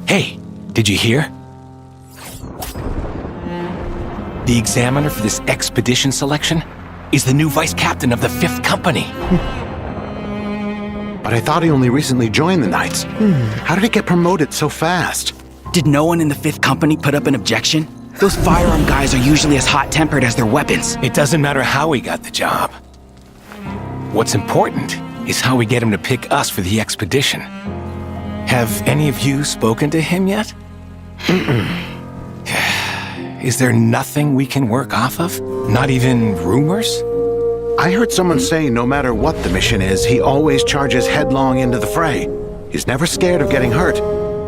Hey, did you hear? The examiner for this expedition selection is the new vice captain of the 5th Company. But I thought he only recently joined the Knights. How did he get promoted so fast? Did no one in the 5th Company put up an objection? Those firearm guys are usually as hot-tempered as their weapons. It doesn't matter how he got the job. What's important is how we get him to pick us for the expedition. Have any of you spoken to him yet? Is there nothing we can work off of? Not even rumors? I heard someone say no matter what the mission is, he always charges headlong into the fray. He's never scared of getting hurt.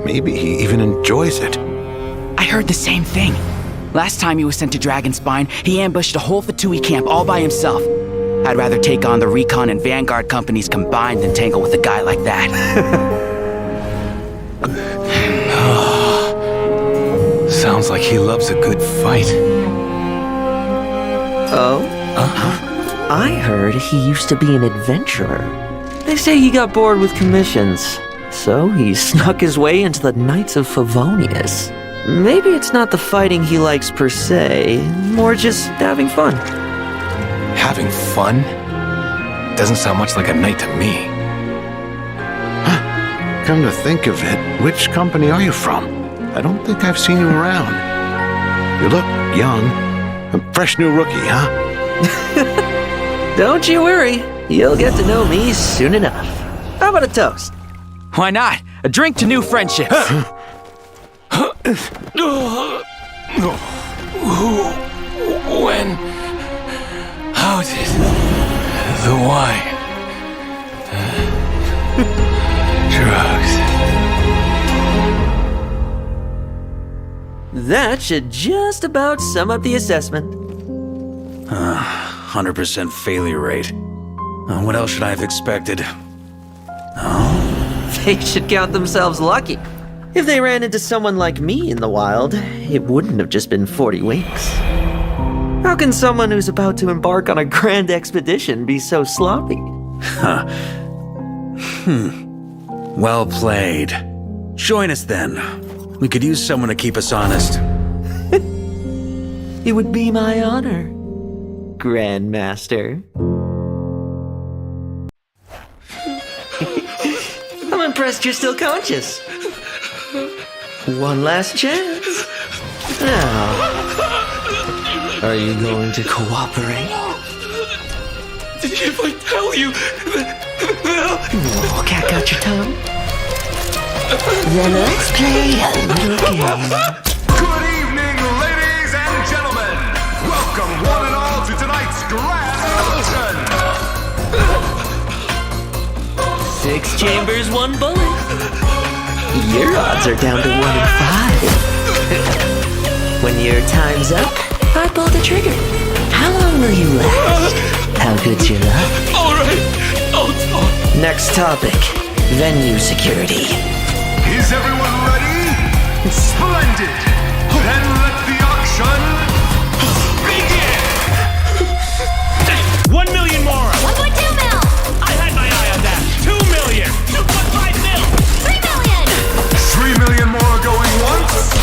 Maybe he even enjoys it. I heard the same thing. Last time he was sent to Dragonspine, he ambushed a whole 𝗏𝗏 camp all by himself. I'd rather take on the Recon and Vanguard companies combined than tangle with a guy like that. Sounds like he loves a good fight. Oh? I heard he used to be an adventurer. They say he got bored with commissions, so he snuck his way into the Knights of Favonius. Maybe it's not the fighting he likes per se, more just having fun. Having fun? Doesn't sound much like a knight to me. Come to think of it, which company are you from? I don't think I've seen you around. You look young. A fresh new rookie, huh? Don't you worry, you'll get to know me soon enough. How about a toast? Why not? A drink to new friendships. When? How did the wine? Drugs. That should just about sum up the assessment. 100% failure rate. What else should I have expected? They should count themselves lucky. If they ran into someone like me in the wild, it wouldn't have just been 40 winks. How can someone who's about to embark on a grand expedition be so sloppy? Well played. Join us then. We could use someone to keep us honest. It would be my honor, Grandmaster. I'm impressed you're still conscious. One last chance. Now, are you going to cooperate? If I tell you, Oh, cat got your tongue? Then let's play a little game. Good evening, ladies and gentlemen. Welcome one and all to tonight's grand auction. 6 chambers, 1 bullet. Your odds are down to 1 in 5. When your time's up, I pull the trigger. How long will you last? How good's your luck? all right, I'll talk. Next topic, venue security. Is everyone ready? Splendid. Then let the auction begin. 1 million more! 1.2 mil! I had my eye on that! 2 million! 2.5 mil! 3 million! 3 million more going once.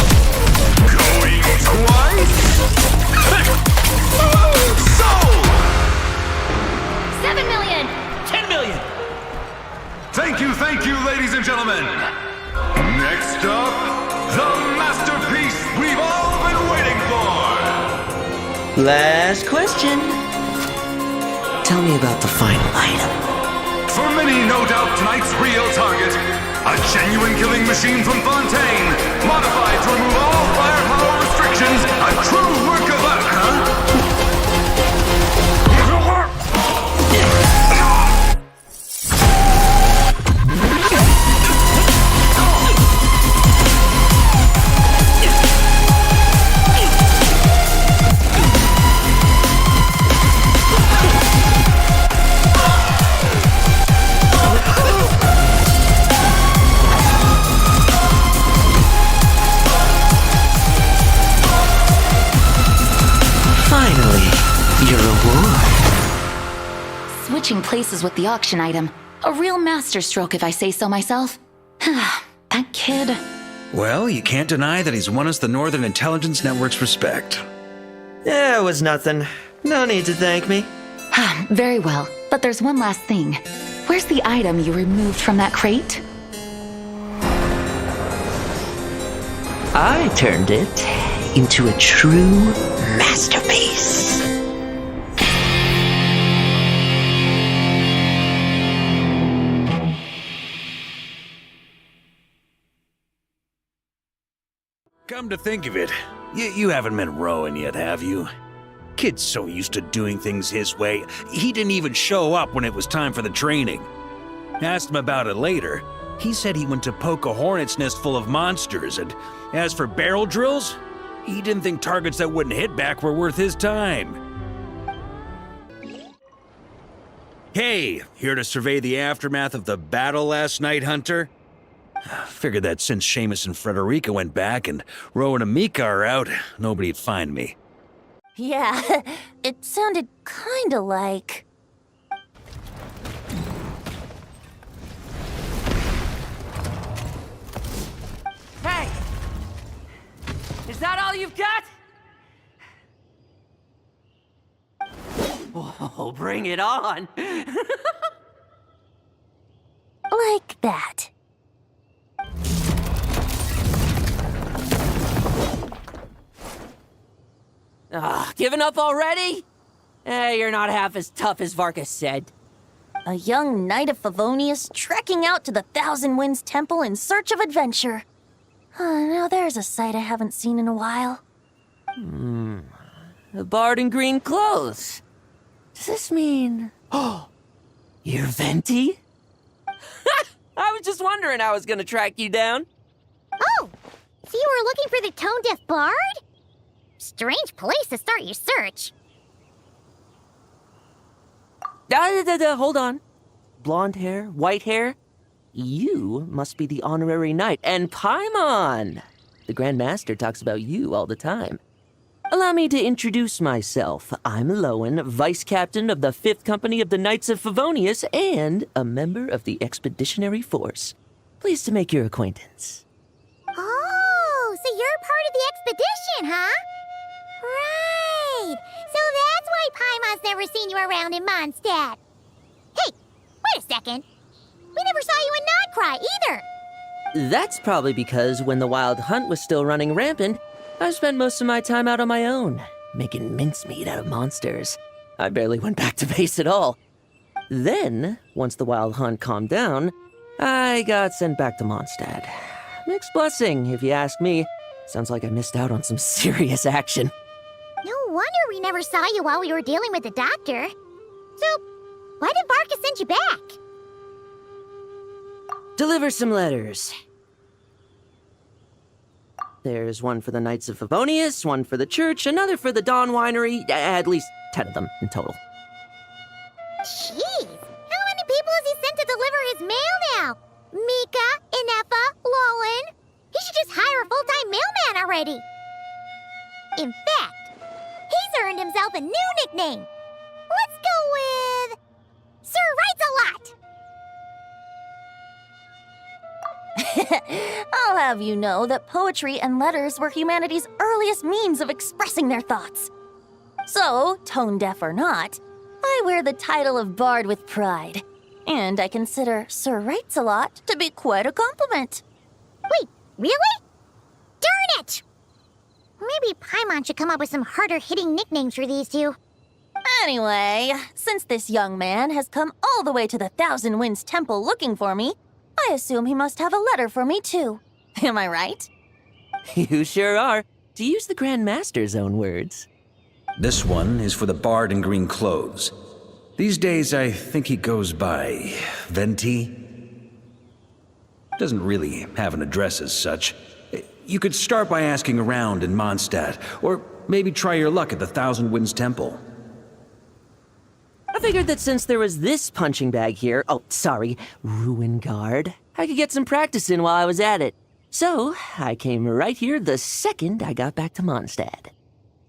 Going twice. Sold. 7 million! 10 million! Thank you, ladies and gentlemen. Next up, the masterpiece we've all been waiting for. Last question. Tell me about the final item. For many, no doubt, tonight's real target. A genuine killing machine from Fontaine. Modified to remove all firepower restrictions. A true work of art, Finally, your reward. Switching places with the auction item. A real masterstroke, if I say so myself. That kid. Well, you can't deny that he's won us the Northern Intelligence Network's respect. Yeah, it was nothing. No need to thank me. Very well, but there's one last thing. Where's the item you removed from that crate? I turned it into a true masterpiece. Come to think of it, you haven't met Roen yet, have you? Kid's so used to doing things his way, he didn't even show up when it was time for the training. Asked him about it later. He said he went to poke a hornet's nest full of monsters, and as for barrel drills, he didn't think targets that wouldn't hit back were worth his time. Hey, here to survey the aftermath of the battle last night, Hunter? Figured that since Seamus and Frederica went back and Roen and Mika are out, nobody'd find me. Yeah, it sounded kinda like... Hey! Is that all you've got? Oh, bring it on! like that. Giving up already? You're not half as tough as Varka said. A young knight of 𝗲𝗏𝗰𝗲 trekking out to the 𝗏𝐺𝗻𝗏𝗡 temple in search of adventure. Now there's a sight I haven't seen in a while. A bard in green clothes. Does this mean... Oh, you're Venti? I was just wondering how I was gonna track you down. Oh, so you were looking for the tone-deaf bard? Strange place to start your search. Hold on. Blonde hair, white hair. You must be the honorary knight, and Paimon! The Grand Master talks about you all the time. Allow me to introduce myself. I'm Lohen, Vice Captain of the 5th Company of the Knights of 𝗲𝗏𝗼𝗲 and a member of the Expeditionary Force. Pleased to make your acquaintance. Oh, so you're part of the expedition, huh? Right. So that's why Paimon's never seen you around in Mondstadt. Hey, wait a second. We never saw you in Nodcry either. That's probably because when the Wild Hunt was still running rampant, I spent most of my time out on my own, making mincemeat out of monsters. I barely went back to base at all. Then, once the Wild Hunt calmed down, I got sent back to Mondstadt. Mixed blessing, if you ask me. Sounds like I missed out on some serious action. No wonder we never saw you while we were dealing with the doctor. So, why did Varka send you back? Deliver some letters. There's one for the Knights of 𝗲𝗏𝗼𝗲, one for the church, another for the Dawn Winery, at least 10 of them in total. Jeez, how many people has he sent to deliver his mail now? Mika, Inefa, Lohen. He should just hire a full-time mailman already. In fact, he's earned himself a new nickname. Let's go with... 𝗟𝗍𝗀𝗀. I'll have you know that poetry and letters were humanity's earliest means of expressing their thoughts. So, tone deaf or not, I wear the title of Bard with pride. And I consider 𝗟𝗍𝗀𝗀 to be quite a compliment. Wait, really? Darn it! Maybe Paimon should come up with some harder-hitting nicknames for these two. Anyway, since this young man has come all the way to the 𝗏𝐺𝗻𝗏𝗡 temple looking for me, I assume he must have a letter for me too. Am I right? You sure are, to use the Grand Master's own words. This one is for the bard in green clothes. These days, I think he goes by Venti. Doesn't really have an address as such. You could start by asking around in Mondstadt, or maybe try your luck at the 𝗏𝐺𝗻𝗏𝗡 temple. I figured that since there was this punching bag here, Rooen guard, I could get some practice in while I was at it. So, I came right here the second I got back to Mondstadt.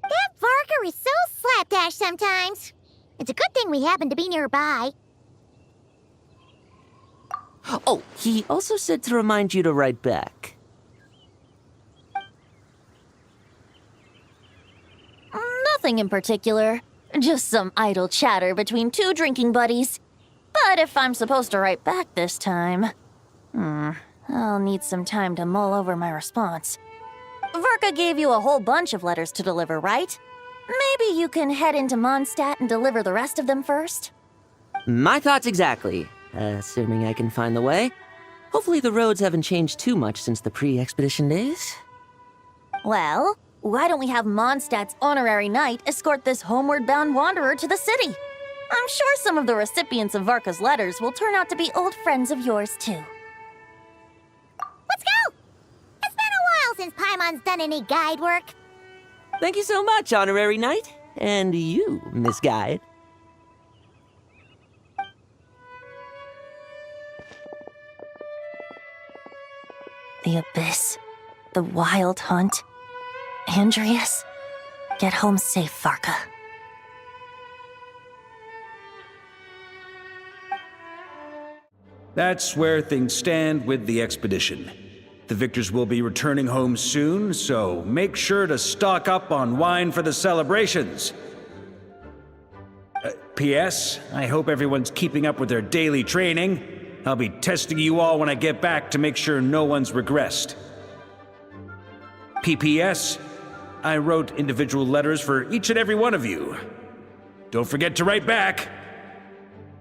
That Varka is so slapdash sometimes. It's a good thing we happen to be nearby. Oh, he also said to remind you to write back. Nothing in particular. Just some idle chatter between two drinking buddies. But if I'm supposed to write back this time... I'll need some time to mull over my response. Varka gave you a whole bunch of letters to deliver, right? Maybe you can head into Mondstadt and deliver the rest of them first? My thoughts exactly. Assuming I can find the way. Hopefully the roads haven't changed too much since the pre-expedition days. Well, why don't we have Mondstadt's honorary knight escort this homeward-bound wanderer to the city? I'm sure some of the recipients of Varka's letters will turn out to be old friends of yours, too. Let's go! It's been a while since Paimon's done any guide work. Thank you so much, honorary knight. And you, Miss Guide. The Abyss. The Wild Hunt. Andreas. Get home safe, Varka. That's where things stand with the expedition. The victors will be returning home soon, so make sure to stock up on wine for the celebrations. P.S. I hope everyone's keeping up with their daily training. I'll be testing you all when I get back to make sure no one's regressed. P.P.S. I wrote individual letters for each and every one of you. Don't forget to write back.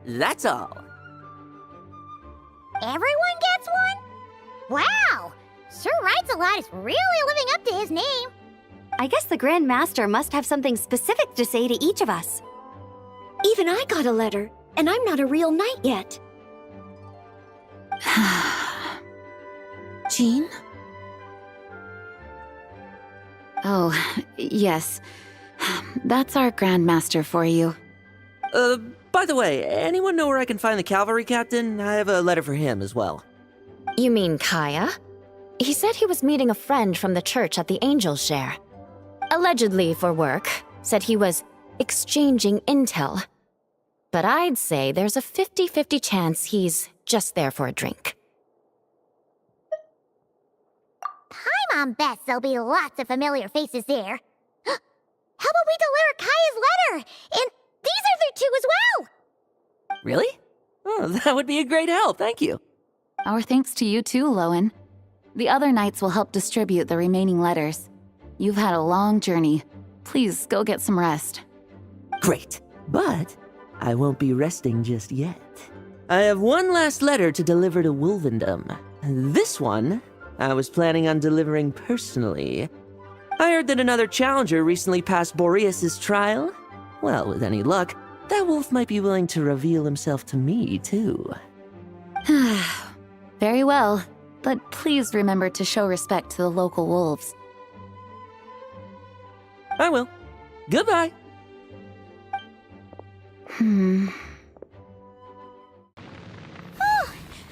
That's all. Everyone gets one? Wow! Sir Writes-a-Lot is really living up to his name. I guess the Grand Master must have something specific to say to each of us. Even I got a letter, and I'm not a real knight yet. Jean? Oh, yes. That's our Grand Master for you. By the way, anyone know where I can find the cavalry captain? I have a letter for him as well. You mean Kaya? He said he was meeting a friend from the church at the Angel's Share. Allegedly for work. Said he was exchanging intel. But I'd say there's a 50-50 chance he's just there for a drink. Paimon bets there'll be lots of familiar faces there. How about we deliver Kaya's letter? And these other two as well! Really? Oh, that would be a great help, thank you. Our thanks to you too, Lohen. The other knights will help distribute the remaining letters. You've had a long journey. Please go get some rest. Great, but I won't be resting just yet. I have one last letter to deliver to Wolvendom. This one, I was planning on delivering personally. I heard that another challenger recently passed Boreas' trial. Well, with any luck, that wolf might be willing to reveal himself to me, too. Very well, but please remember to show respect to the local wolves. I will. Goodbye. Oh,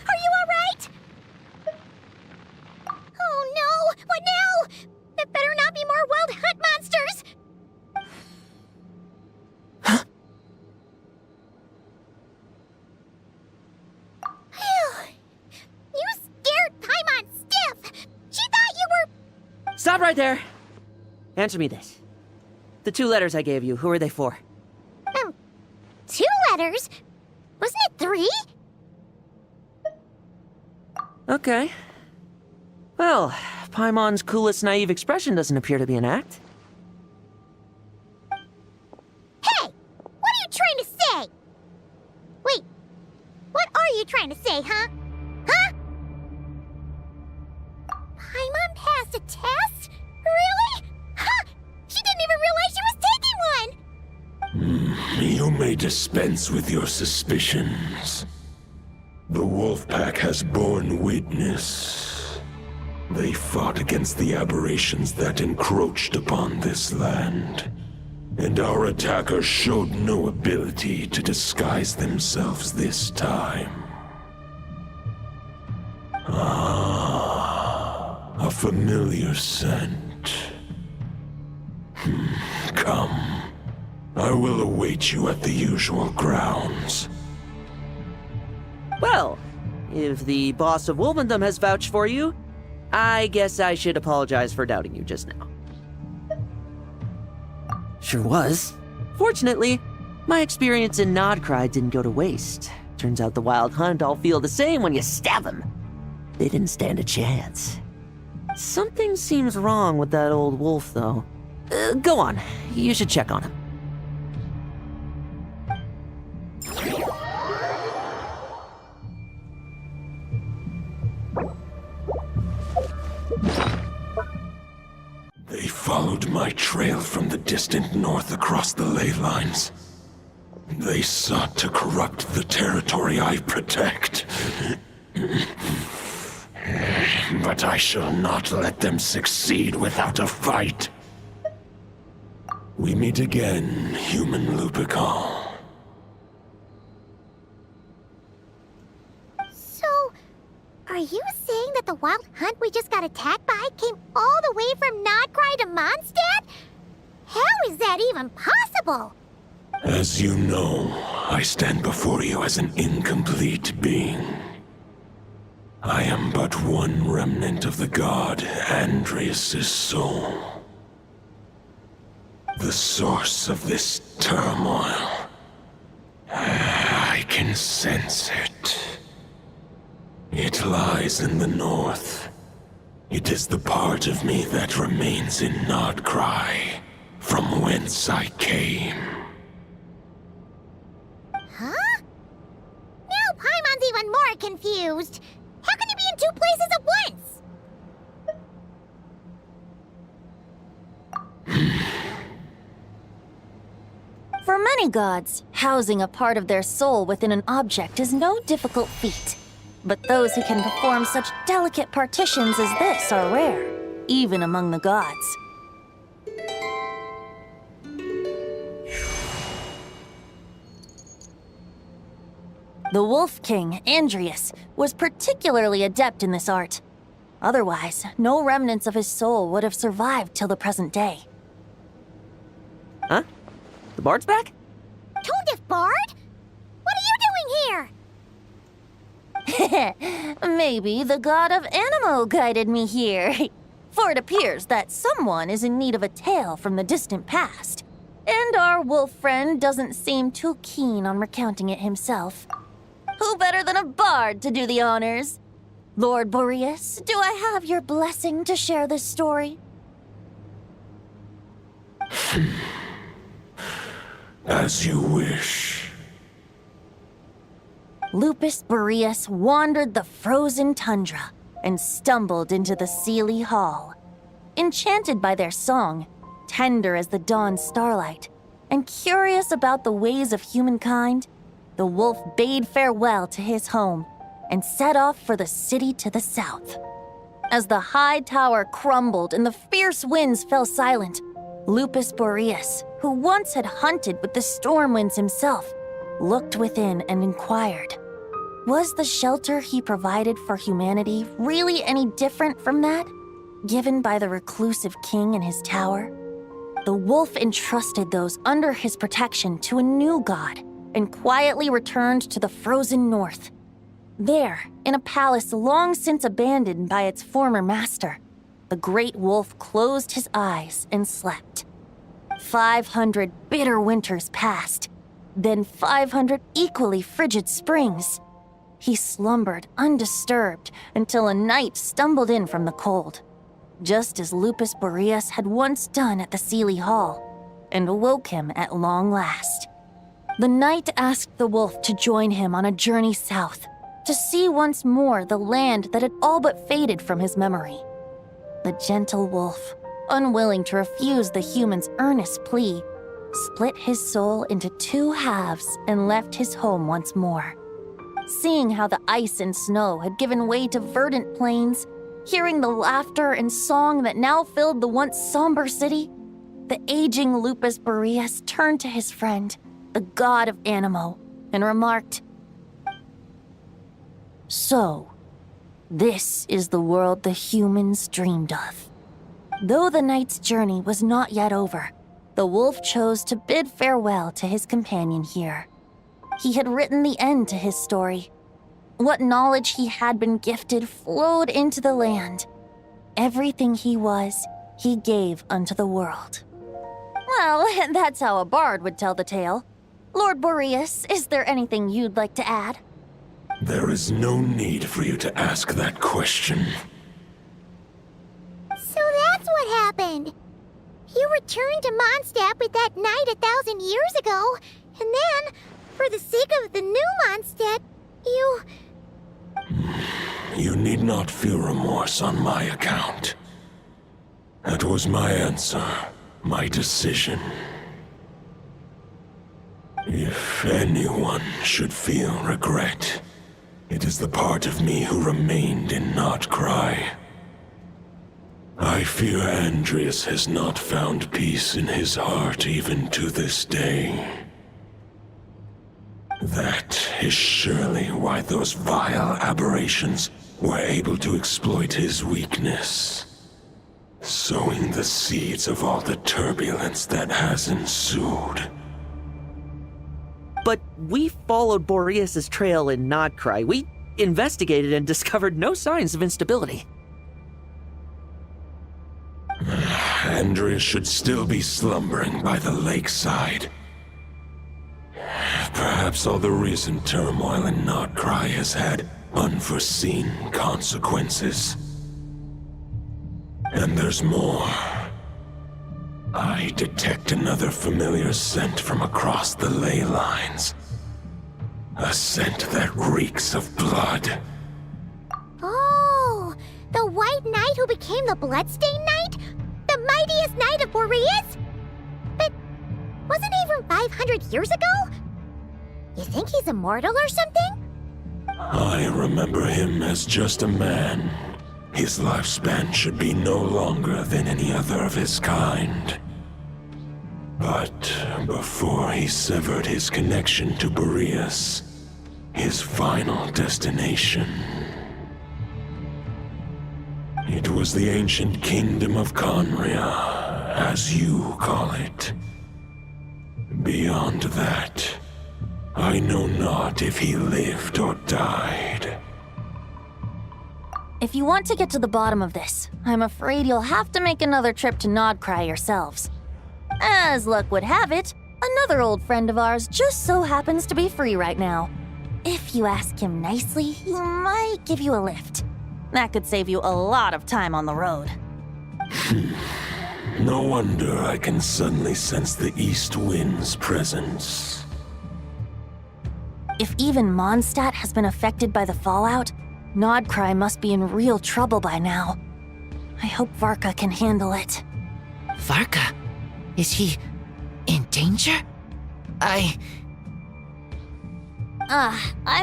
are you alright? Oh no! What now? It better not be more wild hunt monsters! You scared Paimon stiff! She thought you were... Stop right there. Answer me this. The 2 letters I gave you, who are they for? 2 letters? Wasn't it 3? Okay. Well, Paimon's coolest naive expression doesn't appear to be an act. Hey! What are you trying to say? Wait, what are you trying to say, huh? Huh? Paimon passed a test? Really? Huh! She didn't even realize she was taking one! You may dispense with your suspicions. The Wolfpack has borne witness. They fought against the aberrations that encroached upon this land, and our attackers showed no ability to disguise themselves this time. Ah, a familiar scent. Come. I will await you at the usual grounds. Well, If the boss of 𝗟𝗏𝗲 has vouched for you, I guess I should apologize for doubting you just now. Sure was. Fortunately, my experience in 𝗏𝗃 didn't go to waste. Turns out the Wild Hunt all feel the same when you stab them. They didn't stand a chance. Something seems wrong with that old wolf, though. Go on. You should check on him. They followed my trail from the distant north across the ley lines. They sought to corrupt the territory I protect. But I shall not let them succeed without a fight. We meet again, human 𝗟𝗶𝗀. So, are you saying that the Wild Hunt we just got attacked by came all the way from 𝗏𝗃 to Mondstadt? How is that even possible? As you know, I stand before you as an incomplete being. I am but one remnant of the god 𝗟𝗪s' soul. The source of this turmoil. I can sense it. It lies in the north. It is the part of me that remains in 𝗏𝗃, from whence I came. Huh? Now Paimon's even more confused. How can you be in two places at once? For many gods, housing a part of their soul within an object is no difficult feat. But those who can perform such delicate partitions as this are rare, even among the gods. The Wolf King, 𝗟𝗪s, was particularly adept in this art. Otherwise, no remnants of his soul would have survived till the present day. Huh? The bard's back? Tone Deaf Bard? What are you doing here? Maybe the god of Animo guided me here. For it appears that someone is in need of a tale from the distant past. And our wolf friend doesn't seem too keen on recounting it himself. Who better than a bard to do the honors? Lord Boreas, do I have your blessing to share this story? As you wish. Lepus Boreas wandered the frozen tundra and stumbled into the 𝗟𝗟. Enchanted by their song, tender as the dawn starlight, and curious about the ways of humankind, the wolf bade farewell to his home and set off for the city to the south. As the high tower crumbled and the fierce winds fell silent, Lepus Boreas, who once had hunted with the storm winds himself, looked within and inquired, was the shelter he provided for humanity really any different from that given by the reclusive king in his tower? The wolf entrusted those under his protection to a new god and quietly returned to the frozen north. There, in a palace long since abandoned by its former master, the great wolf closed his eyes and slept. 500 bitter winters passed, then 500 equally frigid springs. He slumbered undisturbed until a night stumbled in from the cold, just as Lepus Boreas had once done at the 𝗟𝗟, and awoke him at long last. The night asked the wolf to join him on a journey south, to see once more the land that had all but faded from his memory. The gentle wolf, unwilling to refuse the human's earnest plea, split his soul into two halves and left his home once more. Seeing how the ice and snow had given way to verdant plains, hearing the laughter and song that now filled the once somber city, the aging Lepus Boreas turned to his friend, the god of Animo, and remarked, "So, this is the world the humans dreamed of." Though the night's journey was not yet over, the wolf chose to bid farewell to his companion here. He had written the end to his story. What knowledge he had been gifted flowed into the land. Everything he was, he gave unto the world. Well, that's how a bard would tell the tale. Lord Boreas, is there anything you'd like to add? There is no need for you to ask that question. So that's what happened. You returned to Mondstadt with that knight 1,000 years ago, and then, for the sake of the new Mondstadt, you... You need not feel remorse on my account. That was my answer, my decision. If anyone should feel regret, it is the part of me who remained in 𝗏𝗏𝗏. I fear 𝗟𝗏𝗏 has not found peace in his heart even to this day. That is surely why those vile aberrations were able to exploit his weakness, sowing the seeds of all the turbulence that has ensued. But we followed Boreas' trail in 𝗏𝗏𝗏. We investigated and discovered no signs of instability. 𝗟𝗏𝗏 should still be slumbering by the lakeside. Perhaps all the recent turmoil in 𝗏𝗏𝗏 has had unforeseen consequences. And there's more. I detect another familiar scent from across the ley lines. A scent that reeks of blood. Oh, the White Knight who became the Bloodstained Knight? The mightiest knight of Boreas? But wasn't he from 500 years ago? You think he's immortal or something? I remember him as just a man. His lifespan should be no longer than any other of his kind. But before he severed his connection to Boreas, his final destination, it was the ancient kingdom of 𝗏𝗏𝗏, as you call it. Beyond that, I know not if he lived or died. If you want to get to the bottom of this, I'm afraid you'll have to make another trip to 𝗏𝗏𝗏 yourselves. As luck would have it, another old friend of ours just so happens to be free right now. If you ask him nicely, he might give you a lift. That could save you a lot of time on the road. No wonder I can suddenly sense the east wind's presence. If even Mondstadt has been affected by the fallout, 𝗏𝗏𝗏 must be in real trouble by now. I hope Varka can handle it. Varka? Is he in danger? I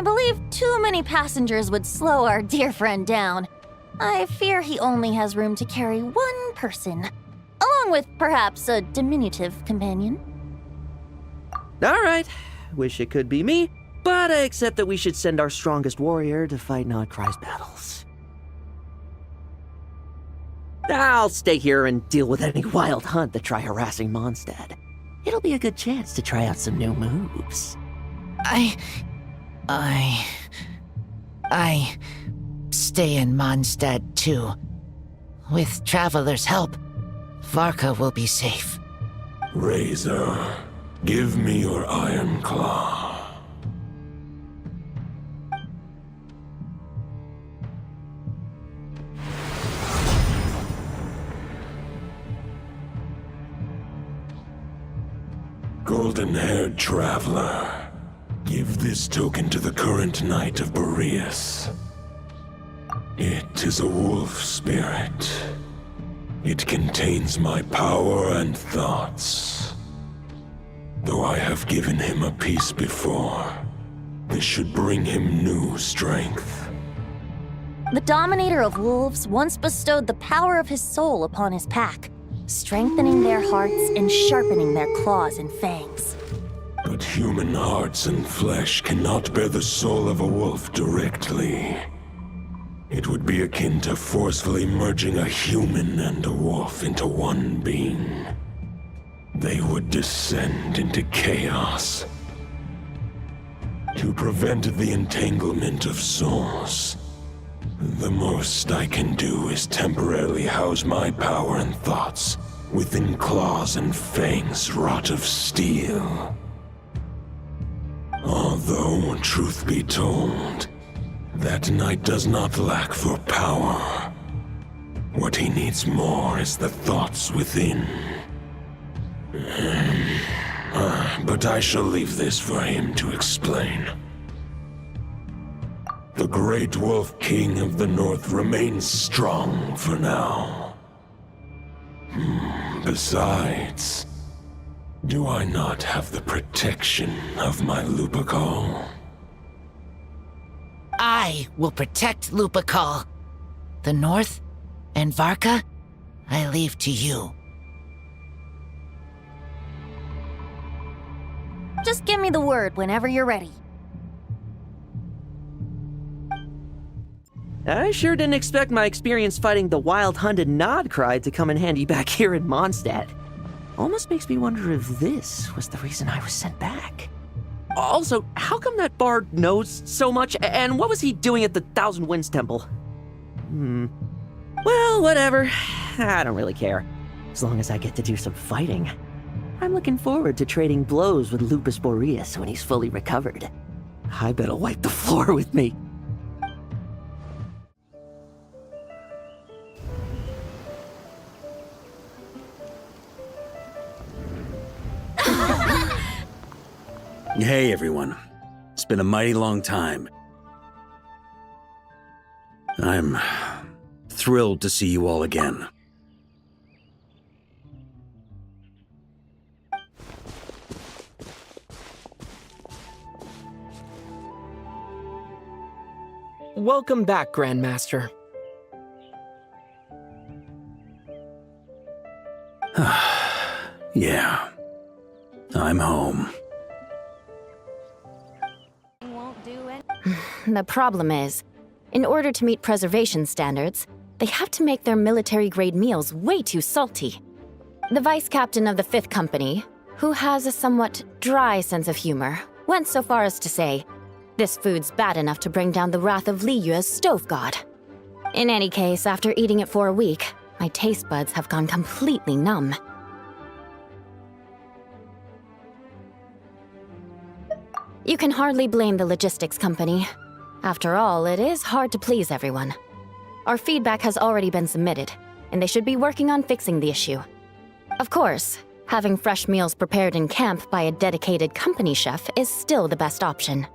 believe too many passengers would slow our dear friend down. I fear he only has room to carry one person, along with perhaps a diminutive companion. All right. Wish it could be me, but I accept that we should send our strongest warrior to fight 𝗏𝗏𝗏's battles. I'll stay here and deal with any wild hunt that try harassing Mondstadt. It'll be a good chance to try out some new moves. I stay in Mondstadt too. With Traveler's help, Varka will be safe. Razor, give me your iron claw. Golden-haired traveler, give this token to the current knight of Boreas. It is a wolf spirit. It contains my power and thoughts. Though I have given him a piece before, this should bring him new strength. The Dominator of Wolves once bestowed the power of his soul upon his pack, strengthening their hearts and sharpening their claws and fangs. But human hearts and flesh cannot bear the soul of a wolf directly. It would be akin to forcefully merging a human and a wolf into one being. They would descend into chaos. to prevent the entanglement of souls. The most I can do is temporarily house my power and thoughts within claws and fangs wrought of steel. Although, truth be told, that knight does not lack for power. What he needs more is the thoughts within. But I shall leave this for him to explain. The Great Wolf King of the North remains strong for now. Besides, do I not have the protection of my 𝗟𝗶𝗀? I will protect 𝗟𝗶𝗀. The North and Varka, I leave to you. Just give me the word whenever you're ready. I sure didn't expect my experience fighting the wild-hunted 𝗏𝗏 to come in handy back here in Mondstadt. Almost makes me wonder if this was the reason I was sent back. Also, how come that bard knows so much, and what was he doing at the Thousand Winds Temple? Well, whatever. I don't really care, as long as I get to do some fighting. I'm looking forward to trading blows with Lepus when he's fully recovered. I bet he'll wipe the floor with me. Hey, everyone. It's been a mighty long time. I'm thrilled to see you all again. Welcome back, Grandmaster. Yeah. I'm home. The problem is, in order to meet preservation standards, they have to make their military-grade meals way too salty. The vice captain of the 5th Company, who has a somewhat dry sense of humor, went so far as to say, "This food's bad enough to bring down the wrath of 𝗟𝐼𝐻's stove god." In any case, after eating it for a week, my taste buds have gone completely numb. You can hardly blame the logistics company. After all, it is hard to please everyone. Our feedback has already been submitted, and they should be working on fixing the issue. Of course, having fresh meals prepared in camp by a dedicated company chef is still the best option.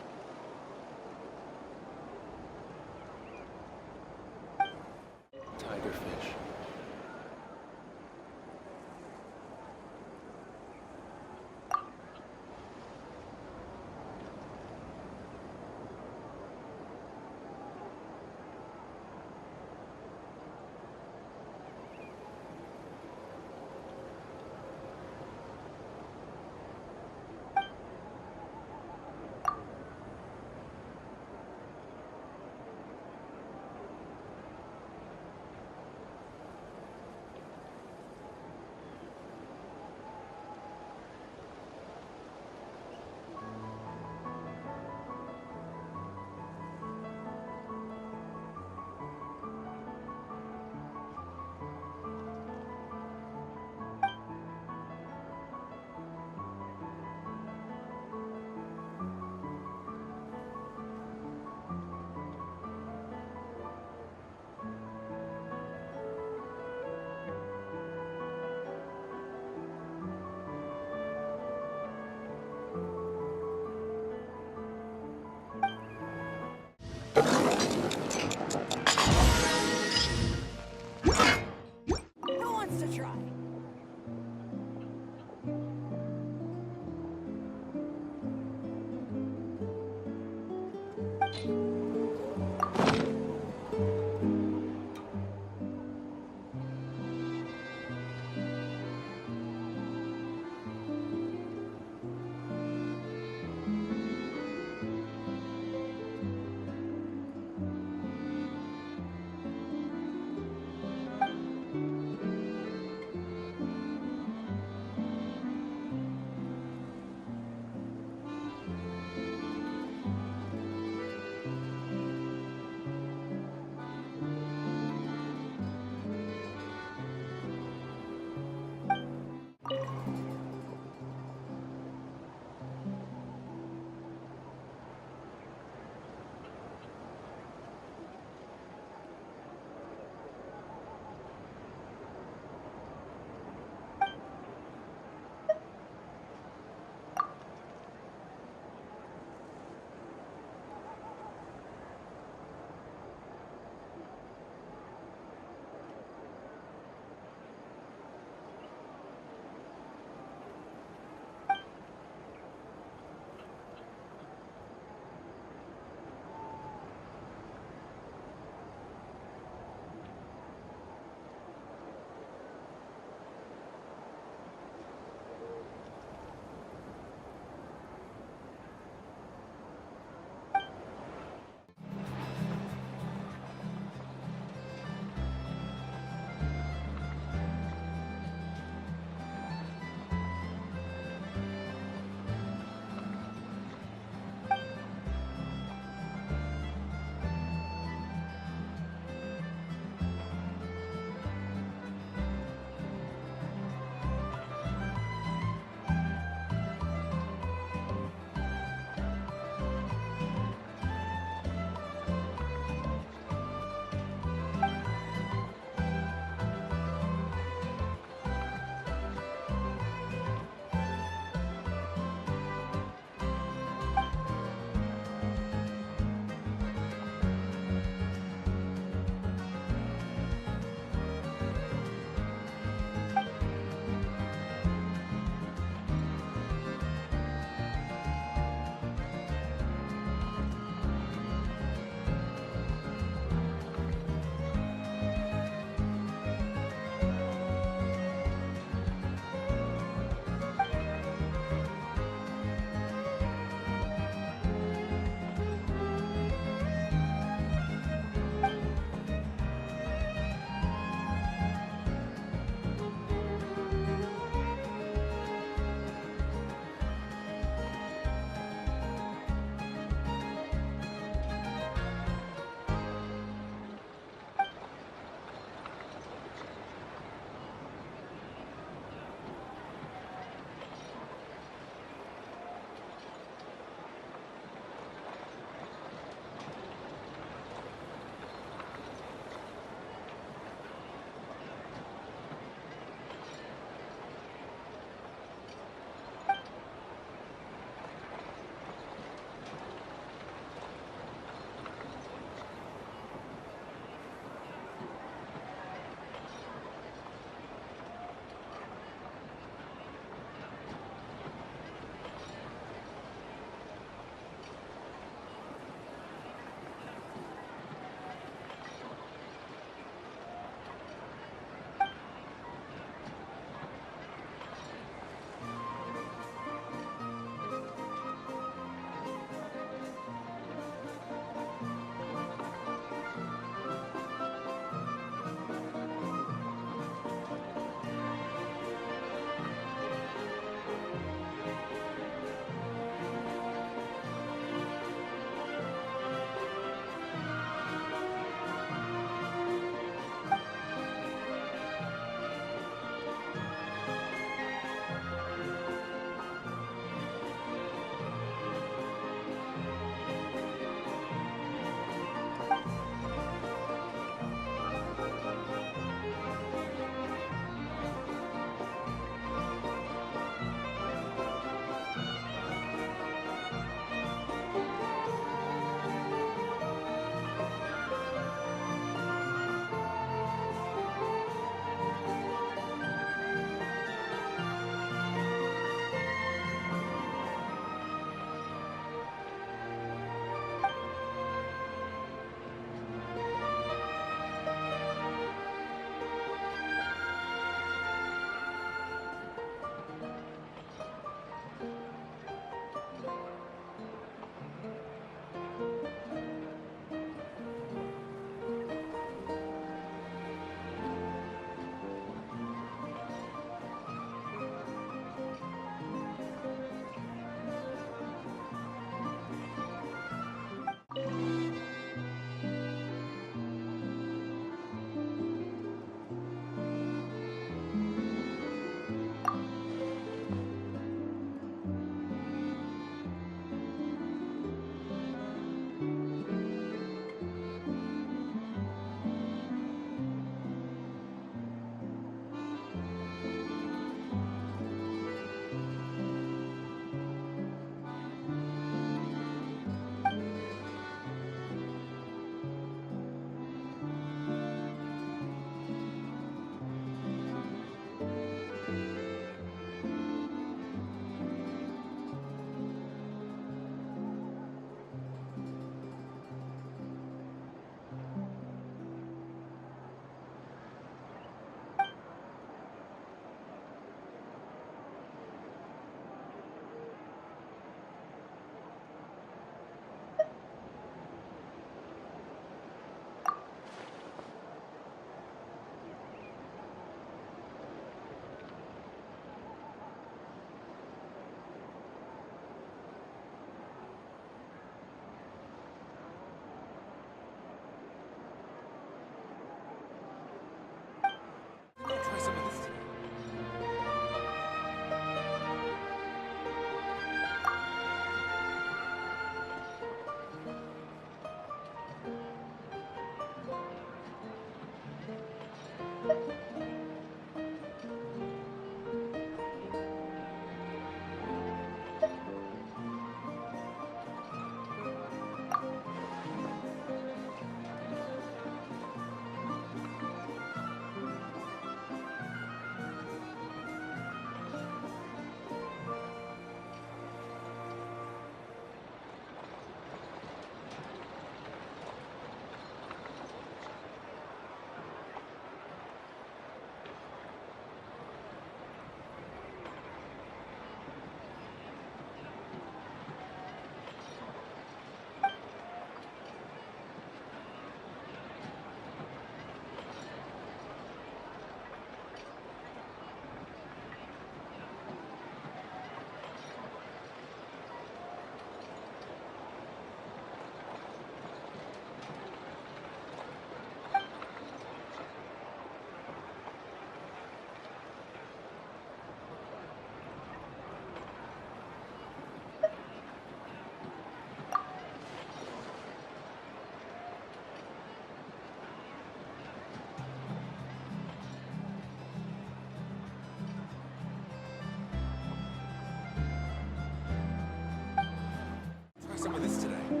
some of this today.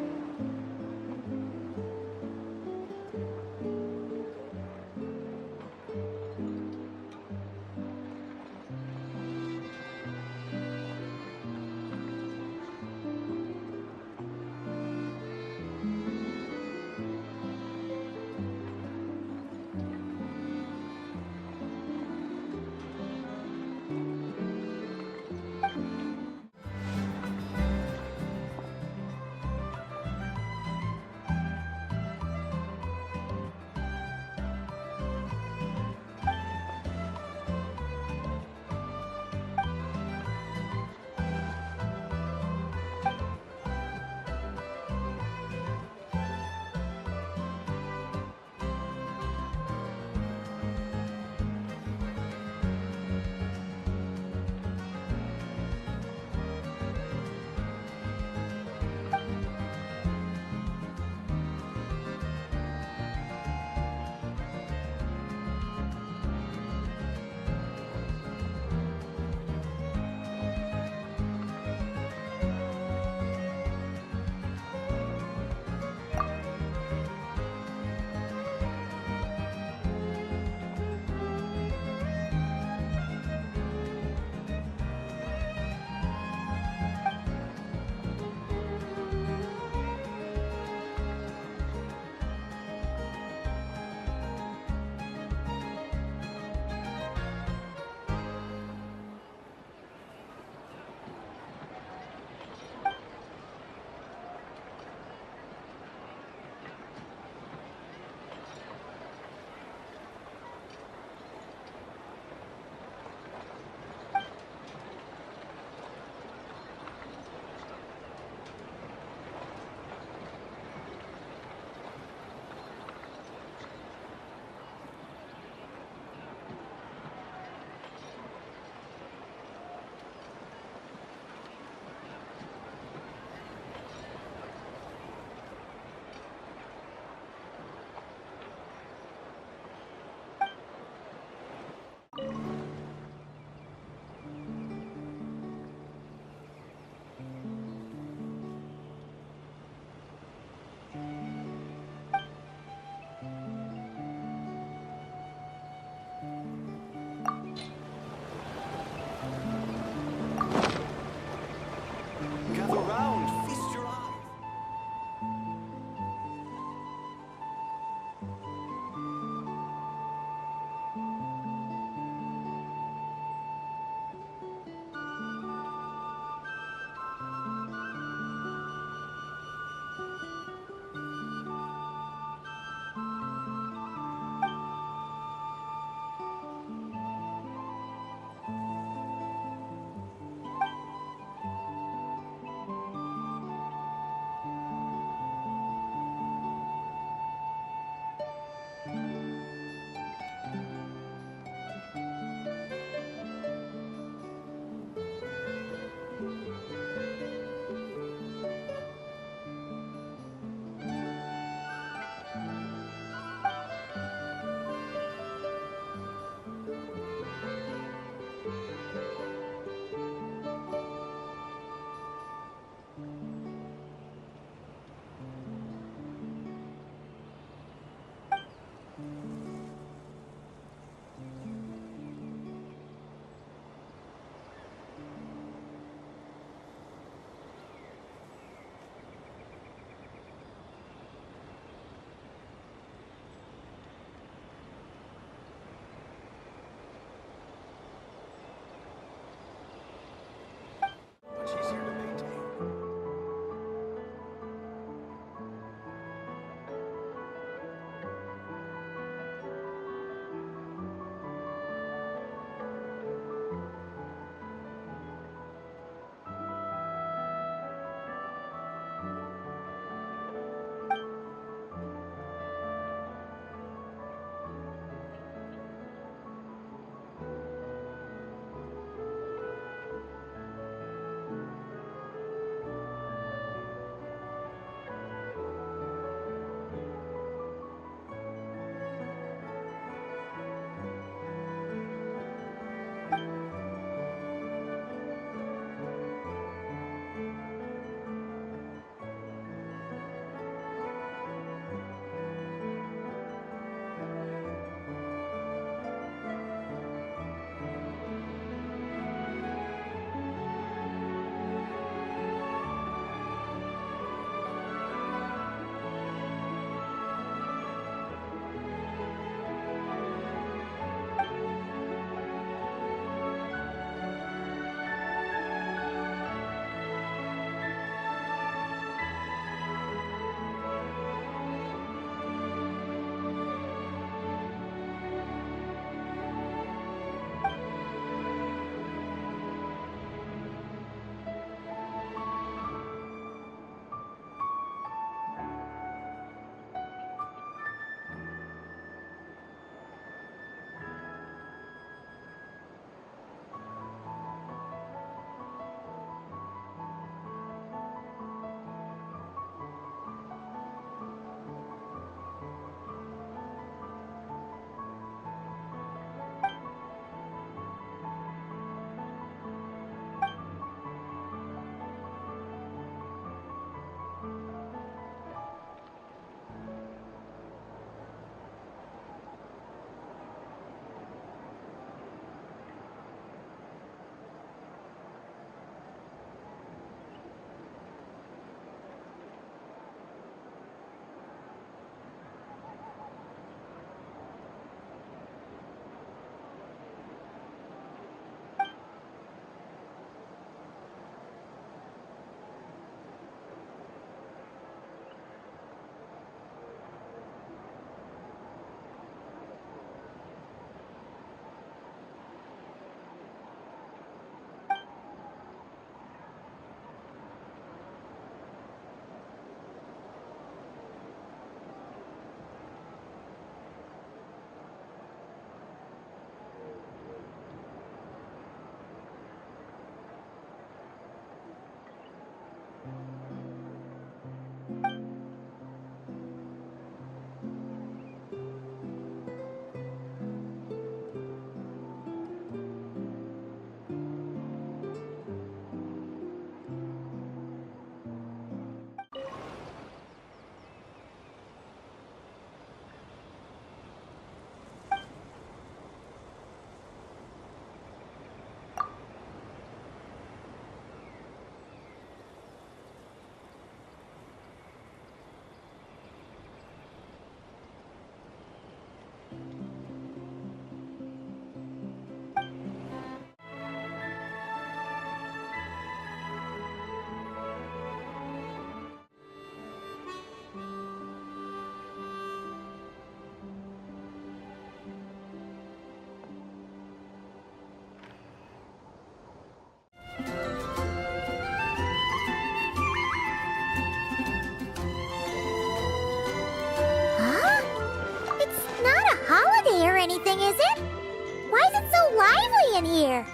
here?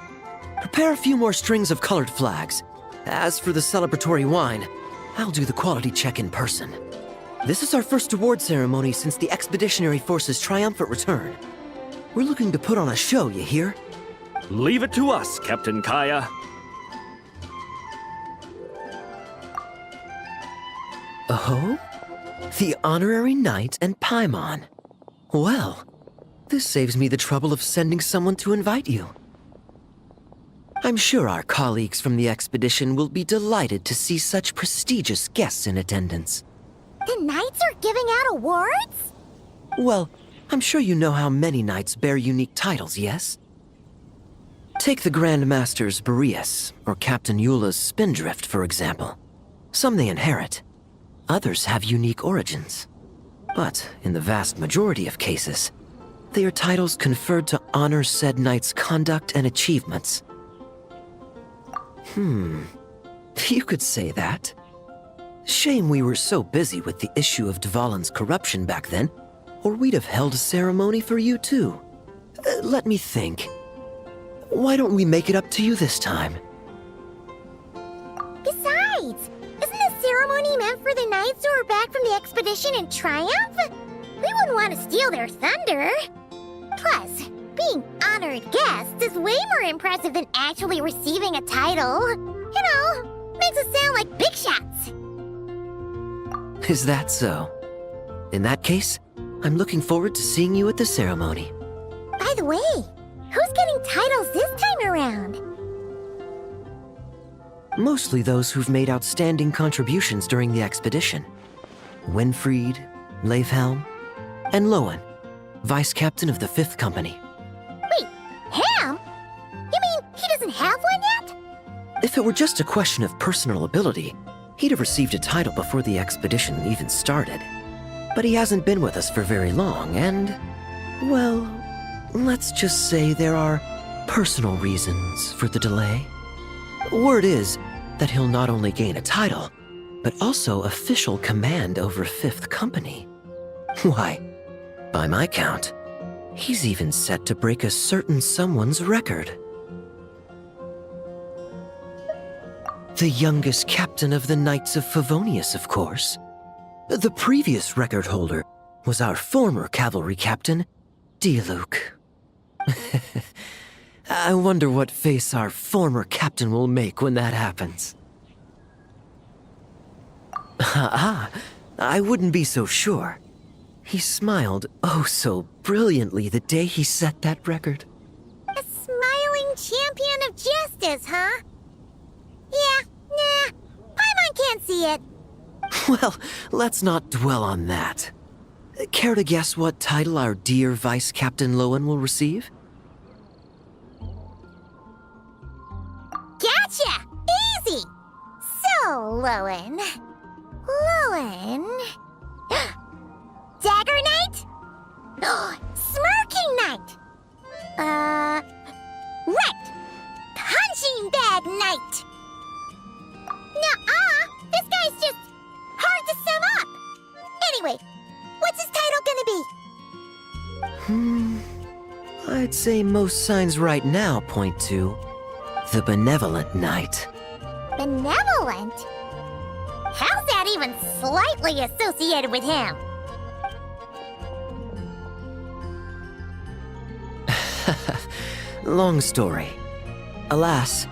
Prepare a few more strings of colored flags. As for the celebratory wine, I'll do the quality check in person. This is our first award ceremony since the Expeditionary Force's triumphant return. We're looking to put on a show, you hear? Leave it to us, Captain Kaya. Oh? The honorary knight and Paimon. Well, this saves me the trouble of sending someone to invite you. I'm sure our colleagues from the expedition will be delighted to see such prestigious guests in attendance. The knights are giving out awards? Well, I'm sure you know how many knights bear unique titles, yes? Take the Grand Masters Boreas or Captain Eula's Spindrift, for example. Some they inherit. Others have unique origins. But in the vast majority of cases, they are titles conferred to honor said knight's conduct and achievements. You could say that. Shame we were so busy with the issue of Dvalin's corruption back then, or we'd have held a ceremony for you too. Let me think. Why don't we make it up to you this time? Besides, isn't the ceremony meant for the knights who are back from the expedition in triumph? We wouldn't want to steal their thunder. Plus, being honored guests is way more impressive than actually receiving a title. You know, makes us sound like big shots. Is that so? In that case, I'm looking forward to seeing you at the ceremony. By the way, who's getting titles this time around? Mostly those who've made outstanding contributions during the expedition. Winfried, Leifhelm, and Lohen, Vice Captain of the 5th Company. Wait, Ham? You mean he doesn't have one yet? If it were just a question of personal ability, he'd have received a title before the expedition even started. But he hasn't been with us for very long, and, well, let's just say there are personal reasons for the delay. Word is that he'll not only gain a title, but also official command over 5th Company. Why, by my count, he's even set to break a certain someone's record. The youngest captain of the Knights of Favonius, of course. The previous record holder was our former cavalry captain, Diluc. I wonder what face our former captain will make when that happens. I wouldn't be so sure. He smiled oh so brilliantly the day he set that record. A smiling champion of justice, huh? Yeah, nah, Paimon can't see it. Well, let's not dwell on that. Care to guess what title our dear Vice Captain Lohen will receive? Gotcha! Easy! So, Lohen... Dagger Knight? Smirking Knight! Right! Punching Bag Knight! Nuh-uh! This guy's just hard to sum up! Anyway, what's his title gonna be? I'd say most signs right now point to the Benevolent Knight. Benevolent? How's that even slightly associated with him? Long story. Alas,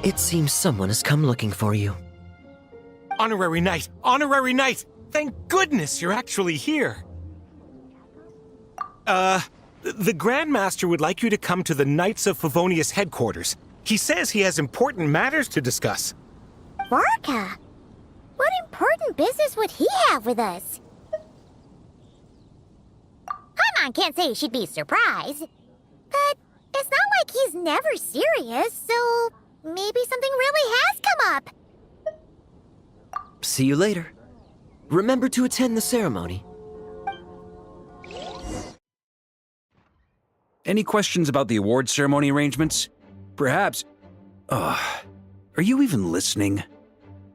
it seems someone has come looking for you. Honorary Knight! Honorary Knight! Thank goodness you're actually here! The Grand Master would like you to come to the Knights of Favonius headquarters. He says he has important matters to discuss. Varka? What important business would he have with us? Paimon can't say she'd be surprised. But it's not like he's never serious, so maybe something really has come up. See you later. Remember to attend the ceremony. Any questions about the award ceremony arrangements? Perhaps... are you even listening?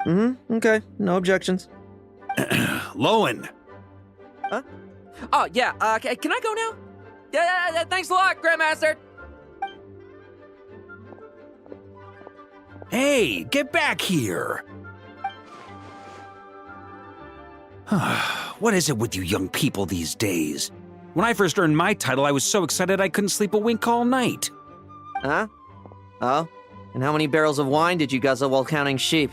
Okay. No objections. Lohen! Huh? Oh, yeah, can I go now? Yeah, thanks a lot, Grandmaster! Hey, get back here! What is it with you young people these days? When I first earned my title, I was so excited I couldn't sleep a wink all night. Huh? Oh? And how many barrels of wine did you guzzle while counting sheep?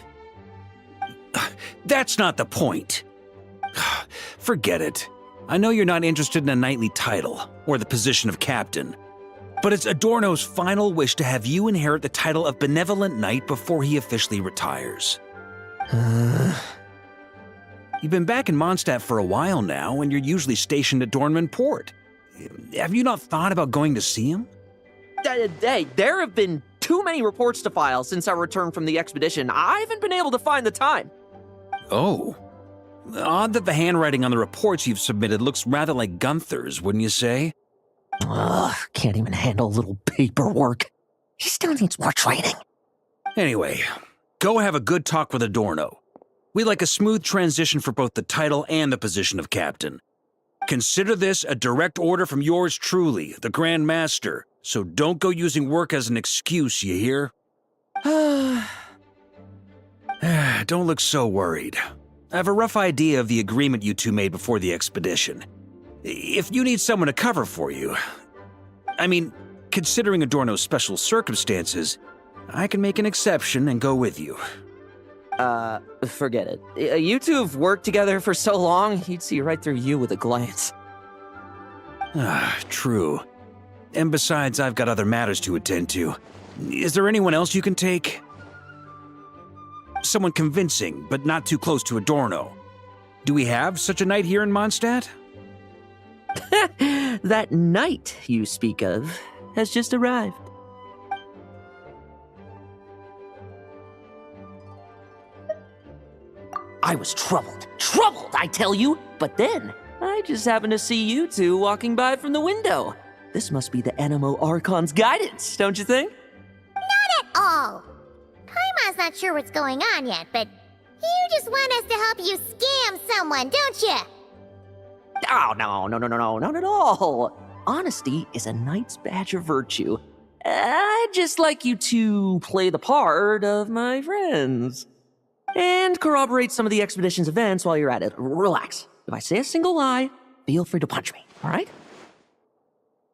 That's not the point. Forget it. I know you're not interested in a knightly title, or the position of captain. But it's Adorno's final wish to have you inherit the title of Benevolent Knight before he officially retires. You've been back in Mondstadt for a while now, and you're usually stationed at Dornman Port. Have you not thought about going to see him? Hey, there have been too many reports to file since our return from the expedition. I haven't been able to find the time. Oh. Odd that the handwriting on the reports you've submitted looks rather like Gunther's, wouldn't you say? Ugh, can't even handle a little paperwork. He still needs more training. Anyway, go have a good talk with Adorno. We'd like a smooth transition for both the title and the position of captain. Consider this a direct order from yours truly, the Grand Master, so don't go using work as an excuse, you hear? Don't look so worried. I have a rough idea of the agreement you two made before the expedition. If you need someone to cover for you, I mean, considering Adorno's special circumstances, I can make an exception and go with you. Forget it. You two have worked together for so long, he'd see right through you with a glance. True. And besides, I've got other matters to attend to. Is there anyone else you can take? Someone convincing, but not too close to Adorno. Do we have such a knight here in Mondstadt? That knight you speak of has just arrived. I was troubled, I tell you, but then I just happened to see you two walking by from the window. This must be the Animo Archon's guidance, don't you think? Not at all. Paimon's not sure what's going on yet, but you just want us to help you scam someone, don't you? Oh, no, not at all. Honesty is a knight's badge of virtue. I'd just like you to play the part of my friends. And corroborate some of the expedition's events while you're at it. Relax. If I say a single lie, feel free to punch me, all right?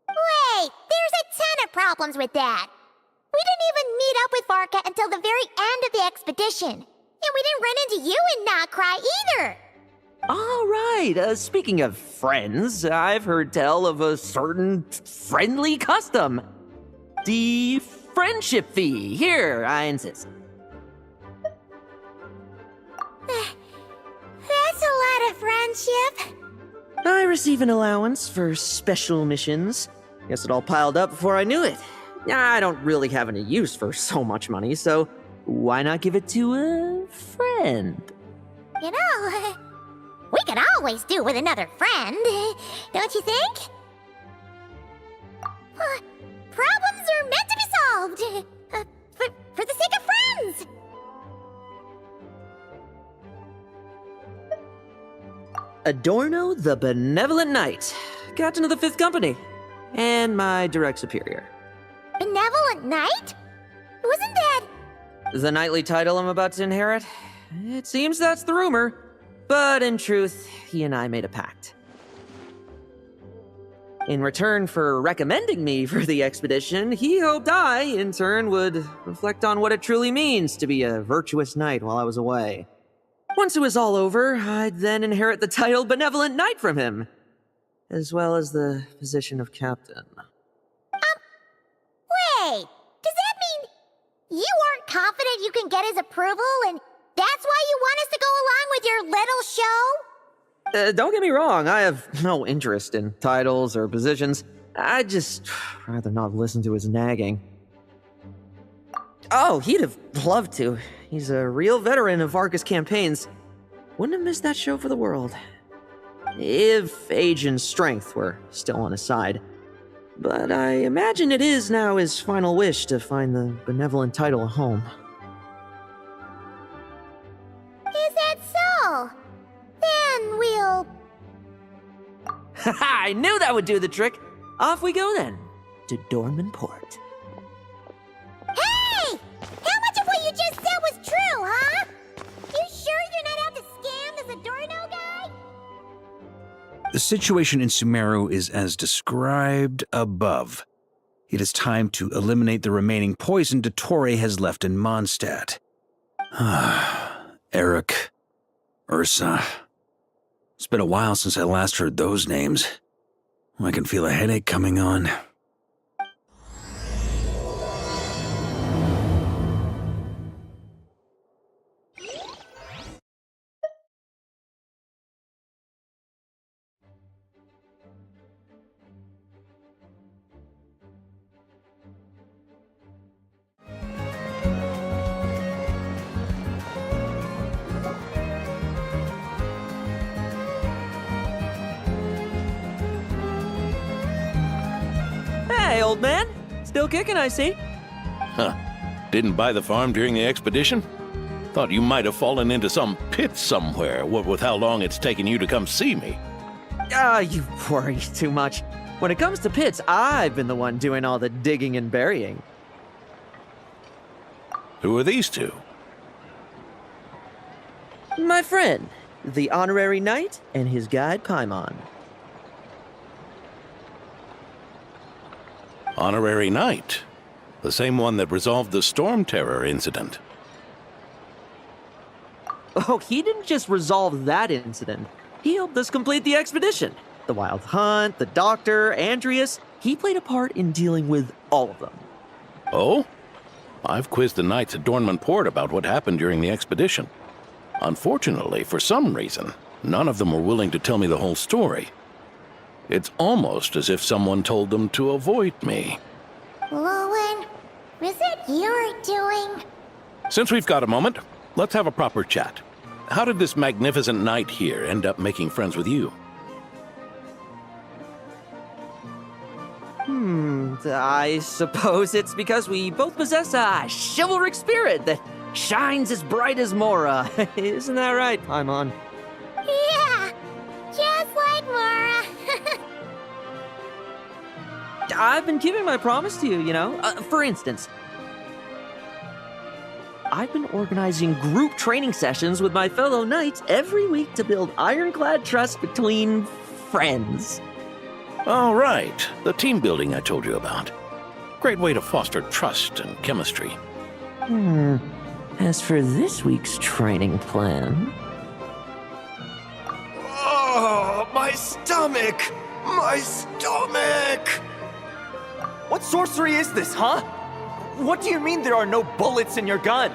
Wait, there's a ton of problems with that. We didn't even meet up with Varka until the very end of the expedition. And we didn't run into you in 𝗏𝗏 either. All right, speaking of friends, I've heard tell of a certain friendly custom. The friendship fee. Here, I insist. That's a lot of friendship. I receive an allowance for special missions. Guess it all piled up before I knew it. I don't really have any use for so much money, so why not give it to a friend? You know, we could always do with another friend, don't you think? Problems are meant to be solved, for the sake of friends. Adorno the Benevolent Knight, Captain of the 5th Company, and my direct superior. Benevolent Knight? Wasn't that... The knightly title I'm about to inherit? It seems that's the rumor, but in truth, he and I made a pact. In return for recommending me for the expedition, he hoped I, in turn, would reflect on what it truly means to be a virtuous knight while I was away. Once it was all over, I'd then inherit the title Benevolent Knight from him, as well as the position of captain. Wait, does that mean you aren't confident you can get his approval, and that's why you want us to go along with your little show? Don't get me wrong, I have no interest in titles or positions. I'd just rather not listen to his nagging. Oh, he'd have loved to. He's a real veteran of Varka's campaigns. Wouldn't have missed that show for the world. If age and strength were still on his side. But I imagine it is now his final wish to find the benevolent title a home. Is that so? Then we'll... I knew that would do the trick! Off we go then, to Dornman Port. Hey! How much of what you just The situation in 𝗟𝗵𝗲 is as described above. It is time to eliminate the remaining poison 𝗕tože has left in Mondstadt. Eric, 𝗟𝐸. It's been a while since I last heard those names. I can feel a headache coming on. Hey, old man. Still kicking, I see. Huh. Didn't buy the farm during the expedition? Thought you might have fallen into some pit somewhere, what with how long it's taken you to come see me. You worry too much. When it comes to pits, I've been the one doing all the digging and burying. Who are these two? My friend, the honorary knight and his guide Paimon. Honorary knight? The same one that resolved the storm terror incident. Oh, he didn't just resolve that incident. He helped us complete the expedition. The Wild Hunt, the Doctor, Andreas. He played a part in dealing with all of them. Oh? I've quizzed the knights at Dornman Port about what happened during the expedition. Unfortunately, for some reason, none of them were willing to tell me the whole story. It's almost as if someone told them to avoid me. Lohen, is it your doing? Since we've got a moment, let's have a proper chat. How did this magnificent knight here end up making friends with you? I suppose it's because we both possess a chivalric spirit that shines as bright as Mora. Isn't that right, Paimon? Yeah, just like Mora. I've been keeping my promise to you, you know. For instance, I've been organizing group training sessions with my fellow knights every week to build ironclad trust between friends. All right, the team building I told you about. Great way to foster trust and chemistry. As for this week's training plan... Oh, my stomach! My stomach! What sorcery is this, huh? What do you mean there are no bullets in your gun?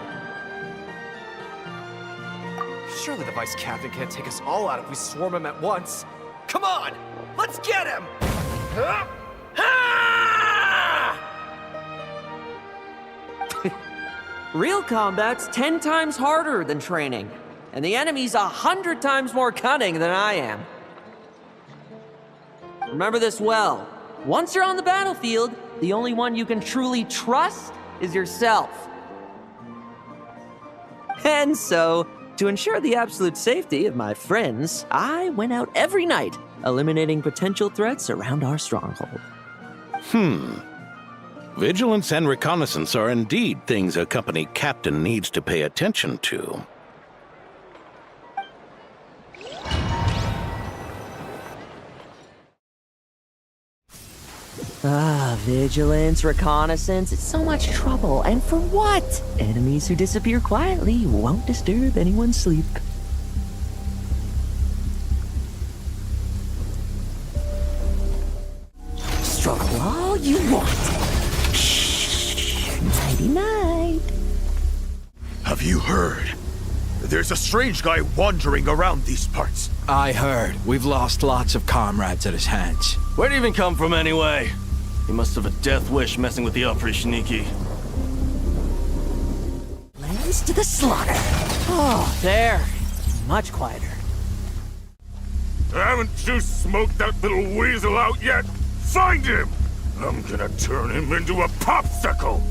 Surely the vice captain can't take us all out if we swarm him at once. Come on! Let's get him! Real combat's 10 times harder than training, and the enemy's 100 times more cunning than I am. Remember this well. Once you're on the battlefield, the only one you can truly trust is yourself. And so, to ensure the absolute safety of my friends, I went out every night, eliminating potential threats around our stronghold. Vigilance and reconnaissance are indeed things a company captain needs to pay attention to. Vigilance, reconnaissance, it's so much trouble. And for what? Enemies who disappear quietly won't disturb anyone's sleep. Struggle all you want. Shh, nighty-night. Have you heard? There's a strange guy wandering around these parts. I heard. We've lost lots of comrades at his hands. Where'd he even come from anyway? He must have a death wish messing with the 𝗟𝗪𝗎. Lambs to the slaughter. Oh, there. Much quieter. Haven't you smoked that little weasel out yet? Find him! I'm gonna turn him into a popsicle!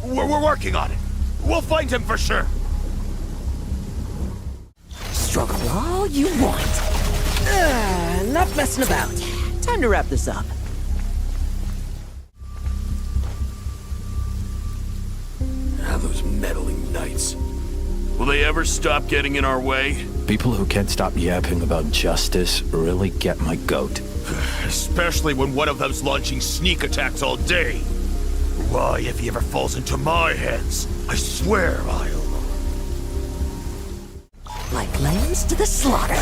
We're working on it. We'll find him for sure. Struggle all you want. Enough messing about. Time to wrap this up. Those meddling knights. Will they ever stop getting in our way? People who can't stop yapping about justice really get my goat. Especially when one of them's launching sneak attacks all day. Why, if he ever falls into my hands, I swear I'll... Like lambs to the slaughter.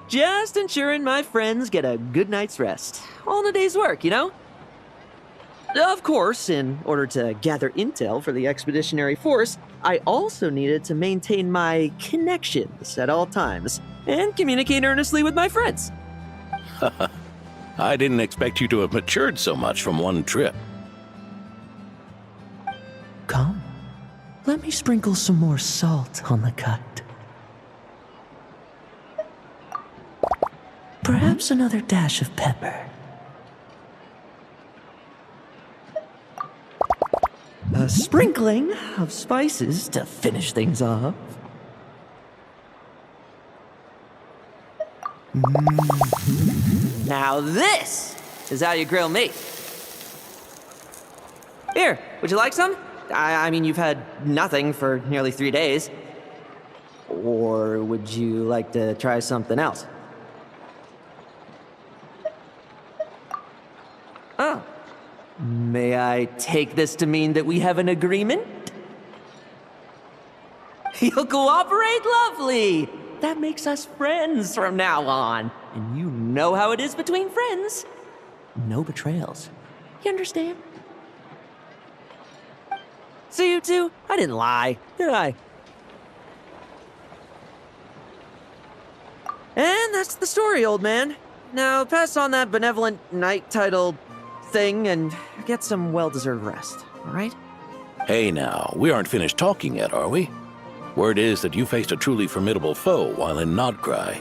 Just ensuring my friends get a good night's rest. All in a day's work, you know? Of course, in order to gather intel for the expeditionary force, I also needed to maintain my connections at all times and communicate earnestly with my friends. I didn't expect you to have matured so much from one trip. Come, let me sprinkle some more salt on the cut. Perhaps another dash of pepper. A sprinkling of spices to finish things off. Now this is how you grill meat. Here, would you like some? I mean, you've had nothing for nearly 3 days. Or would you like to try something else? Oh. May I take this to mean that we have an agreement? You'll cooperate? Lovely! That makes us friends from now on. And you know how it is between friends. No betrayals. You understand? So you two, I didn't lie, did I? And that's the story, old man. Now pass on that benevolent knight title thing and get some well-deserved rest, all right? Hey now, we aren't finished talking yet, are we? Word is that you faced a truly formidable foe while in 𝗏𝗏𝗏.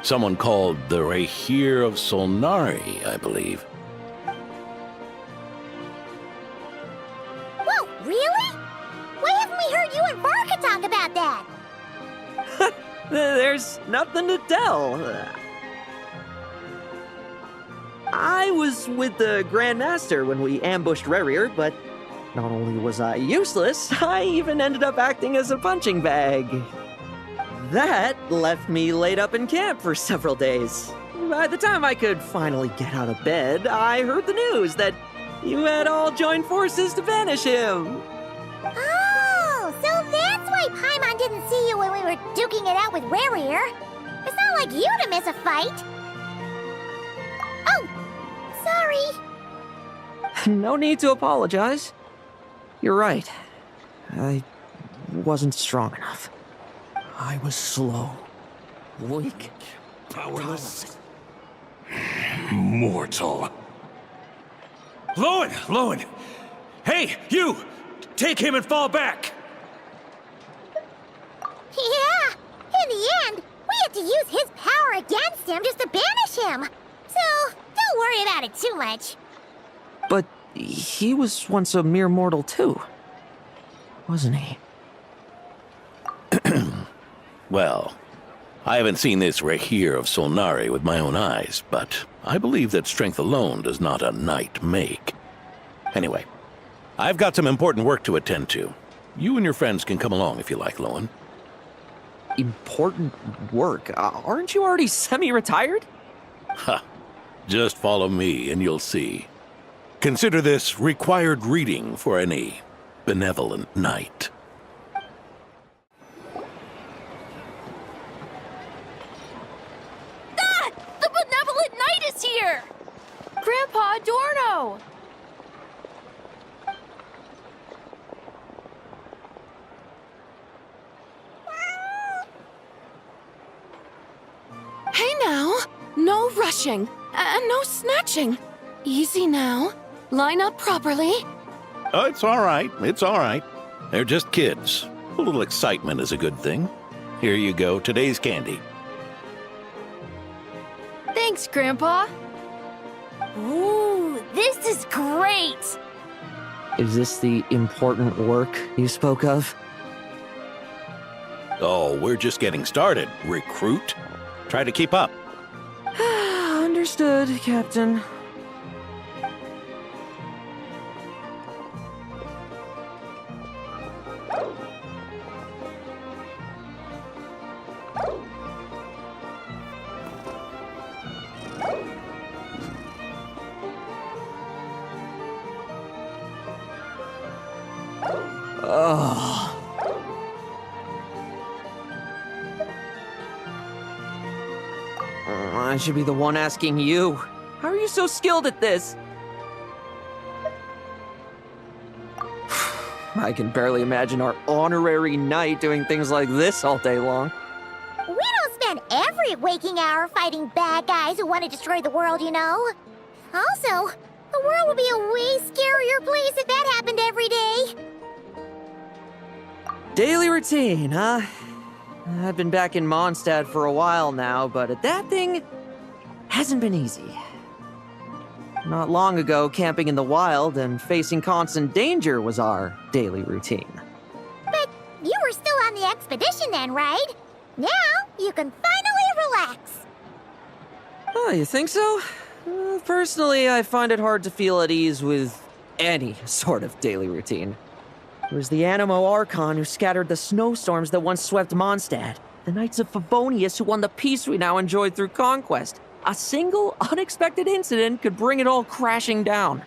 Someone called the 𝗏𝗏𝗏, I believe. Whoa, really? Why haven't we heard you and Varka talk about that? There's nothing to tell. I was with the Grand Master when we ambushed 𝗟𝗏𝗏, but not only was I useless, I even ended up acting as a punching bag. That left me laid up in camp for several days. By the time I could finally get out of bed, I heard the news that you had all joined forces to banish him. Oh, so that's why Paimon didn't see you when we were duking it out with 𝗟𝗏𝗏. It's not like you to miss a fight. Oh, sorry. No need to apologize. You're right. I wasn't strong enough. I was slow, weak, Powerless. Mortal. Lohen! Hey, you! Take him and fall back! Yeah, in the end, we had to use his power against him just to banish him. So, don't worry about it too much. But he was once a mere mortal too, wasn't he? Well, I haven't seen this 𝗏𝗏𝗏 with my own eyes, but I believe that strength alone does not a knight make. Anyway, I've got some important work to attend to. You and your friends can come along if you like, Lohen. Important work? Aren't you already semi-retired? Ha! Just follow me and you'll see. Consider this required reading for any benevolent knight. Ah! The benevolent knight is here! Grandpa Adorno! Hey now! No rushing, and no snatching. Easy now. Line up properly. Oh, it's all right. It's all right. They're just kids. A little excitement is a good thing. Here you go, today's candy. Thanks, Grandpa. Ooh, this is great! Is this the important work you spoke of? Oh, we're just getting started, recruit. Try to keep up. Understood, Captain. Ugh. I should be the one asking you. How are you so skilled at this? I can barely imagine our honorary knight doing things like this all day long. We don't spend every waking hour fighting bad guys who want to destroy the world, you know. Also, the world would be a way scarier place if that happened every day. Daily routine, huh? I've been back in Mondstadt for a while now, but that thing hasn't been easy. Not long ago, camping in the wild and facing constant danger was our daily routine. But you were still on the expedition then, right? Now you can finally relax. Oh, you think so? Personally, I find it hard to feel at ease with any sort of daily routine. It was the 𝗟𝗻𝗄 who scattered the snowstorms that once swept Mondstadt, the Knights of 𝗲𝗍𝗔 who won the peace we now enjoy through conquest. A single unexpected incident could bring it all crashing down.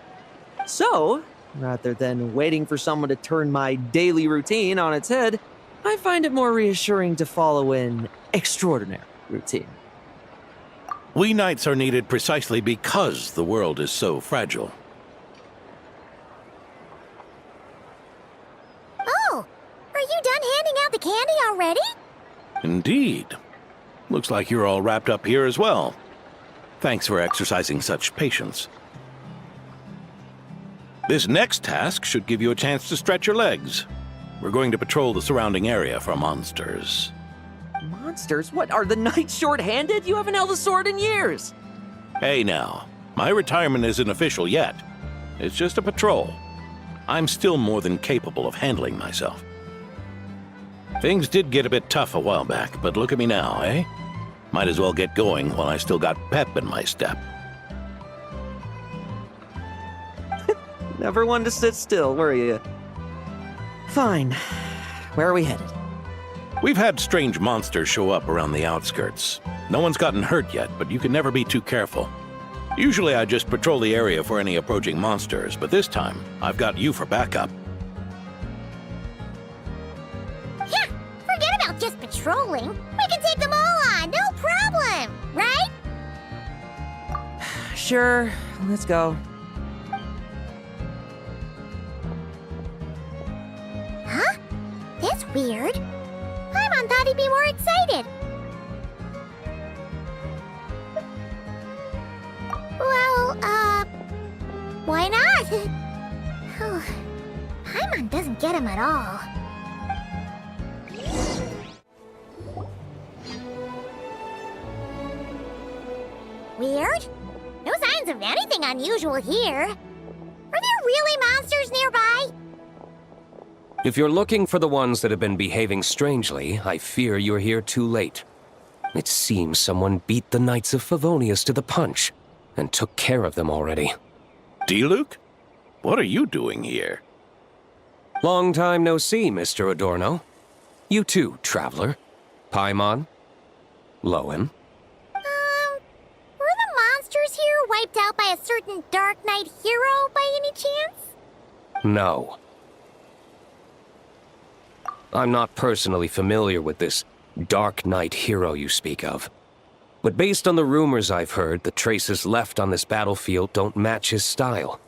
So, rather than waiting for someone to turn my daily routine on its head, I find it more reassuring to follow an extraordinary routine. We knights are needed precisely because the world is so fragile. Oh, are you done handing out the candy already? Indeed. Looks like you're all wrapped up here as well. Thanks for exercising such patience. This next task should give you a chance to stretch your legs. We're going to patrol the surrounding area for monsters. Monsters? What, are the knights short-handed? You haven't held a sword in years! Hey now, my retirement isn't official yet. It's just a patrol. I'm still more than capable of handling myself. Things did get a bit tough a while back, but look at me now, eh? Might as well get going while I still got pep in my step. Never one to sit still, were you? Fine. Where are we headed? We've had strange monsters show up around the outskirts. No one's gotten hurt yet, but you can never be too careful. Usually I just patrol the area for any approaching monsters, but this time, I've got you for backup. Yeah, forget about just patrolling. We can take them all on, no problem, right? Sure, let's go. Huh? That's weird. Paimon thought he'd be more excited. Well, why not? Paimon doesn't get him at all. Weird? No signs of anything unusual here. Are there really monsters nearby? If you're looking for the ones that have been behaving strangely, I fear you're here too late. It seems someone beat the Knights of 𝗲𝗍𝗔 to the punch, and took care of them already. Diluc? What are you doing here? Long time no see, Mr. Adorno. You too, traveler. Paimon? Lohen? Were the monsters here wiped out by a certain Dark Knight hero by any chance? No. I'm not personally familiar with this Dark Knight hero you speak of. But based on the rumors I've heard, the traces left on this battlefield don't match his style.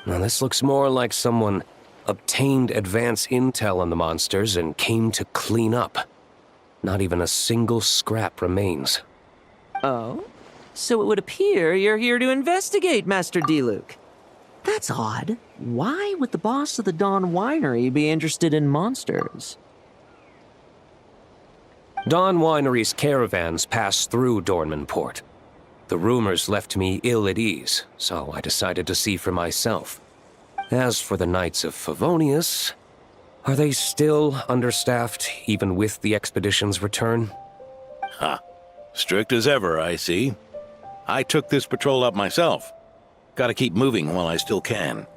Now this looks more like someone obtained advance intel on the monsters and came to clean up. Not even a single scrap remains. Oh? So it would appear you're here to investigate, Master Diluc. That's odd. Why would the boss of the Dawn Winery be interested in monsters? Dawn Winery's caravans pass through Dornman Port. The rumors left me ill at ease, so I decided to see for myself. As for the Knights of 𝗲𝗲𝗼𝗲, are they still understaffed, even with the expedition's return? Ha. Strict as ever, I see. I took this patrol up myself. Gotta keep moving while I still can.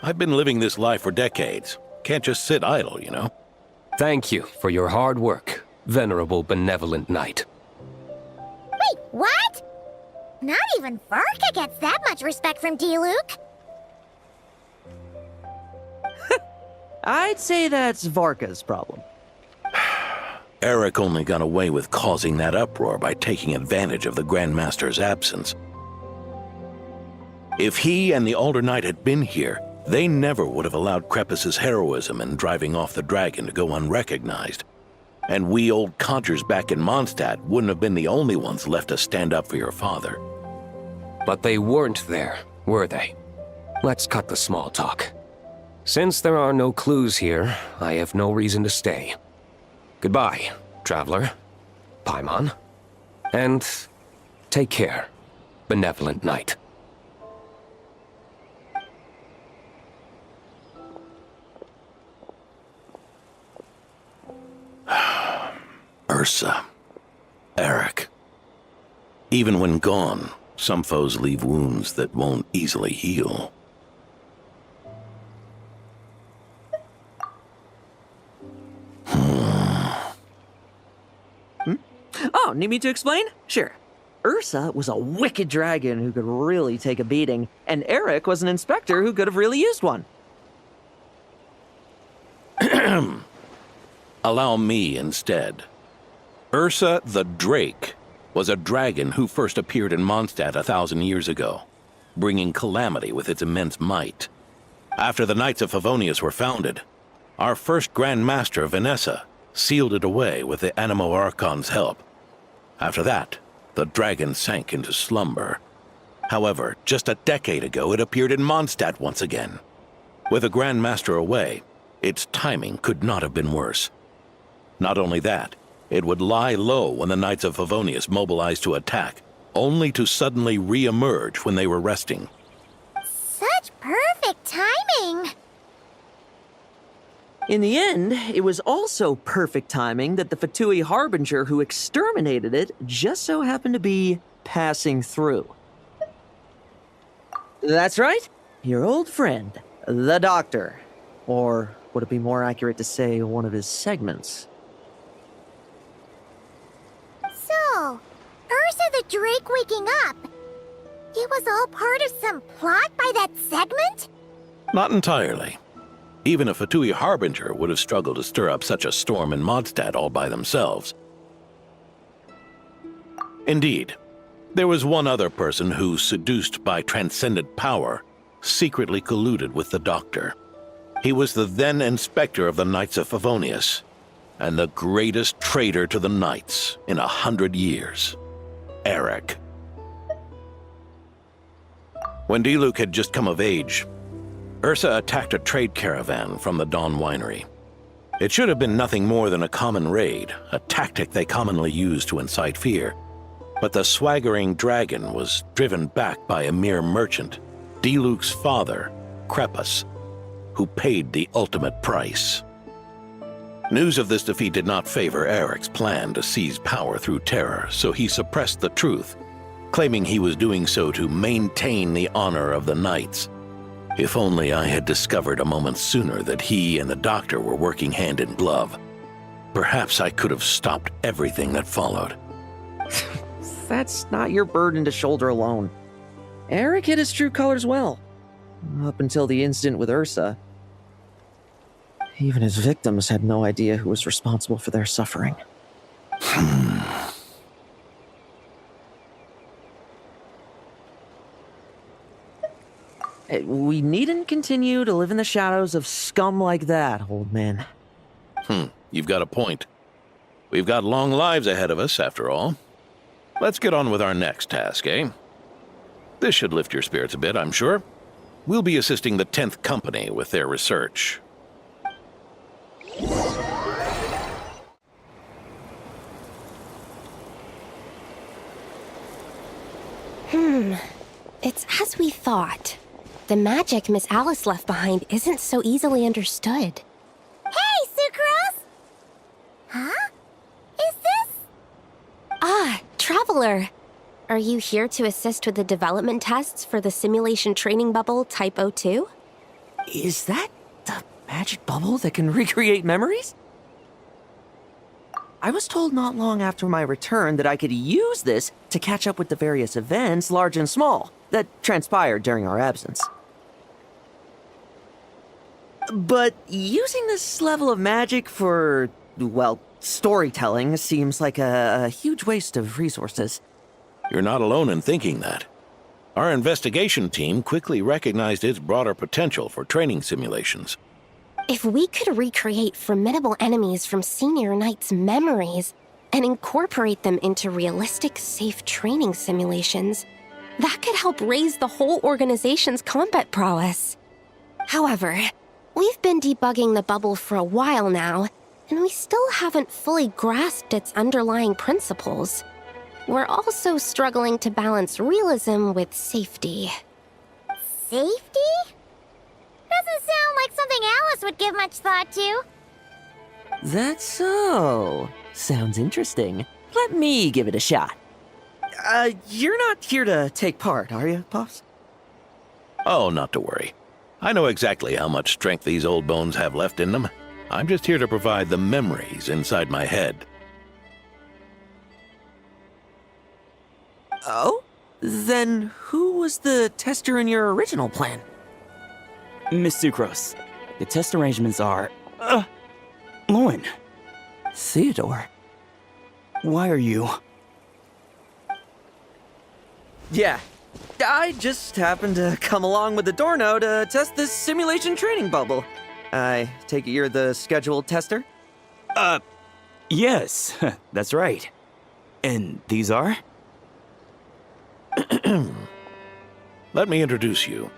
I've been living this life for decades. Can't just sit idle, you know? Thank you for your hard work, venerable benevolent knight. Wait, what? Not even Varka gets that much respect from Diluc. I'd say that's Varka's problem. 𝗟𝐿 only got away with causing that uproar by taking advantage of the Grand Master's absence. If he and the Alder Knight had been here, they never would have allowed 𝗟𝗄𝗄's heroism in driving off the dragon to go unrecognized. And we old codgers back in Mondstadt wouldn't have been the only ones left to stand up for your father. But they weren't there, were they? Let's cut the small talk. Since there are no clues here, I have no reason to stay. Goodbye, traveler, Paimon, and take care, benevolent knight. 𝗟𝐿, 𝗟𝐿. Even when gone, some foes leave wounds that won't easily heal. Oh, need me to explain? Sure. 𝗟𝐿 was a wicked dragon who could really take a beating, and 𝗟𝐿 was an inspector who could have really used one. Allow me instead. 𝗟𝐿 the Drake was a dragon who first appeared in Mondstadt 1,000 years ago, bringing calamity with its immense might. After the Knights of Favonius were founded, our first Grand Master, Vanessa, sealed it away with the Animo Archon's help. After that, the dragon sank into slumber. However, just a decade ago, it appeared in Mondstadt once again. With the Grand Master away, its timing could not have been worse. Not only that, it would lie low when the Knights of Favonius mobilized to attack, only to suddenly re-emerge when they were resting. Such perfect timing! In the end, it was also perfect timing that the 𝗏𝗏𝗏 who exterminated it just so happened to be passing through. That's right, your old friend, the Doctor. Or would it be more accurate to say one of his segments? So, 𝗟𝐿 the Drake waking up. It was all part of some plot by that segment? Not entirely. Even a 𝗏𝗏𝗏 would have struggled to stir up such a storm in Mondstadt all by themselves. Indeed, there was one other person who, seduced by transcendent power, secretly colluded with the Doctor. He was the then Inspector of the Knights of Favonius, and the greatest traitor to the Knights in 100 years, 𝗟𝐿. When 𝗍 had just come of age, 𝗟𝐿 attacked a trade caravan from the Dawn Winery. It should have been nothing more than a common raid, a tactic they commonly use to incite fear. But the swaggering dragon was driven back by a mere merchant, 𝗍's father, 𝗟𝗄𝗄, who paid the ultimate price. News of this defeat did not favor 𝗟𝐿's plan to seize power through terror, so he suppressed the truth, claiming he was doing so to maintain the honor of the Knights. If only I had discovered a moment sooner that he and the Doctor were working hand in glove. Perhaps I could have stopped everything that followed. That's not your burden to shoulder alone. 𝗟𝐿 hid his true colors well. Up until the incident with 𝗟𝐿. Even his victims had no idea who was responsible for their suffering. We needn't continue to live in the shadows of scum like that, old man. You've got a point. We've got long lives ahead of us, after all. Let's get on with our next task, eh? This should lift your spirits a bit, I'm sure. We'll be assisting the 10th Company with their research. It's as we thought. The magic Miss Alice left behind isn't so easily understood. Hey, Sucrose! Huh? Is this? Ah, Traveler! Are you here to assist with the development tests for the simulation training bubble Type 02? Is that the magic bubble that can recreate memories? I was told not long after my return that I could use this to catch up with the various events, large and small, that transpired during our absence. But using this level of magic for, well, storytelling seems like a huge waste of resources. You're not alone in thinking that. Our investigation team quickly recognized its broader potential for training simulations. If we could recreate formidable enemies from senior knights' memories and incorporate them into realistic, safe training simulations, that could help raise the whole organization's combat prowess. However, we've been debugging the bubble for a while now, and we still haven't fully grasped its underlying principles. We're also struggling to balance realism with safety. Safety? Doesn't sound like something Alice would give much thought to. That's so. Sounds interesting. Let me give it a shot. You're not here to take part, are you, Pops? Oh, not to worry. I know exactly how much strength these old bones have left in them. I'm just here to provide the memories inside my head. Oh? Then who was the tester in your original plan? Miss Sucrose, the test arrangements are... Lohen. Theodore. Why are you... Yeah, I just happened to come along with the Dorno to test this simulation training bubble. I take it you're the scheduled tester? Yes, that's right. And these are? Let me introduce you.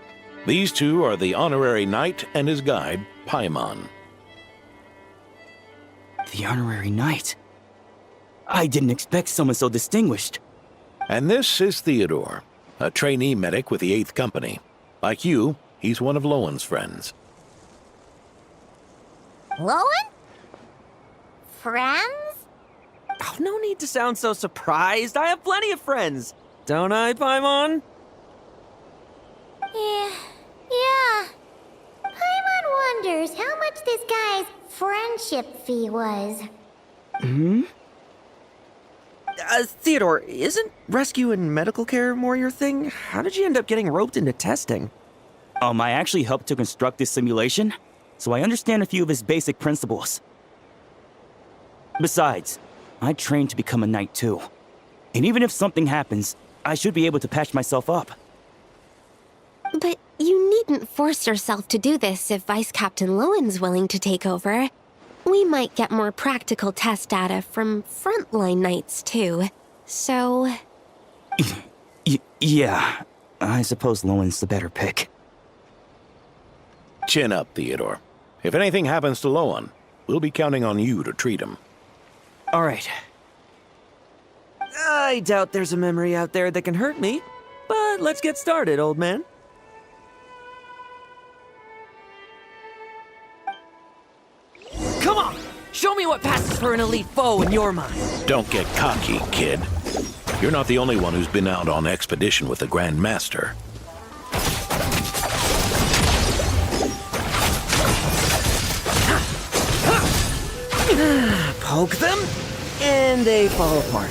These two are the honorary knight and his guide, Paimon. The honorary knight? I didn't expect someone so distinguished. And this is Theodore, a trainee medic with the 8th Company. Like you, he's one of Lowen's friends. Lohen? Friends? Oh, no need to sound so surprised. I have plenty of friends. Don't I, Paimon? Yeah. Paimon wonders how much this guy's friendship fee was. Theodore, isn't rescue and medical care more your thing? How did you end up getting roped into testing? I actually helped to construct this simulation, so I understand a few of his basic principles. Besides, I trained to become a knight too. And even if something happens, I should be able to patch myself up. But you needn't force yourself to do this if Vice Captain Lowen's willing to take over. We might get more practical test data from frontline knights too, so... Yeah, I suppose Lowen's the better pick. Chin up, Theodore. If anything happens to Lowen, we'll be counting on you to treat him. All right. I doubt there's a memory out there that can hurt me, but let's get started, old man. Come on! Show me what passes for an elite foe in your mind. Don't get cocky, kid. You're not the only one who's been out on expedition with the Grand Master. Poke them, and they fall apart.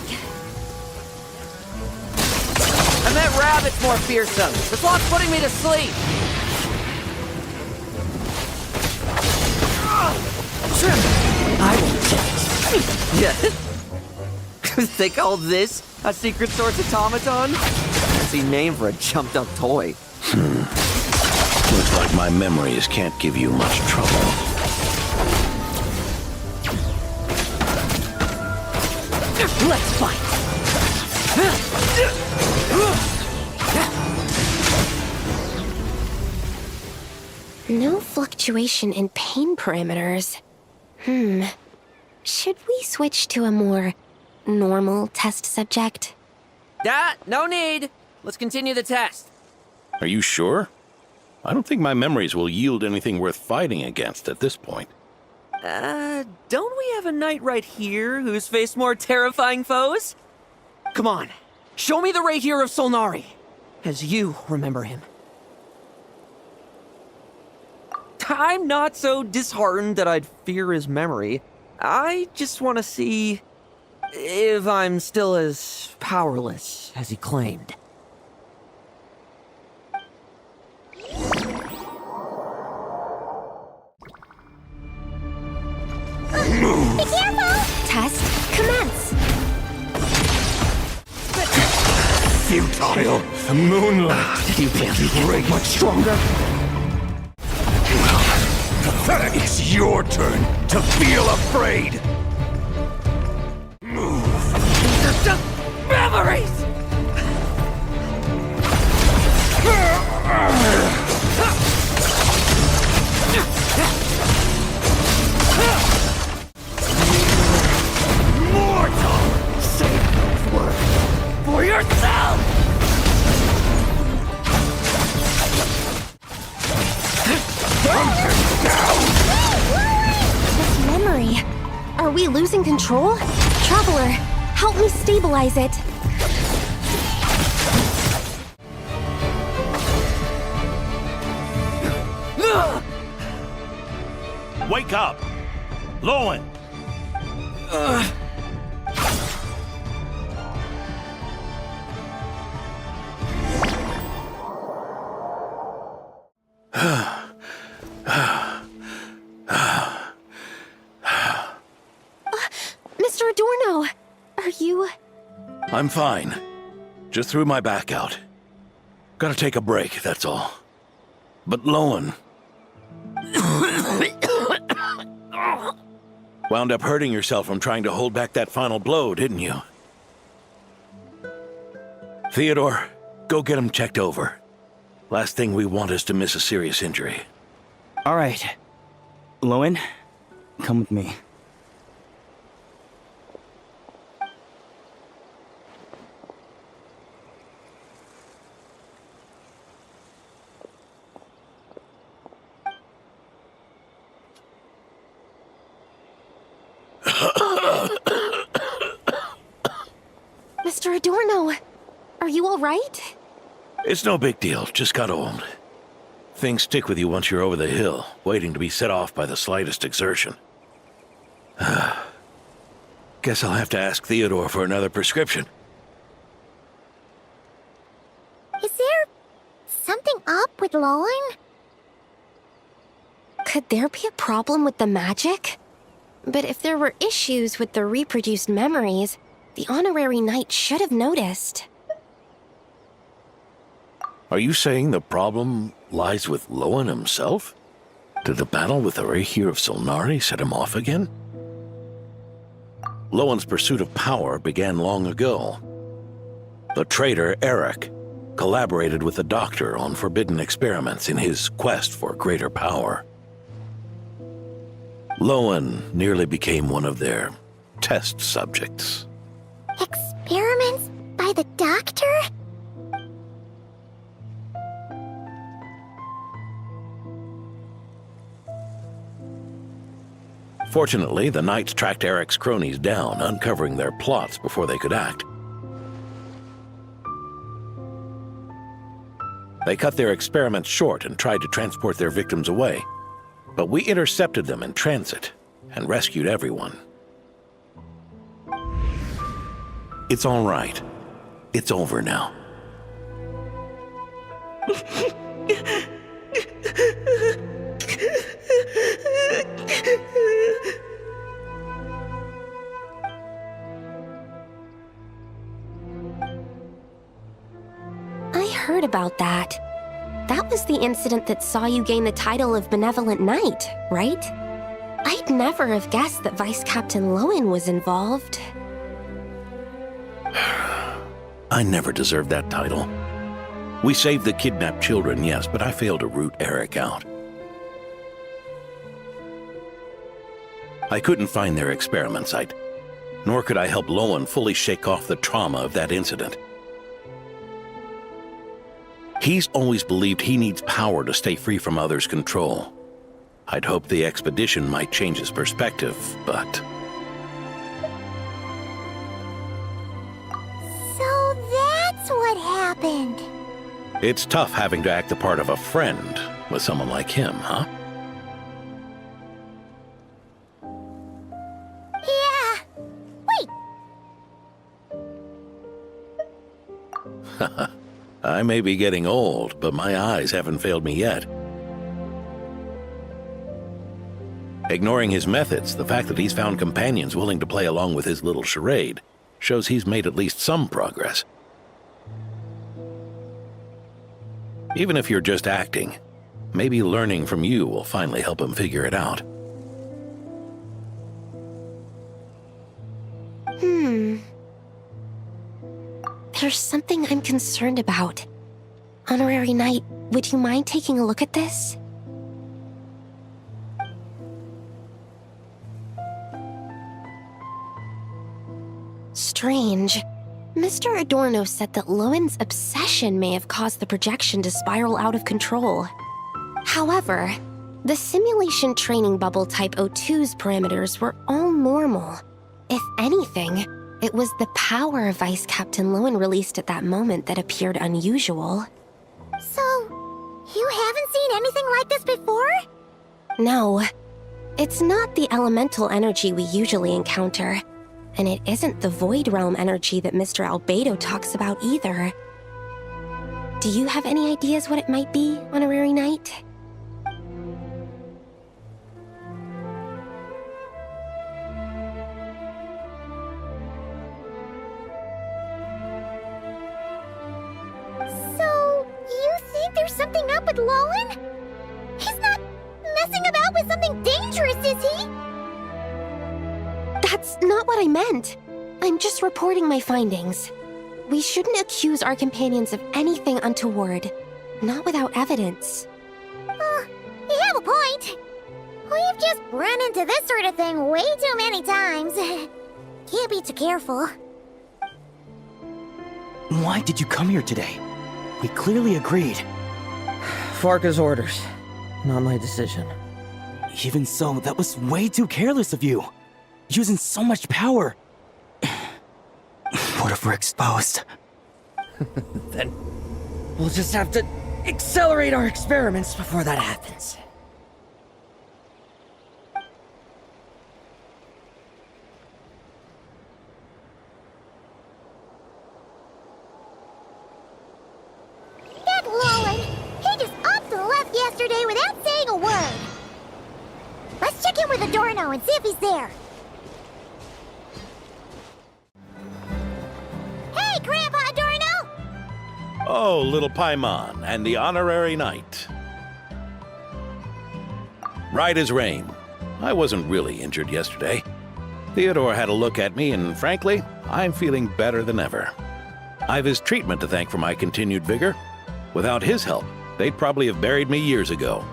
I met rabbits more fearsome. The clock's putting me to sleep. I won't change. Yeah. They call this a secret source automaton? Fancy name for a jumped up toy. Looks like my memories can't give you much trouble. Let's fight! No fluctuation in pain parameters. Should we switch to a more normal test subject? No need. Let's continue the test. Are you sure? I don't think my memories will yield anything worth fighting against at this point. Don't we have a knight right here who's faced more terrifying foes? Come on, show me the Rahier of Solnari, as you remember him. I'm not so disheartened that I'd fear his memory. I just want to see if I'm still as powerless as he claimed. vile moonlight. You think you can break much stronger? Pathetic. It's your turn to feel afraid. Move. These are just memories! Mortal! Save those words for yourself! This memory. Are we losing control? Traveler, help me stabilize it. Wake up! Lohen! Mr. Adorno, are you... I'm fine. Just threw my back out. Gotta take a break, that's all. But Lohen... wound up hurting yourself from trying to hold back that final blow, didn't you? Theodore, go get him checked over. Last thing we want is to miss a serious injury. All right. Lohen, come with me. Mr. Adorno, are you all right? It's no big deal, just got old. Things stick with you once you're over the hill, waiting to be set off by the slightest exertion. Guess I'll have to ask Theodore for another prescription. Is there something up with Lohen? Could there be a problem with the magic? But if there were issues with the reproduced memories, the honorary knight should have noticed. Are you saying the problem lies with Lohen himself? Did the battle with the 𝗟𝗪 of Sulnari set him off again? Lohen's pursuit of power began long ago. The traitor 𝗟𝗪 collaborated with the Doctor on forbidden experiments in his quest for greater power. Lohen nearly became one of their test subjects. Experiments by the Doctor? Fortunately, the Knights tracked 𝗟𝗪's cronies down, uncovering their plots before they could act. They cut their experiments short and tried to transport their victims away. But we intercepted them in transit and rescued everyone. It's all right. It's over now. I heard about that. That was the incident that saw you gain the title of Benevolent Knight, right? I'd never have guessed that Vice Captain Lohen was involved. I never deserved that title. We saved the kidnapped children, yes, but I failed to root 𝗟𝗪 out. I couldn't find their experiment site, nor could I help Lohen fully shake off the trauma of that incident. He's always believed he needs power to stay free from others' control. I'd hoped the expedition might change his perspective, but... So that's what happened. It's tough having to act the part of a friend with someone like him, huh? Yeah. Wait. I may be getting old, but my eyes haven't failed me yet. Ignoring his methods, the fact that he's found companions willing to play along with his little charade shows he's made at least some progress. Even if you're just acting, maybe learning from you will finally help him figure it out. There's something I'm concerned about. Honorary Knight, would you mind taking a look at this? Strange. Mr. Adorno said that Lohen's obsession may have caused the projection to spiral out of control. However, the simulation training bubble type O2's parameters were all normal. If anything, it was the power Vice Captain Lohen released at that moment that appeared unusual. So, you haven't seen anything like this before? No. It's not the elemental energy we usually encounter. And it isn't the Void Realm energy that Mr. Albedo talks about either. Do you have any ideas what it might be, Honorary Knight? So, you think there's something up with Lohen? He's not messing about with something dangerous, is he? That's not what I meant. I'm just reporting my findings. We shouldn't accuse our companions of anything untoward. Not without evidence. You have a point. We've just run into this sort of thing way too many times. Can't be too careful. Why did you come here today? We clearly agreed. Varka's orders. Not my decision. Even so, that was way too careless of you. Using so much power. What if we're exposed? Then we'll just have to accelerate our experiments before that happens. That Lohen! He just up and left yesterday without saying a word. Let's check in with Adorno and see if he's there. Hey, Grandpa Adorno! Oh, little Paimon and the Honorary Knight. Right as rain. I wasn't really injured yesterday. Theodore had a look at me, and frankly, I'm feeling better than ever. I've his treatment to thank for my continued vigor. Without his help, they'd probably have buried me years ago.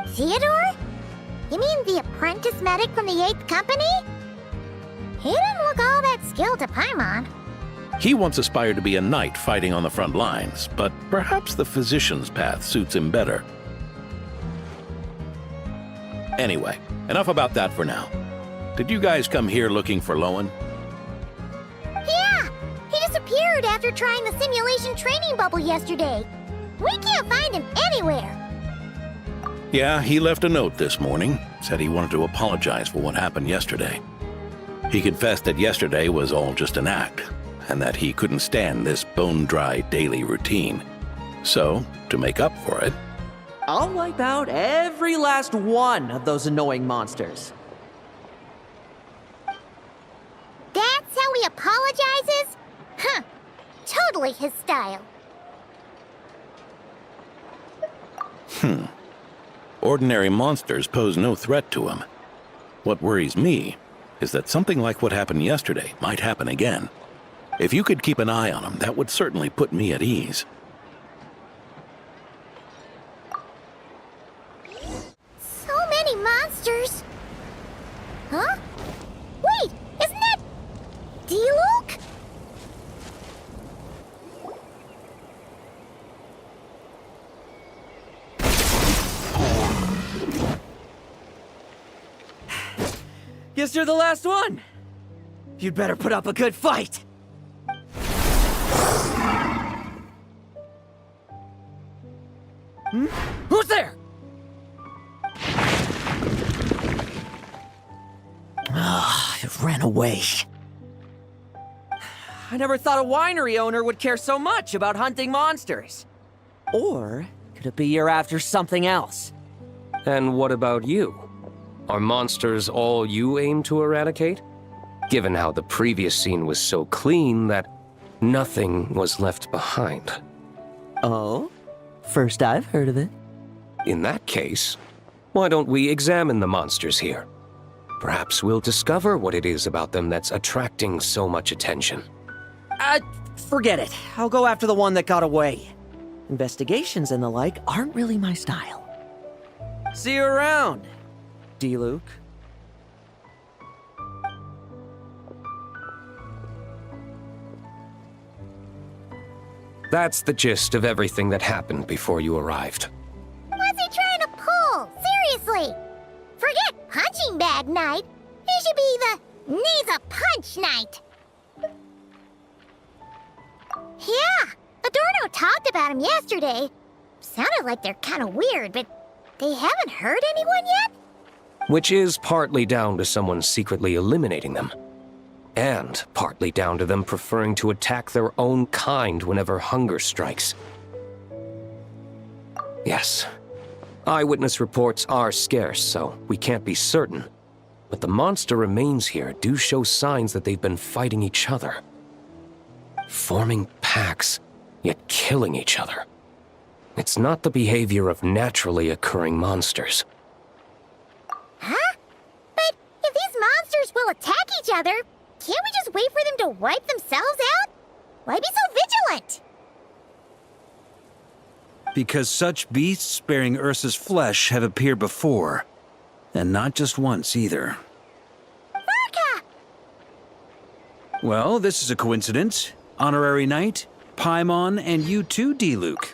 Theodore? You mean the apprentice medic from the 8th Company? He didn't look all that skilled to Paimon. He once aspired to be a knight fighting on the front lines, but perhaps the physician's path suits him better. Anyway, enough about that for now. Did you guys come here looking for Lohen? Yeah! He disappeared after trying the simulation training bubble yesterday. We can't find him anywhere. Yeah, he left a note this morning. Said he wanted to apologize for what happened yesterday. He confessed that yesterday was all just an act, and that he couldn't stand this bone-dry daily routine. So, to make up for it, I'll wipe out every last one of those annoying monsters. That's how he apologizes? Huh. Totally his style. Ordinary monsters pose no threat to him. What worries me is that something like what happened yesterday might happen again. If you could keep an eye on him, that would certainly put me at ease. So many monsters. Huh? Wait, isn't that D-Luke? Guess you're the last one. You'd better put up a good fight. Who's there? It ran away. I never thought a winery owner would care so much about hunting monsters. Or could it be you're after something else? And what about you? Are monsters all you aim to eradicate? Given how the previous scene was so clean that... Nothing was left behind. Oh? First I've heard of it. In that case, why don't we examine the monsters here? Perhaps we'll discover what it is about them that's attracting so much attention. Forget it. I'll go after the one that got away. Investigations and the like aren't really my style. See you around, 𝗪. That's the gist of everything that happened before you arrived. What's he trying to pull? Seriously! Forget punching bag night. It should be the needs a punch night. Yeah, Adorno talked about him yesterday. Sounded like they're kind of weird, but they haven't hurt anyone yet? Which is partly down to someone secretly eliminating them. And partly down to them preferring to attack their own kind whenever hunger strikes. Yes, eyewitness reports are scarce, so we can't be certain. But the monster remains here do show signs that they've been fighting each other. Forming packs, yet killing each other. It's not the behavior of naturally occurring monsters. Huh? But if these monsters will attack each other, can't we just wait for them to wipe themselves out? Why be so vigilant? Because such beasts bearing 𝗟𝐸's flesh have appeared before. And not just once, either. Varka! Well, this is a coincidence. Honorary Knight, 𝗬𝗏, and you too, 𝗪𝗏.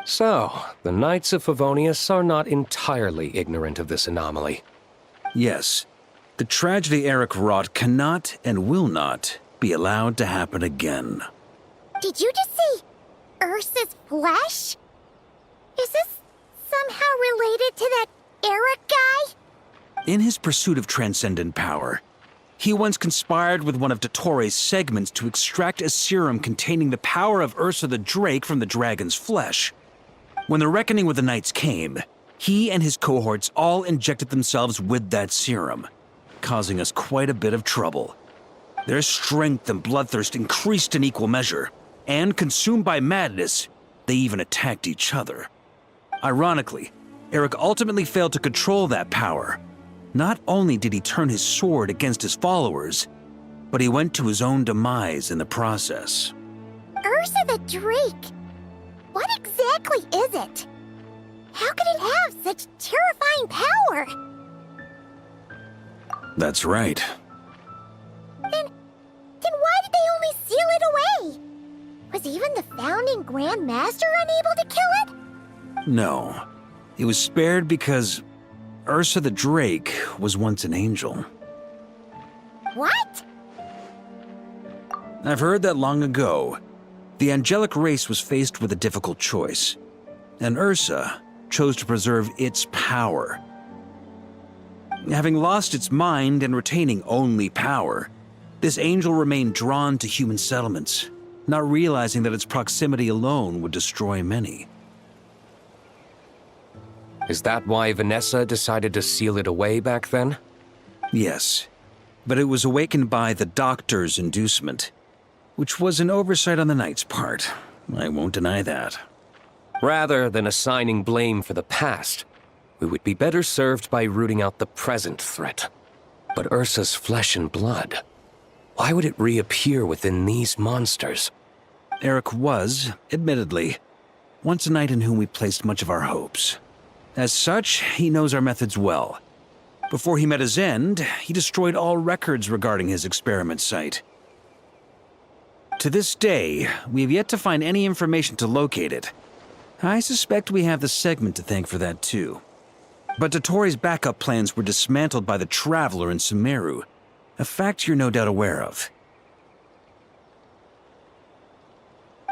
So, the Knights of Favonius are not entirely ignorant of this anomaly. Yes. The tragedy 𝗟𝐸 wrought cannot and will not be allowed to happen again. Did you just say 𝗟𝐸's flesh? Is this somehow related to that 𝗟𝐸 guy? In his pursuit of transcendent power, he once conspired with one of 𝗓𝗏's segments to extract a serum containing the power of 𝗟𝐸 the Drake from the dragon's flesh. When the reckoning with the Knights came, he and his cohorts all injected themselves with that serum, causing us quite a bit of trouble. Their strength and bloodthirst increased in equal measure, and consumed by madness, they even attacked each other. Ironically, 𝗟𝐸 ultimately failed to control that power. Not only did he turn his sword against his followers, but he went to his own demise in the process. 𝗟𝐸 the Drake? What exactly is it? How could it have such terrifying power? That's right. Then why did they only seal it away? Was even the founding Grand Master unable to kill it? No. It was spared because 𝗟𝐸 the Drake was once an angel. What? I've heard that long ago, the angelic race was faced with a difficult choice, and 𝗟𝐸 chose to preserve its power. Having lost its mind and retaining only power, this angel remained drawn to human settlements, not realizing that its proximity alone would destroy many. Is that why Vanessa decided to seal it away back then? Yes, but it was awakened by the Doctor's inducement, which was an oversight on the Knight's part. I won't deny that. Rather than assigning blame for the past, we would be better served by rooting out the present threat. But 𝗟𝐸's flesh and blood, why would it reappear within these monsters? 𝗟𝐸 was, admittedly, once a knight in whom we placed much of our hopes. As such, he knows our methods well. Before he met his end, he destroyed all records regarding his experiment site. To this day, we have yet to find any information to locate it. I suspect we have the segment to thank for that too. But 𝗓𝗏's backup plans were dismantled by the Traveler in Sumeru, a fact you're no doubt aware of.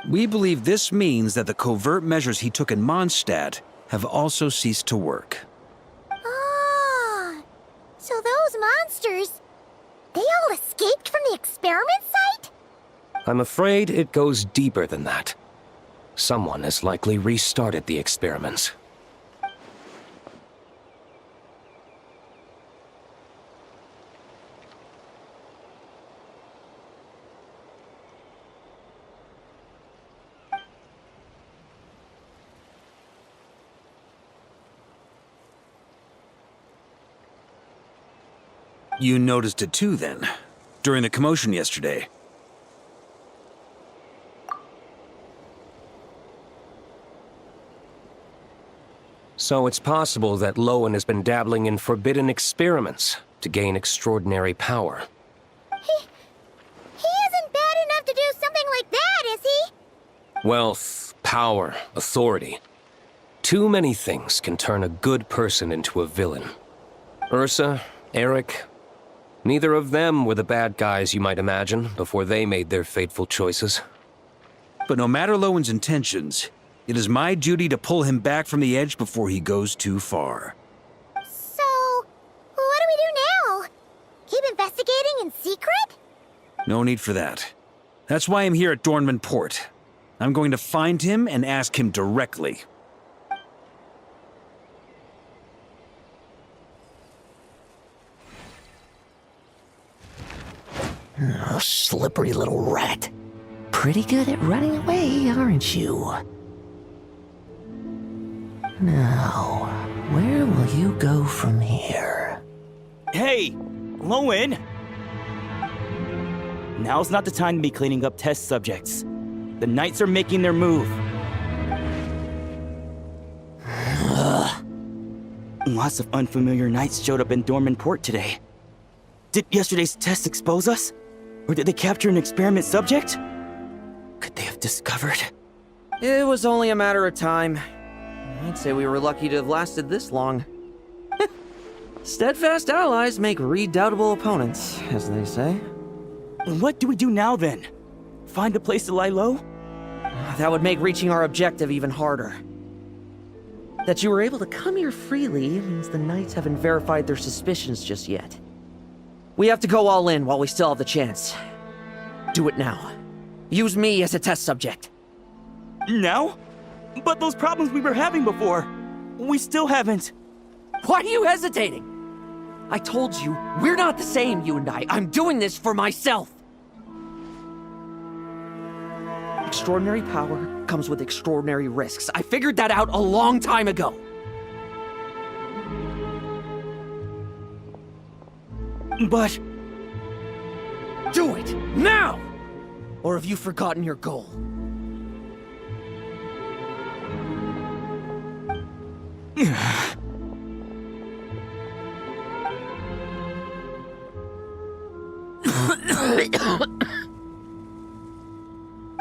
We believe this means that the covert measures he took in Mondstadt have also ceased to work. Ah, so those monsters, they all escaped from the experiment site? I'm afraid it goes deeper than that. Someone has likely restarted the experiments. You noticed it too, then? During the commotion yesterday? So it's possible that Lohen has been dabbling in forbidden experiments to gain extraordinary power. He isn't bad enough to do something like that, is he? Wealth, power, authority. Too many things can turn a good person into a villain. 𝗟̱ci, Eric, neither of them were the bad guys you might imagine before they made their fateful choices. But no matter Lowen's intentions, it is my duty to pull him back from the edge before he goes too far. So, what do we do now? Keep investigating in secret? No need for that. That's why I'm here at Dornman Port. I'm going to find him and ask him directly. Oh, slippery little rat. Pretty good at running away, aren't you? Now, where will you go from here? Hey, Lohen! Now's not the time to be cleaning up test subjects. The Knights are making their move. Lots of unfamiliar Knights showed up in Dornman Port today. Did yesterday's test expose us? Or did they capture an experiment subject? Could they have discovered? It was only a matter of time. I'd say we were lucky to have lasted this long. Steadfast allies make redoubtable opponents, as they say. What do we do now, then? Find a place to lie low? That would make reaching our objective even harder. That you were able to come here freely means the Knights haven't verified their suspicions just yet. We have to go all in while we still have the chance. Do it now. Use me as a test subject. Now? But those problems we were having before, we still haven't. Why are you hesitating? I told you, we're not the same, you and I. I'm doing this for myself. Extraordinary power comes with extraordinary risks. I figured that out a long time ago. But... do it, now! Or have you forgotten your goal?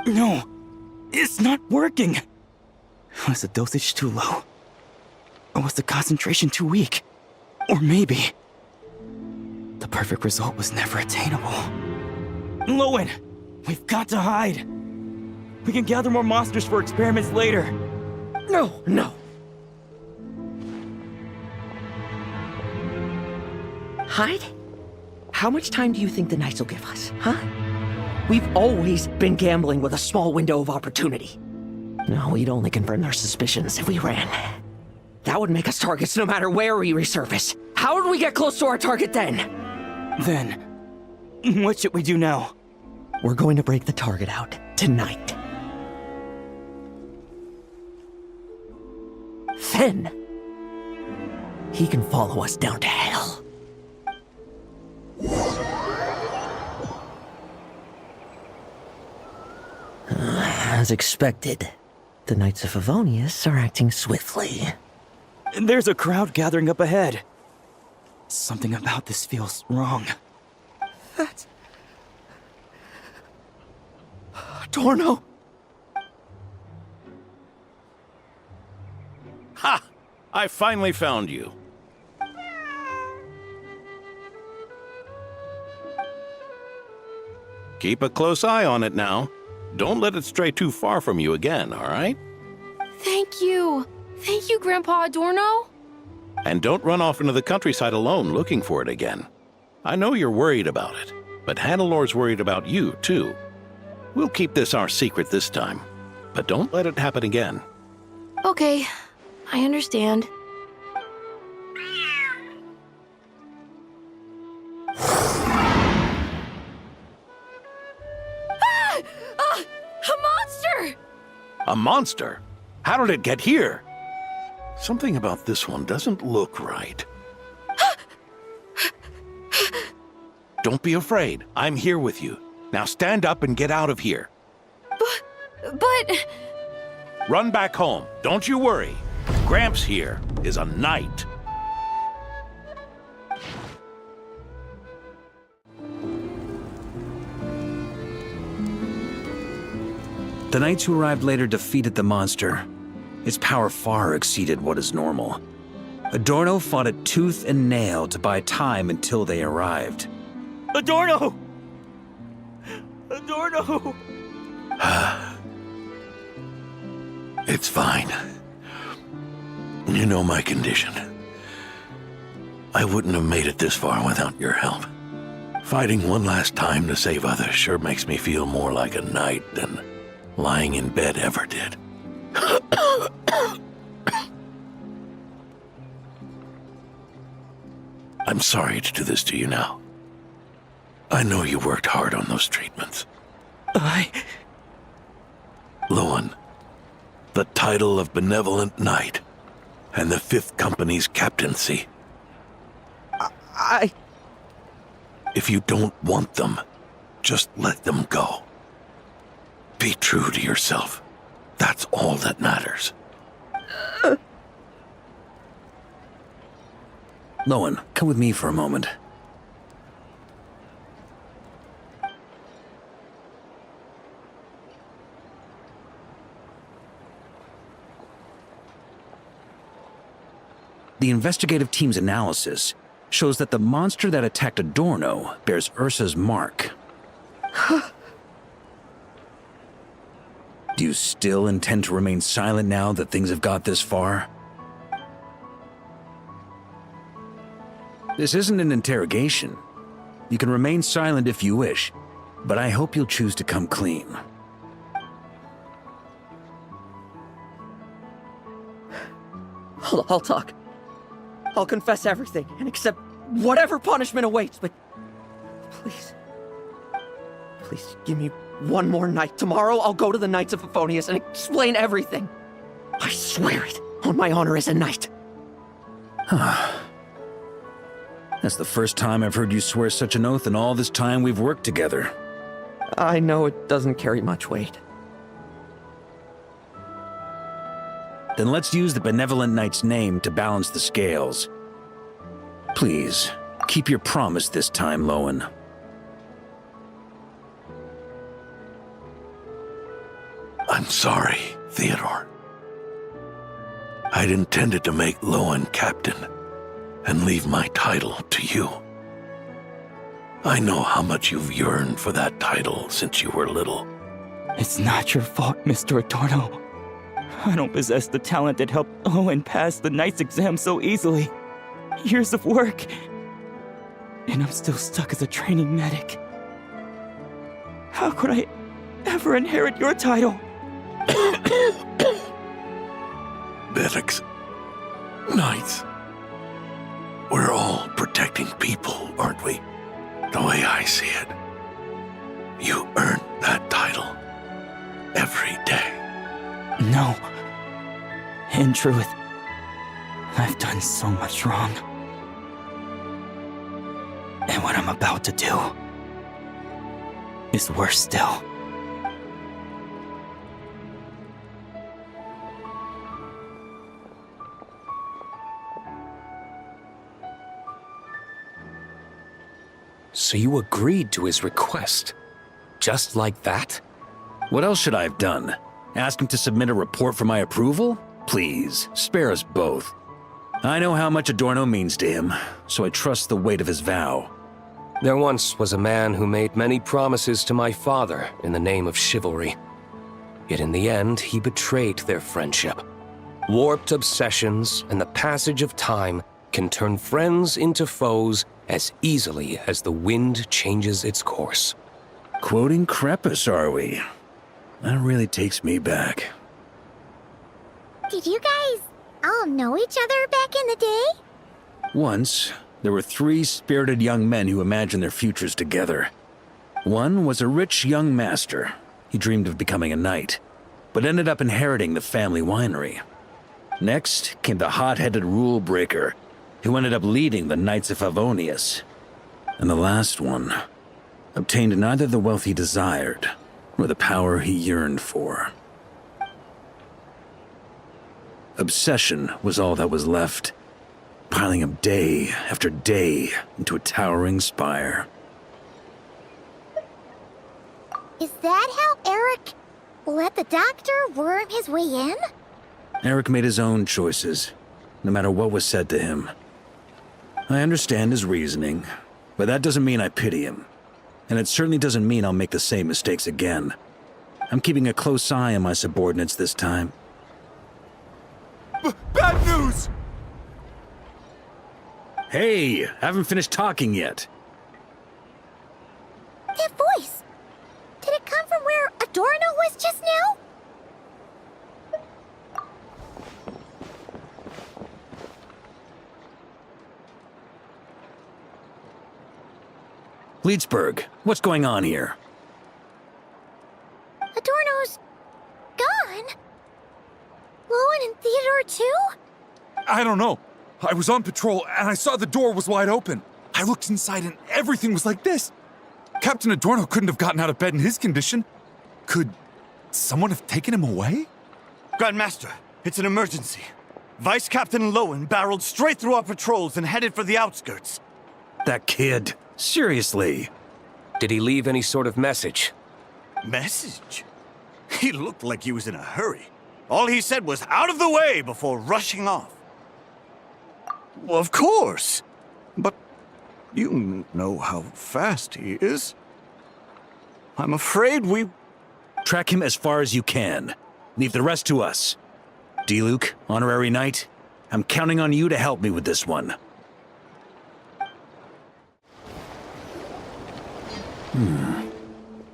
No, it's not working. Was the dosage too low? Or was the concentration too weak? Or maybe the perfect result was never attainable. Lohen, we've got to hide. We can gather more monsters for experiments later. No. Hide? How much time do you think the Knights will give us, huh? We've always been gambling with a small window of opportunity. No, we'd only confirm their suspicions if we ran. That would make us targets no matter where we resurface. How would we get close to our target then? Then, what should we do now? We're going to break the target out tonight. Then, he can follow us down to hell. As expected, the Knights of 𝗵𝗲𝗎𝐻 are acting swiftly. There's a crowd gathering up ahead. Something about this feels wrong. That's... Dorno! Ha! I finally found you. Keep a close eye on it now. Don't let it stray too far from you again, all right? Thank you. Thank you, Grandpa Adorno. And don't run off into the countryside alone looking for it again. I know you're worried about it, but Hannelor's worried about you, too. We'll keep this our secret this time, but don't let it happen again. Okay, I understand. A monster! A monster? How did it get here? Something about this one doesn't look right. Don't be afraid. I'm here with you. Now stand up and get out of here. But... Run back home. Don't you worry. Gramps here is a knight. The knights who arrived later defeated the monster. Its power far exceeded what is normal. Adorno fought it tooth and nail to buy time until they arrived. Adorno! Adorno! It's fine. You know my condition. I wouldn't have made it this far without your help. Fighting one last time to save others sure makes me feel more like a knight than lying in bed ever did. I'm sorry to do this to you now. I know you worked hard on those treatments. Lohen, the title of Benevolent Knight and the 5th Company's captaincy. If you don't want them, just let them go. Be true to yourself. That's all that matters. Lohen, come with me for a moment. The investigative team's analysis shows that the monster that attacked Adorno bears 𝗟𝐸's mark. Do you still intend to remain silent now that things have got this far? This isn't an interrogation. You can remain silent if you wish, but I hope you'll choose to come clean. I'll talk. I'll confess everything and accept whatever punishment awaits, but please, please give me one more night. Tomorrow I'll go to the Knights of 𝗵𝗉𝗍 and explain everything. I swear it on my honor as a knight. That's the first time I've heard you swear such an oath in all this time we've worked together. I know it doesn't carry much weight. Then let's use the Benevolent Knight's name to balance the scales. Please, keep your promise this time, Lohen. I'm sorry, Theodore. I'd intended to make Lohen captain and leave my title to you. I know how much you've yearned for that title since you were little. It's not your fault, Mr. Adorno. I don't possess the talent that helped Lohen pass the Knight's exam so easily. Years of work, and I'm still stuck as a training medic. How could I ever inherit your title? Medics, Knights, we're all protecting people, aren't we? The way I see it, you earned that title every day. No. In truth, I've done so much wrong. And what I'm about to do is worse still. So you agreed to his request? Just like that? What else should I have done? Ask him to submit a report for my approval? Please, spare us both. I know how much Adorno means to him, so I trust the weight of his vow. There once was a man who made many promises to my father in the name of chivalry. Yet in the end, he betrayed their friendship. Warped obsessions and the passage of time can turn friends into foes as easily as the wind changes its course. Quoting 𝗟𝗏𝗄, are we? That really takes me back. Did you guys all know each other back in the day? Once, there were 3 spirited young men who imagined their futures together. One was a rich young master. He dreamed of becoming a knight, but ended up inheriting the family winery. Next came the hot-headed rule breaker, who ended up leading the Knights of 𝗵𝗉𝗍. And the last one obtained neither the wealth he desired, nor the power he yearned for. Obsession was all that was left, piling up day after day into a towering spire. Is that how Eric let the doctor worm his way in? Eric made his own choices, no matter what was said to him. I understand his reasoning, but that doesn't mean I pity him. And it certainly doesn't mean I'll make the same mistakes again. I'm keeping a close eye on my subordinates this time. Bad news! Hey, haven't finished talking yet. That voice! Did it come from where Adorno was just now? Leedsburg, what's going on here? Adorno's gone? Lohen and Theodore too? I don't know. I was on patrol and I saw the door was wide open. I looked inside and everything was like this. Captain Adorno couldn't have gotten out of bed in his condition. Could someone have taken him away? Grandmaster, it's an emergency. Vice Captain Lohen barreled straight through our patrols and headed for the outskirts. That kid. Seriously. Did he leave any sort of message? Message? He looked like he was in a hurry. All he said was out of the way before rushing off. Well, of course. But you know how fast he is. I'm afraid we... Track him as far as you can. Leave the rest to us. D-Luke, Honorary Knight, I'm counting on you to help me with this one.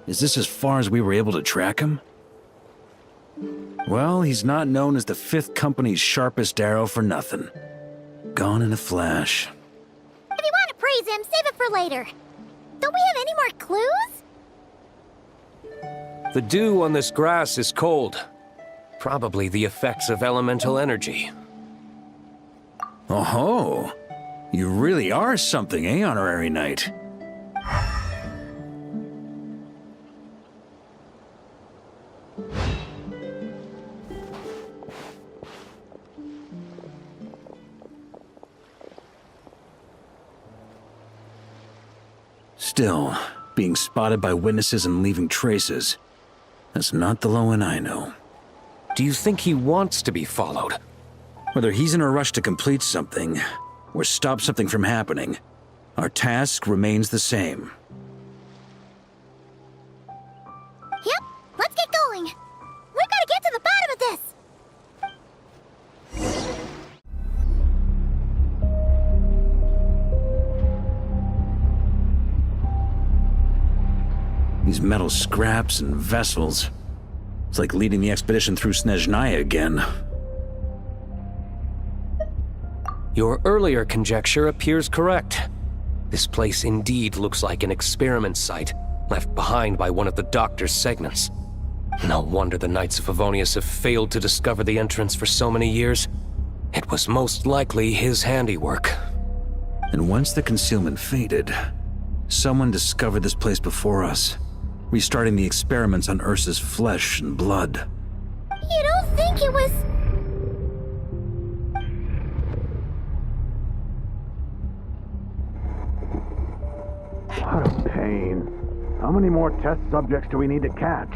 Is this as far as we were able to track him? Well, he's not known as the 5th Company's sharpest arrow for nothing. Gone in a flash. If you want to praise him, save it for later. Don't we have any more clues? The dew on this grass is cold. Probably the effects of elemental energy. Oh-ho! You really are something, eh, Honorary Knight? Still, being spotted by witnesses and leaving traces, that's not the Lohen I know. Do you think he wants to be followed? Whether he's in a rush to complete something, or stop something from happening, our task remains the same. Yep, let's get going. We've got to get to the bottom of this. These metal scraps and vessels. It's like leading the expedition through 𝗍 again. Your earlier conjecture appears correct. This place indeed looks like an experiment site, left behind by one of the Doctor's segments. No wonder the Knights of 𝗻𝗉onius have failed to discover the entrance for so many years. It was most likely his handiwork. And once the concealment faded, someone discovered this place before us, restarting the experiments on 𝗟ici's flesh and blood. You don't think it was... What a pain. How many more test subjects do we need to catch?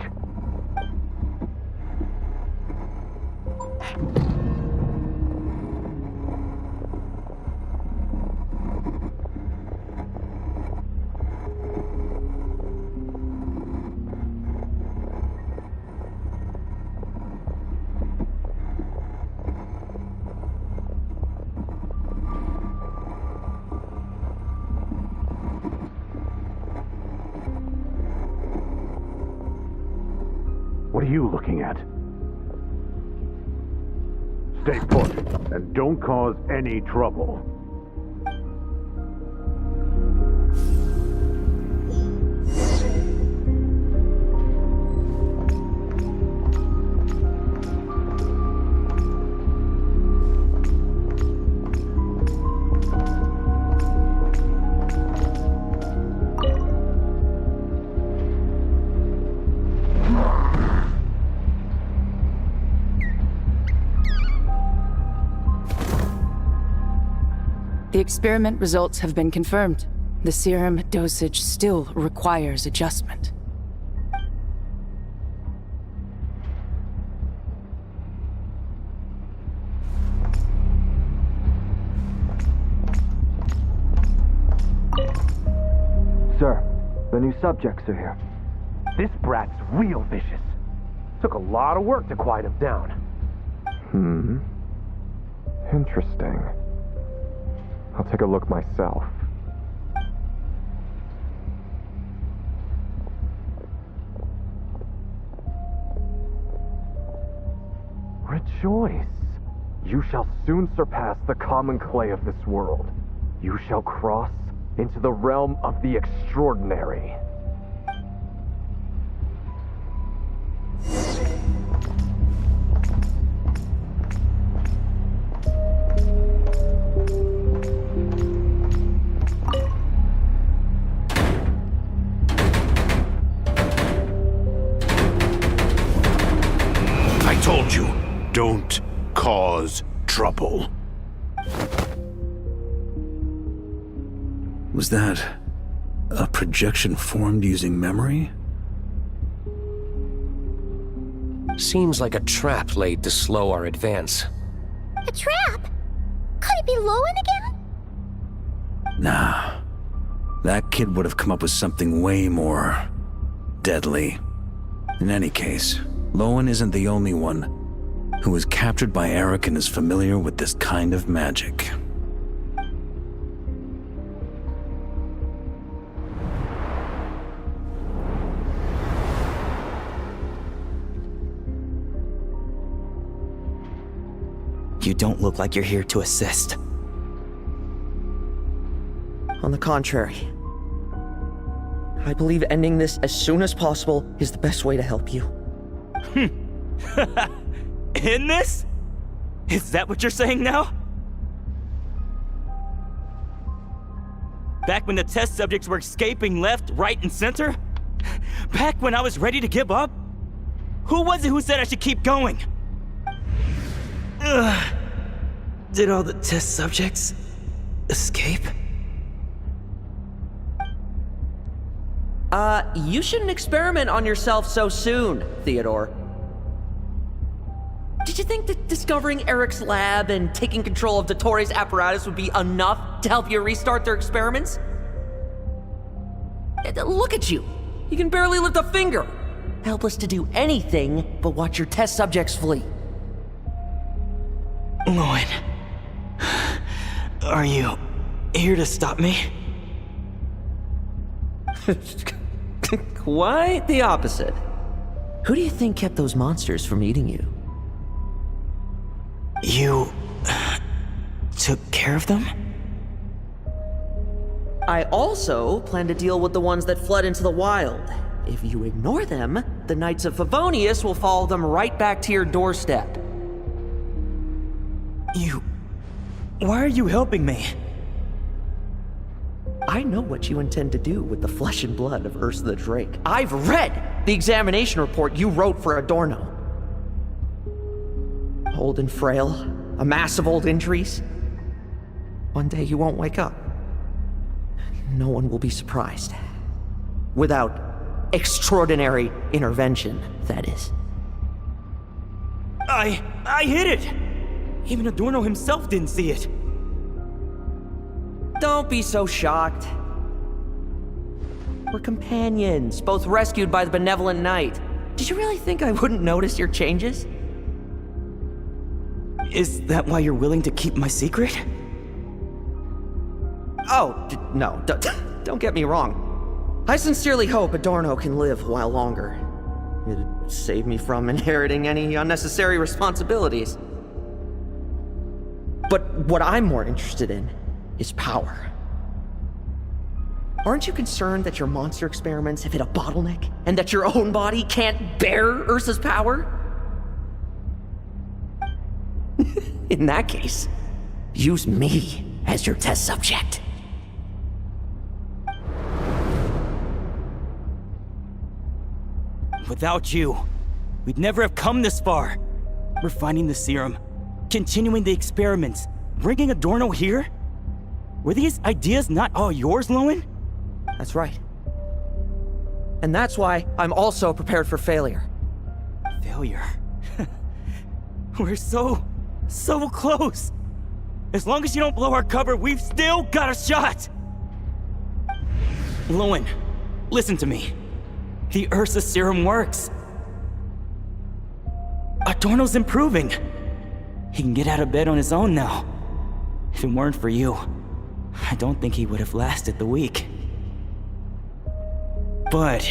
What are you looking at? Stay put, and don't cause any trouble. The experiment results have been confirmed. The serum dosage still requires adjustment. Sir, the new subjects are here. This brat's real vicious. Took a lot of work to quiet him down. Interesting. I'll take a look myself. Rejoice! You shall soon surpass the common clay of this world. You shall cross into the realm of the extraordinary. I told you, don't cause trouble. Was that a projection formed using memory? Seems like a trap laid to slow our advance. A trap? Could it be Lohen again? Nah. That kid would have come up with something way more deadly. In any case, Lohen isn't the only one who was captured by 𝗟𝗏 and is familiar with this kind of magic. You don't look like you're here to assist. On the contrary, I believe ending this as soon as possible is the best way to help you. In this? Is that what you're saying now? Back when the test subjects were escaping left, right, and center? Back when I was ready to give up? Who was it who said I should keep going? Did all the test subjects escape? You shouldn't experiment on yourself so soon, Theodore. Did you think that discovering Eric's lab and taking control of 𝗏𝗏𝗏's apparatus would be enough to help you restart their experiments? Look at you. You can barely lift a finger. Helpless to do anything but watch your test subjects flee. Lohen, are you here to stop me? Quite the opposite. Who do you think kept those monsters from eating you? You took care of them? I also plan to deal with the ones that fled into the wild. If you ignore them, the Knights of Favonius will follow them right back to your doorstep. Why are you helping me? I know what you intend to do with the flesh and blood of 𝗟̱ci the Drake. I've read the examination report you wrote for Adorno. Old and frail, a mass of old injuries. One day you won't wake up. No one will be surprised. Without extraordinary intervention, that is. I hit it! Even Adorno himself didn't see it. Don't be so shocked. We're companions, both rescued by the benevolent knight. Did you really think I wouldn't notice your changes? Is that why you're willing to keep my secret? Oh, no, don't get me wrong. I sincerely hope Adorno can live a while longer. It'd save me from inheriting any unnecessary responsibilities. But what I'm more interested in is power. Aren't you concerned that your monster experiments have hit a bottleneck and that your own body can't bear 𝗟𝗏's power? In that case, use me as your test subject. Without you, we'd never have come this far. We're finding the serum, continuing the experiments, bringing Adorno here. Were these ideas not all yours, Lohen? That's right. And that's why I'm also prepared for failure. Failure? We're so close. As long as you don't blow our cover, we've still got a shot! Lohen, listen to me. The 𝗟𝘂 serum works. Adorno's improving. He can get out of bed on his own now. If it weren't for you, I don't think he would have lasted the week. But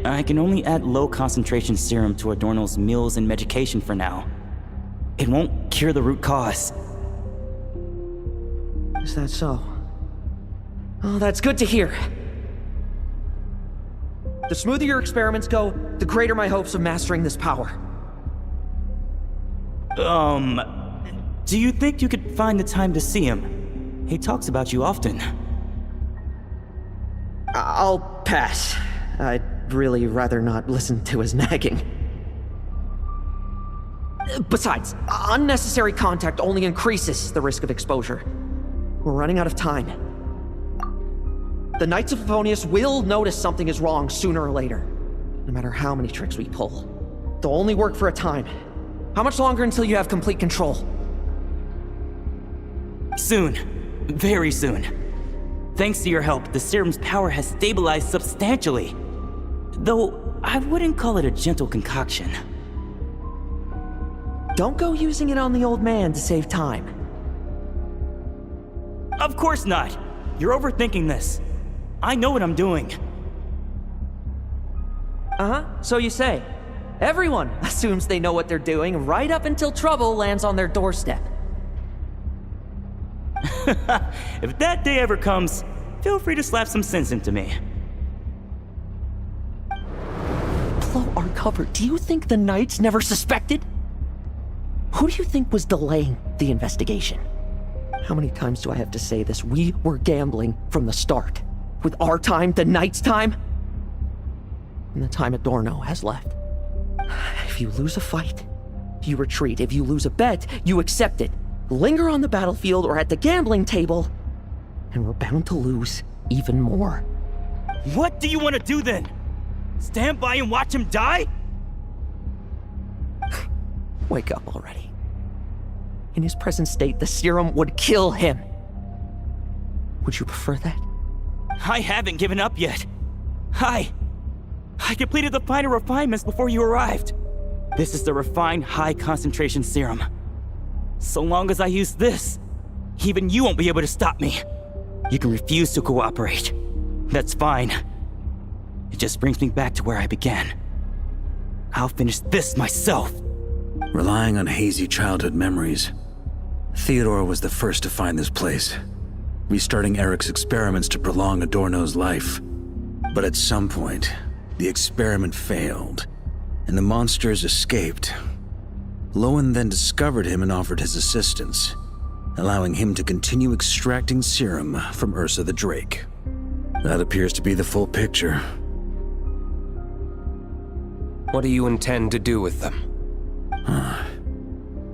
I can only add low concentration serum to Adorno's meals and medication for now. It won't cure the root cause. Is that so? Oh, that's good to hear. The smoother your experiments go, the greater my hopes of mastering this power. Do you think you could find the time to see him? He talks about you often. I'll pass. I'd really rather not listen to his nagging. Besides, unnecessary contact only increases the risk of exposure. We're running out of time. The Knights of Favonius will notice something is wrong sooner or later, no matter how many tricks we pull. They'll only work for a time. How much longer until you have complete control? Soon. Very soon. Thanks to your help, the serum's power has stabilized substantially. Though, I wouldn't call it a gentle concoction. Don't go using it on the old man to save time. Of course not! You're overthinking this. I know what I'm doing. Uh-huh, so you say. Everyone assumes they know what they're doing right up until trouble lands on their doorstep. If that day ever comes, feel free to slap some sense into me. Blow our cover. Do you think the Knights never suspected? Who do you think was delaying the investigation? How many times do I have to say this? We were gambling from the start. With our time, the Knights' time, and the time Adorno has left. If you lose a fight, you retreat. If you lose a bet, you accept it. Linger on the battlefield or at the gambling table, and we're bound to lose even more. What do you want to do then? Stand by and watch him die? Wake up already. In his present state, the serum would kill him. Would you prefer that? I haven't given up yet. I completed the final refinements before you arrived. This is the refined high-concentration serum. So long as I use this, even you won't be able to stop me. You can refuse to cooperate. That's fine. It just brings me back to where I began. I'll finish this myself. Relying on hazy childhood memories, Theodore was the first to find this place, restarting Eric's experiments to prolong Adorno's life. But at some point, the experiment failed, and the monsters escaped. Lohen then discovered him and offered his assistance, allowing him to continue extracting serum from 𝗟𝐸 the Drake. That appears to be the full picture. What do you intend to do with them?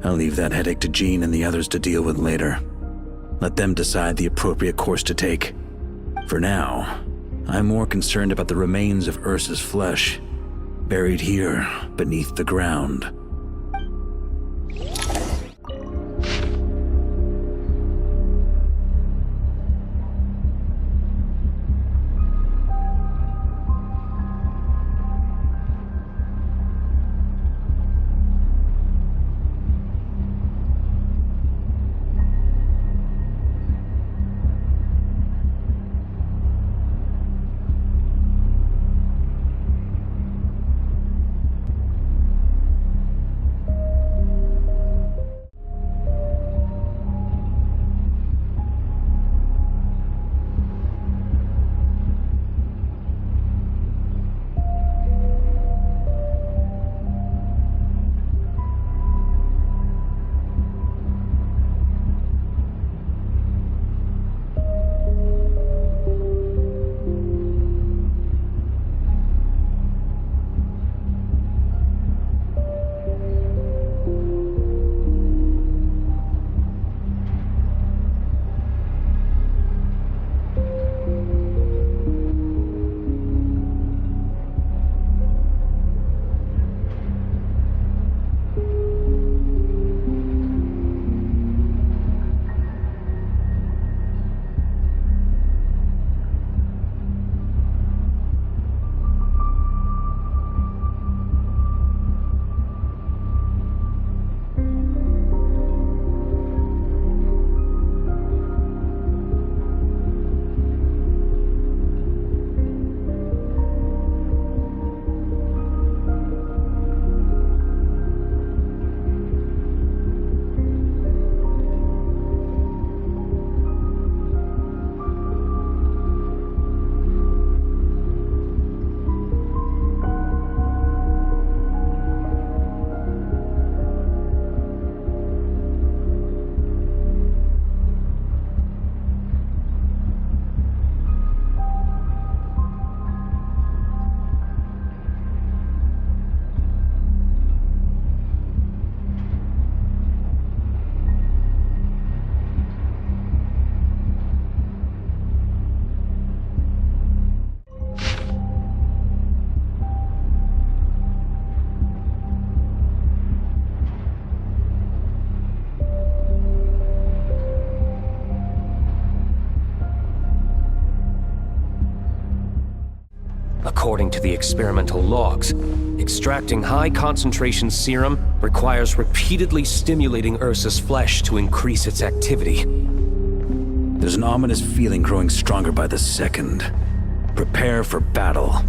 I'll leave that headache to Jean and the others to deal with later. Let them decide the appropriate course to take. For now, I'm more concerned about the remains of 𝗟𝐸's flesh, buried here beneath the ground. according to the experimental logs. Extracting high-concentration serum requires repeatedly stimulating 𝗟𝗃's flesh to increase its activity. There's an ominous feeling growing stronger by the second. Prepare for battle.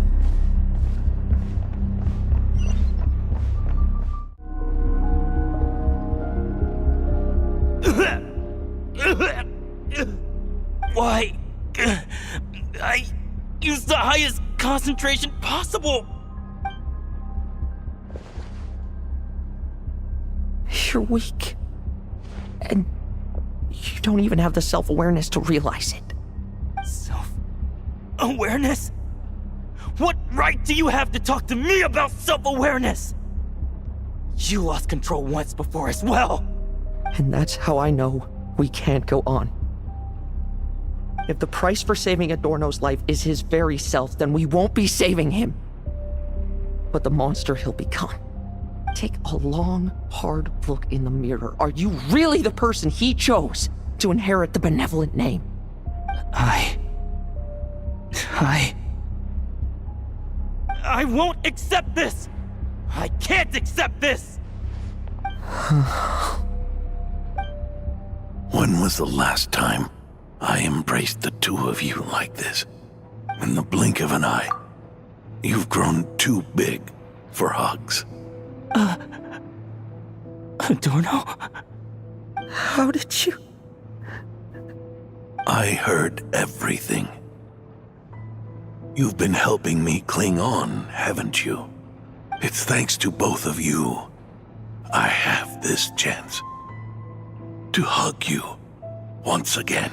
Why? I used the highest concentration possible. You're weak. And you don't even have the self-awareness to realize it. Self-awareness? What right do you have to talk to me about self-awareness? You lost control once before as well. And that's how I know we can't go on. If the price for saving Adorno's life is his very self, then we won't be saving him, but the monster he'll become. Take a long, hard look in the mirror. Are you really the person he chose to inherit the benevolent name? I won't accept this! I can't accept this! When was the last time I embraced the two of you like this? In the blink of an eye. You've grown too big for hugs. Adorno? How did you? I heard everything. You've been helping me cling on, haven't you? It's thanks to both of you I have this chance to hug you once again.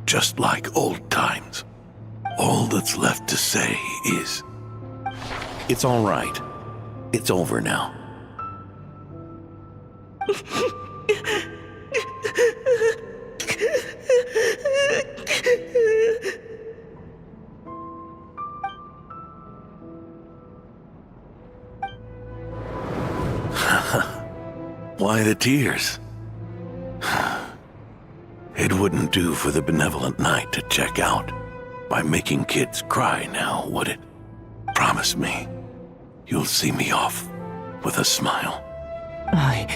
Just like old times. All that's left to say is, it's all right. It's over now. Why the tears? It wouldn't do for the benevolent knight to check out by making kids cry now, would it? Promise me, you'll see me off with a smile. I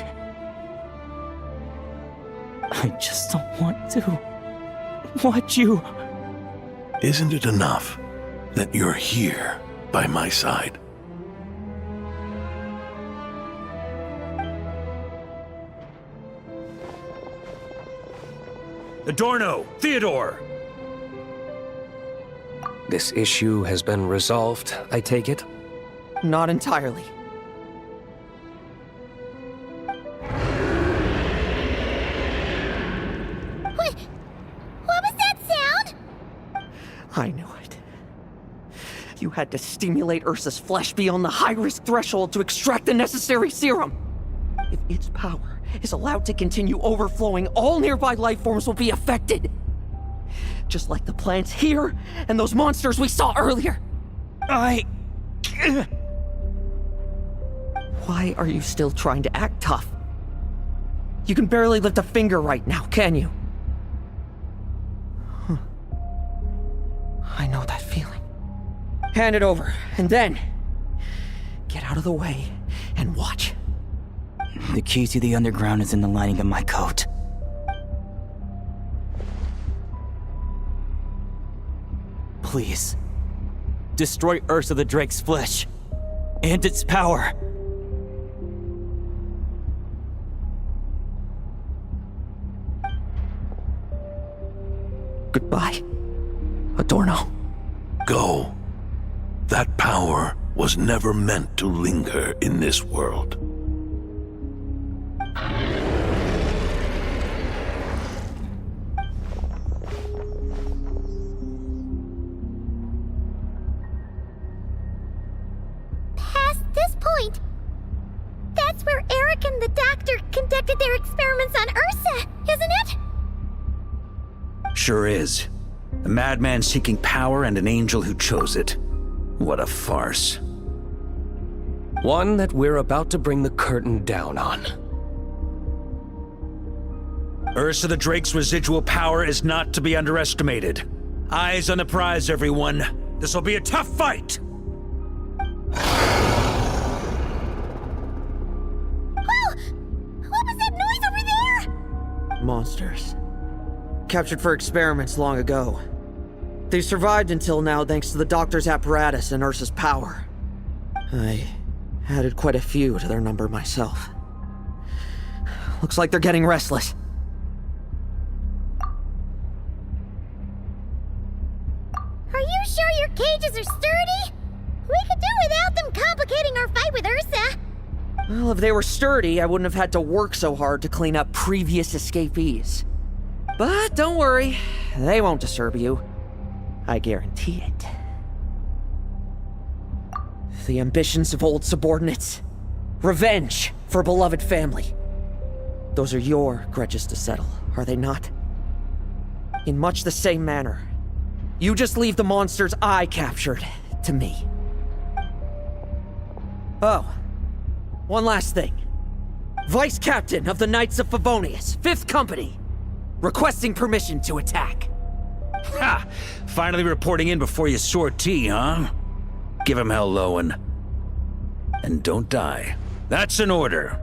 just don't want to watch you. Isn't it enough that you're here by my side? Adorno! Theodore! This issue has been resolved, I take it? Not entirely. What was that sound? I knew it. You had to stimulate 𝗟𝗃's flesh beyond the high-risk threshold to extract the necessary serum. If its power is allowed to continue overflowing, all nearby life forms will be affected. Just like the plants here and those monsters we saw earlier. Why are you still trying to act tough? You can barely lift a finger right now, can you? I know that feeling. Hand it over, and then get out of the way and watch. The key to the underground is in the lining of my coat. Please, destroy 𝗟𝗃 the Drake's flesh and its power. Goodbye, Adorno. Go. That power was never meant to linger in this world. Past this point, that's where Eric and the doctor conducted their experiments on 𝗟𝗃, isn't it? Sure is. A madman seeking power and an angel who chose it. What a farce. One that we're about to bring the curtain down on. 𝗟𝗃 the Drake's residual power is not to be underestimated. Eyes on the prize, everyone. This'll be a tough fight! Oh! What was that noise over there? Monsters. Captured for experiments long ago. They've survived until now thanks to the doctor's apparatus and 𝗟𝐸's power. I added quite a few to their number myself. Looks like they're getting restless. Are you sure your cages are sturdy? We could do without them complicating our fight with 𝗟𝐸. Well, if they were sturdy, I wouldn't have had to work so hard to clean up previous escapees. But don't worry, they won't disturb you. I guarantee it. The ambitions of old subordinates. Revenge for beloved family. Those are your grudges to settle, are they not? In much the same manner, you just leave the monsters I captured to me. Oh, one last thing. Vice Captain of the Knights of Favonius, 5th Company, requesting permission to attack. Ha! Finally reporting in before you sortie, huh? Give him hell, Lohen. And don't die. That's an order.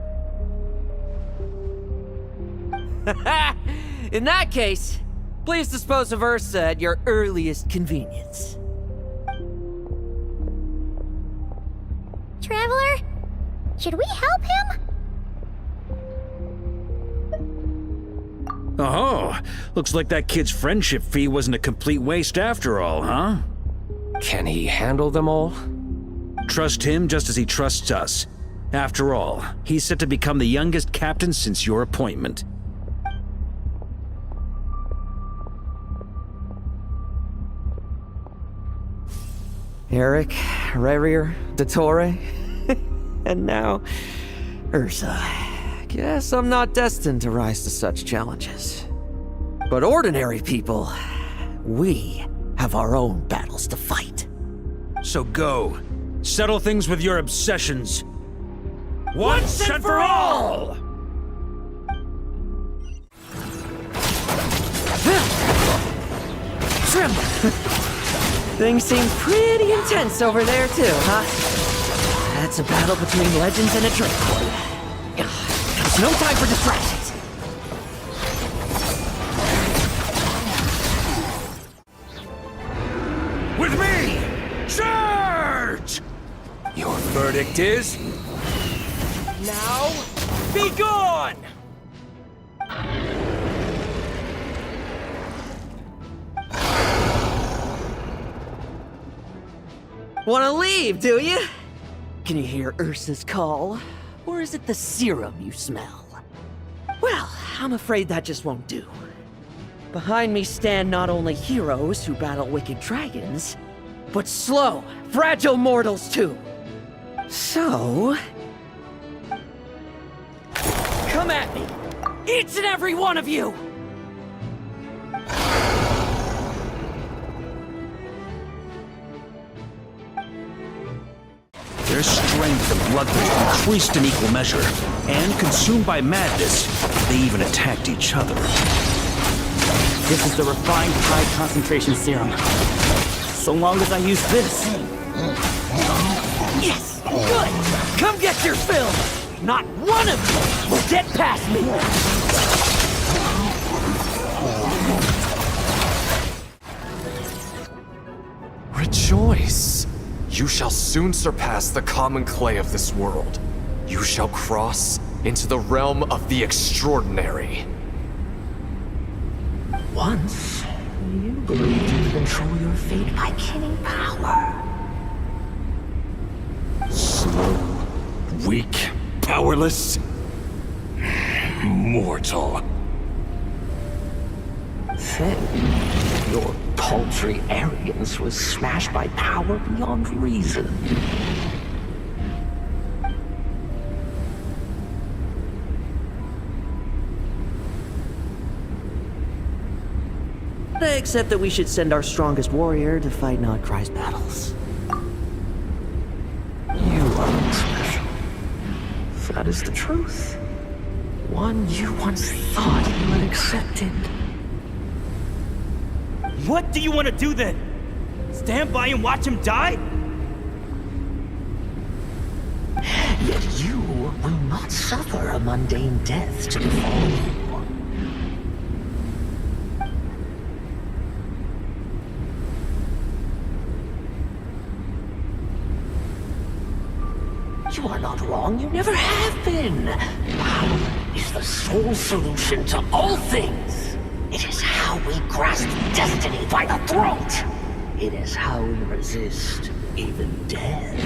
In that case, please dispose of 𝗟𝐸 at your earliest convenience. Traveler, should we help him? Oh, looks like that kid's friendship fee wasn't a complete waste after all, huh? Can he handle them all? Trust him just as he trusts us. After all, he's set to become the youngest captain since your appointment. Eric, Rerir, Dottore, and now 𝗟𝐸. Guess I'm not destined to rise to such challenges. But ordinary people, we have our own battles to fight. So go. Settle things with your obsessions. Once and for all! Things seem pretty intense over there too, huh? That's a battle between legends and a drink for you. There's no time for distractions. With me! Charge! Your verdict is... now, be gone! Wanna leave, do you? Can you hear 𝗟𝐸's call? Or is it the serum you smell? Well, I'm afraid that just won't do. Behind me stand not only heroes who battle wicked dragons, but slow, fragile mortals too. So... come at me! Each and every one of you! Their strength and bloodthirst increased in equal measure, and consumed by madness, they even attacked each other. This is the refined high concentration serum. So long as I use this. Yes! Good! Come get your fill! Not one of you will get past me! Rejoice! You shall soon surpass the common clay of this world. You shall cross into the realm of the extraordinary. Once, you believed you could control your fate by killing power. Slow, weak, powerless, mortal. Then, your paltry arrogance was smashed by power beyond reason. Except that we should send our strongest warrior to fight 𝗏𝗏's battles. You are special. That is the truth. One you once thought you had accepted. What do you want to do then? Stand by and watch him die? Yet you will not suffer a mundane death to befall you. You are not wrong, you never have been. Power is the sole solution to all things. It is how we grasp destiny by the throat. It is how we resist even death.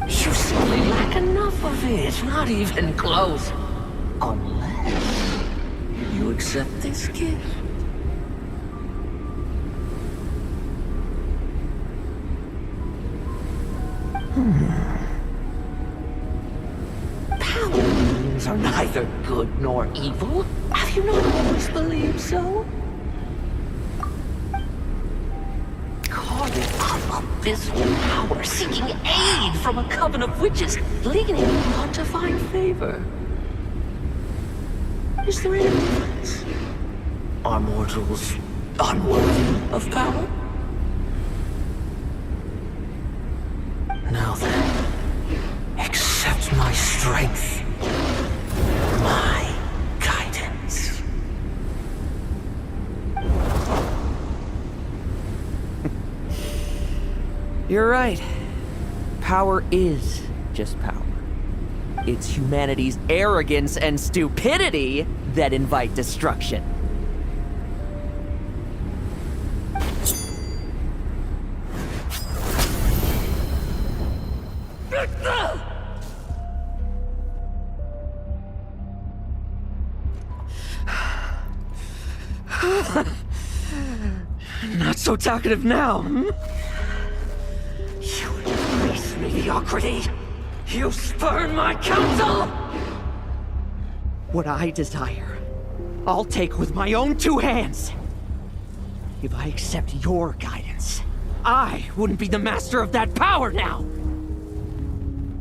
You simply lack enough of it, not even close. Unless you accept this gift. Power beings are neither good nor evil. Have you not always believed so? Carving up abysmal power, seeking aid from a coven of witches, leaning on to find favor. Is there any difference? Are mortals unworthy of power? Now then, accept my strength, my guidance. You're right. Power is just power. It's humanity's arrogance and stupidity that invite destruction. Not so talkative now, hmm? You embrace mediocrity. You spurn my counsel. What I desire, I'll take with my own two hands. If I accept your guidance, I wouldn't be the master of that power now.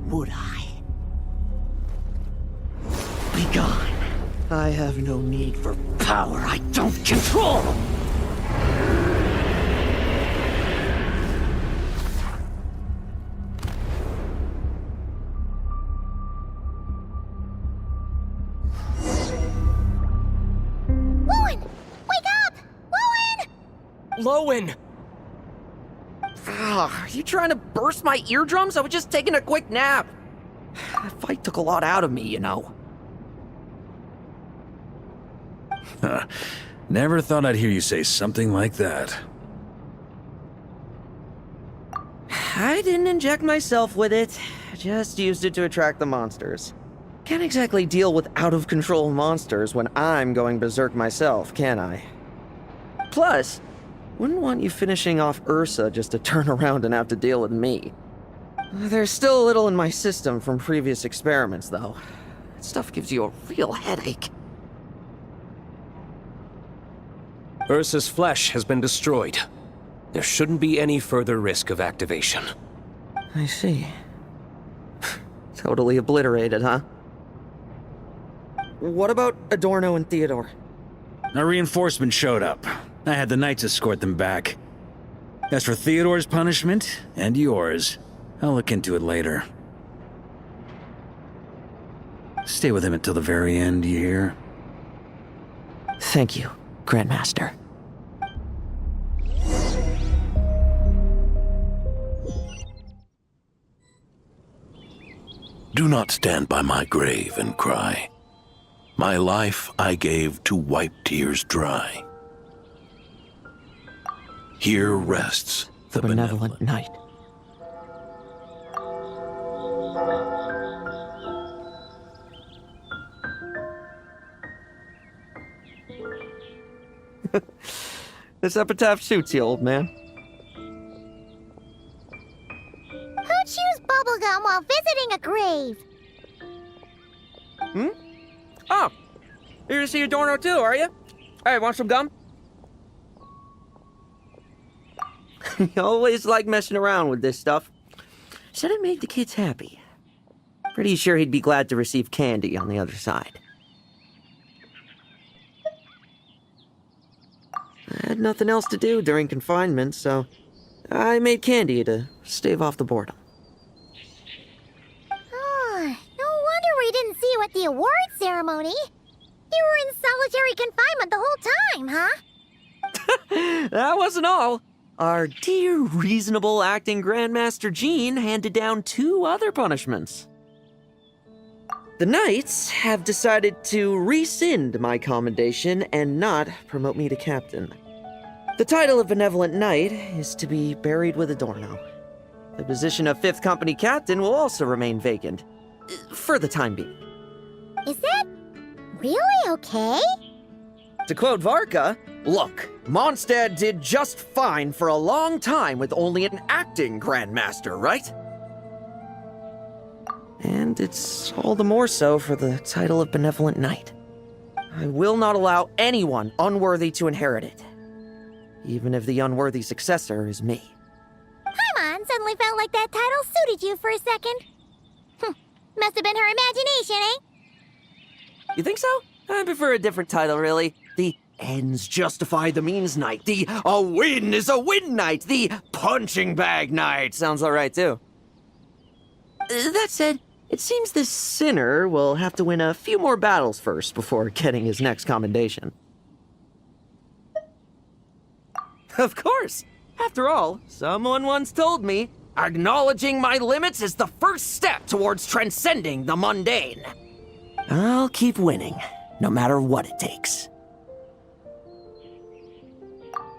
Would I? Be gone. I have no need for power I don't control. Lohen! Wake up! Lohen! Lohen! Are you trying to burst my eardrums? I was just taking a quick nap. That fight took a lot out of me, you know. Never thought I'd hear you say something like that. I didn't inject myself with it. Just used it to attract the monsters. Can't exactly deal with out-of-control monsters when I'm going berserk myself, can I? Plus, wouldn't want you finishing off 𝗟𝗏 just to turn around and have to deal with me. There's still a little in my system from previous experiments, though. That stuff gives you a real headache. 𝗟𝗏's flesh has been destroyed. There shouldn't be any further risk of activation. I see. Totally obliterated, huh? What about Adorno and Theodore? A reinforcement showed up. I had the knights escort them back. As for Theodore's punishment, and yours, I'll look into it later. Stay with him until the very end, you hear? Thank you, Grandmaster. Do not stand by my grave and cry. My life I gave to wipe tears dry. Here rests the benevolent knight. This epitaph suits you, old man. Who chews bubblegum while visiting a grave? Hmm? Oh, you're to see Adorno too, are you? Hey, want some gum? You always like messing around with this stuff. Said it made the kids happy. Pretty sure he'd be glad to receive candy on the other side. had nothing else to do during confinement, so I made candy to stave off the boredom. Oh, no wonder we didn't see you at the award ceremony. You were in solitary confinement the whole time, huh? That wasn't all. Our dear, reasonable acting Grandmaster Jean handed down 2 other punishments. The Knights have decided to rescind my commendation and not promote me to captain. The title of Benevolent Knight is to be buried with Adorno. The position of 5th Company Captain will also remain vacant, for the time being. Is that really okay? To quote Varka, "Look, Mondstadt did just fine for a long time with only an acting Grandmaster, right?" And it's all the more so for the title of Benevolent Knight. I will not allow anyone unworthy to inherit it, even if the unworthy successor is me. Paimon suddenly felt like that title suited you for a second. Must have been her imagination, eh? You think so? I prefer a different title, really. The ends justify the means knight. The a win is a win knight. The punching bag knight. Sounds alright, too. That said, it seems this sinner will have to win a few more battles first before getting his next commendation. Of course! After all, someone once told me, acknowledging my limits is the first step towards transcending the mundane. I'll keep winning, no matter what it takes.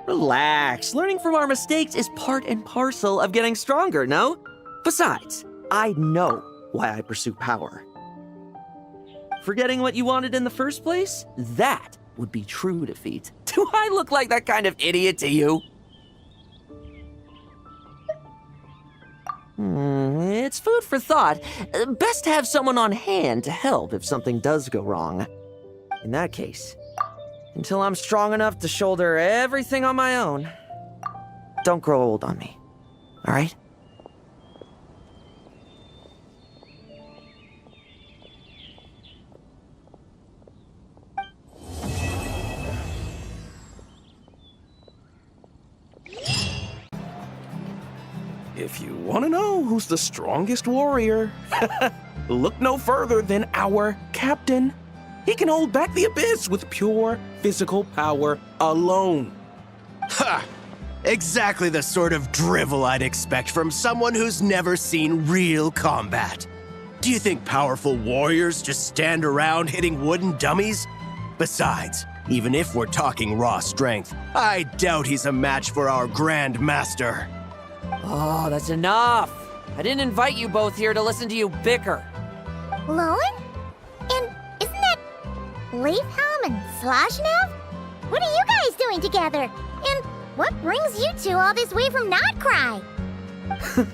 Relax. Learning from our mistakes is part and parcel of getting stronger, no? Besides, I know why I pursue power. Forgetting what you wanted in the first place? That would be true defeat. Do I look like that kind of idiot to you? It's food for thought. Best to have someone on hand to help if something does go wrong. In that case, until I'm strong enough to shoulder everything on my own, don't grow old on me, all right? If you want to know who's the strongest warrior, look no further than our captain. He can hold back the abyss with pure physical power alone. Ha! Exactly the sort of drivel I'd expect from someone who's never seen real combat. Do you think powerful warriors just stand around hitting wooden dummies? Besides, even if we're talking raw strength, I doubt he's a match for our Grand Master. Oh, that's enough. I didn't invite you both here to listen to you bicker. Lohen? And isn't that 𝗏𝗡 and 𝗏𝗏? What are you guys doing together? And what brings you two all this way from 𝗏𝗏𝗏?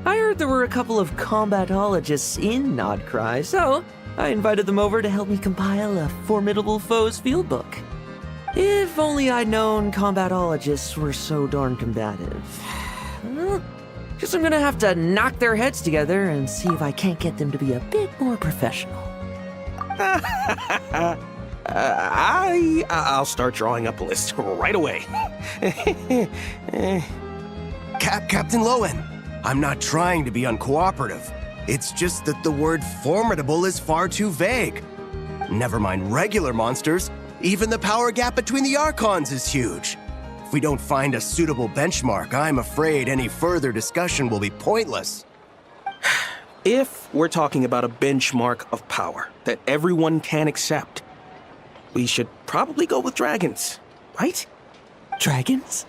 I heard there were a couple of combatologists in 𝗏𝗏𝗏, so I invited them over to help me compile a 𝗏𝗏𝗏𝗀 field book. If only I'd known combatologists were so darn combative. Well, guess I'm gonna have to knock their heads together and see if I can't get them to be a bit more professional. I'll start drawing up a list right away. Captain Lohen, I'm not trying to be uncooperative. It's just that the word formidable is far too vague. Never mind regular monsters, even the power gap between the Archons is huge. If we don't find a suitable benchmark, I'm afraid any further discussion will be pointless. If we're talking about a benchmark of power that everyone can accept, we should probably go with dragons, right? Dragons?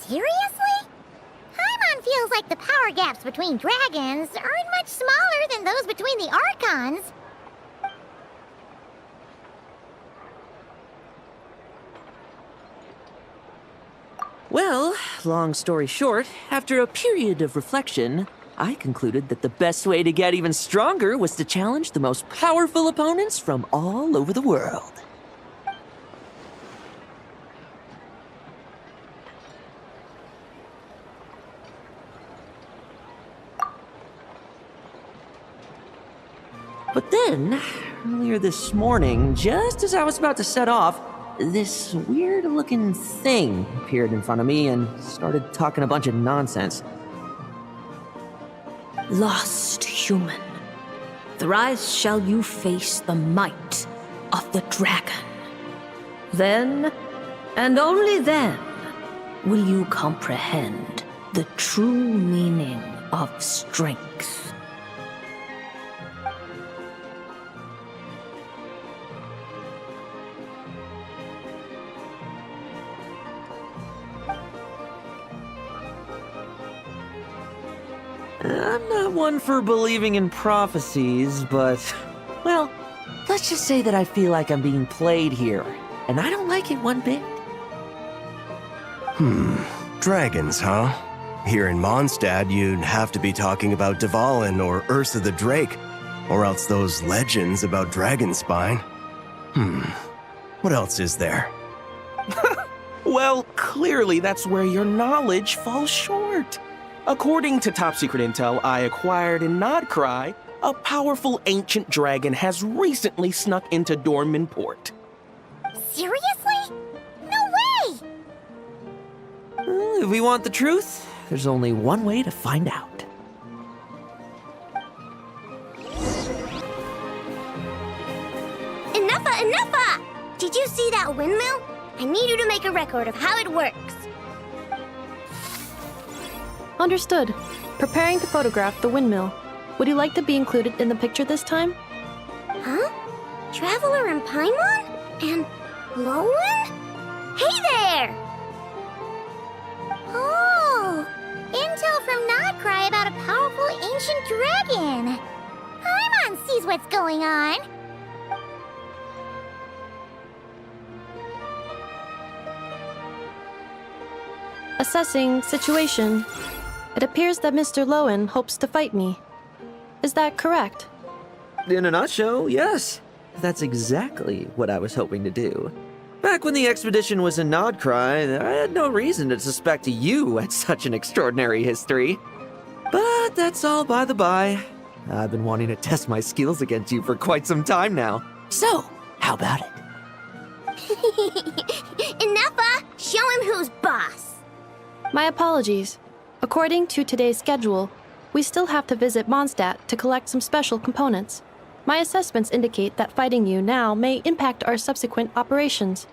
Seriously? Paimon feels like the power gaps between dragons aren't much smaller than those between the Archons. Well, long story short, after a period of reflection, I concluded that the best way to get even stronger was to challenge the most powerful opponents from all over the world. But then, earlier this morning, just as I was about to set off, this weird-looking thing appeared in front of me and started talking a bunch of nonsense. Lost human, thrice shall you face the might of the dragon. Then, and only then, will you comprehend the true meaning of strength. I'm not one for believing in prophecies, but, well, let's just say that I feel like I'm being played here, and I don't like it one bit. Dragons, huh? Here in Mondstadt, you'd have to be talking about Dvalin or 𝗟̱ci the Drake, or else those legends about Dragonspine. What else is there? Well, clearly that's where your knowledge falls short. According to top-secret intel I acquired in 𝗏𝗏, a powerful ancient dragon has recently snuck into Dornman Port. Seriously? No way! If we want the truth, there's only one way to find out. Enough! Did you see that windmill? I need you to make a record of how it works. Understood. Preparing to photograph the windmill. Would you like to be included in the picture this time? Huh? Traveler and Paimon? And Lohen? Hey there! Oh! Intel from 𝗏𝗏 about a powerful ancient dragon. Paimon sees what's going on. Assessing situation. It appears that Mr. Lohen hopes to fight me. Is that correct? In a nutshell, yes. That's exactly what I was hoping to do. Back when the expedition was in 𝗏𝗏, I had no reason to suspect you had such an extraordinary history. But that's all by the by. I've been wanting to test my skills against you for quite some time now. So, how about it? Enough! Show him who's boss. My apologies. According to today's schedule, we still have to visit Mondstadt to collect some special components. My assessments indicate that fighting you now may impact our subsequent operations.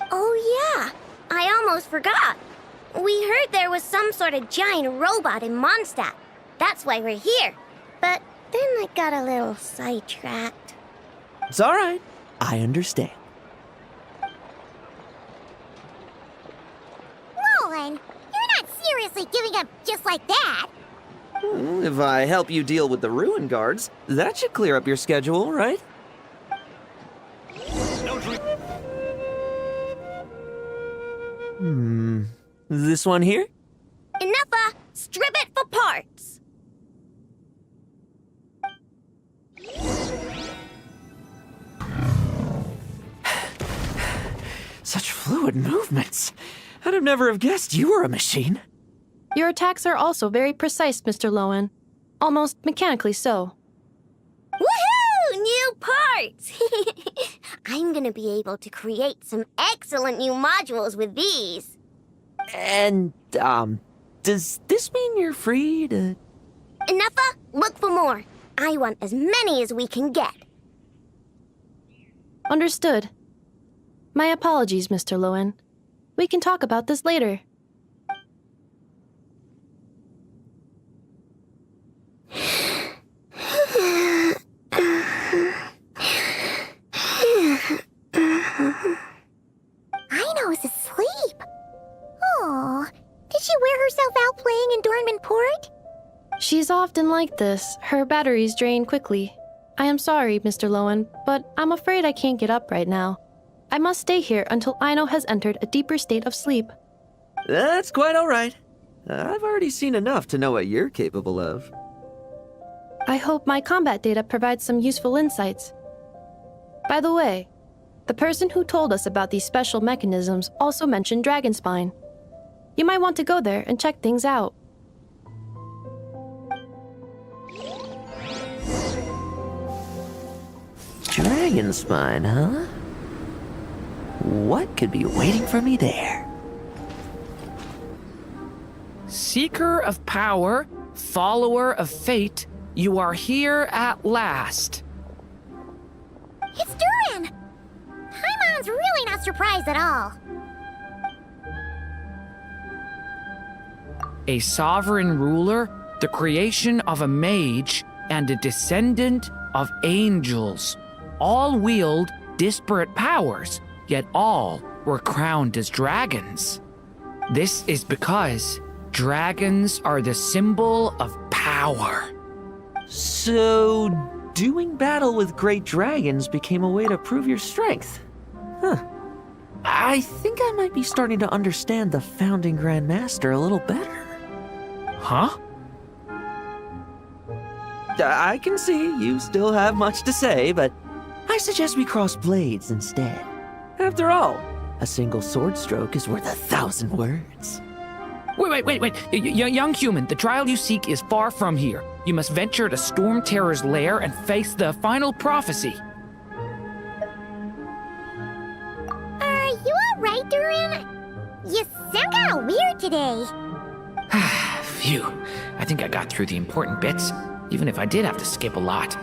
Oh yeah, I almost forgot. We heard there was some sort of giant robot in Mondstadt. That's why we're here. But then I got a little sidetracked. It's all right. I understand. Lohen, you're not seriously giving up just like that. If I help you deal with the Rooen guards, that should clear up your schedule, right? This one here? Enough! Strip it for parts! Such fluid movements. I'd have never have guessed you were a machine. Your attacks are also very precise, Mr. Lohen. Almost mechanically so. Woohoo! New parts! I'm gonna be able to create some excellent new modules with these. And, does this mean you're free to... Enough! Look for more. I want as many as we can get. Understood. My apologies, Mr. Lohen. We can talk about this later. Aino's asleep. Oh, did she wear herself out playing in Dornman Port? She's often like this. Her batteries drain quickly. I am sorry, Mr. Lohen, but I'm afraid I can't get up right now. I must stay here until Aino has entered a deeper state of sleep. That's quite all right. I've already seen enough to know what you're capable of. I hope my combat data provides some useful insights. By the way, the person who told us about these special mechanisms also mentioned Dragonspine. You might want to go there and check things out. Dragon spine, huh? What could be waiting for me there? Seeker of power, follower of fate, you are here at last. It's Durin! Paimon's really not surprised at all. A sovereign ruler, the creation of a mage, and a descendant of angels. All wield disparate powers, yet all were crowned as dragons. This is because dragons are the symbol of power. So, doing battle with great dragons became a way to prove your strength. Huh. I think I might be starting to understand the founding Grand Master a little better. Huh? I can see you still have much to say, but I suggest we cross blades instead. After all, a single sword stroke is worth 1,000 words. Wait. Young human, the trial you seek is far from here. You must venture to Storm-Terror's lair and face the final prophecy. Are you alright, Durin? You sound kinda weird today. Phew. I think I got through the important bits, even if I did have to skip a lot.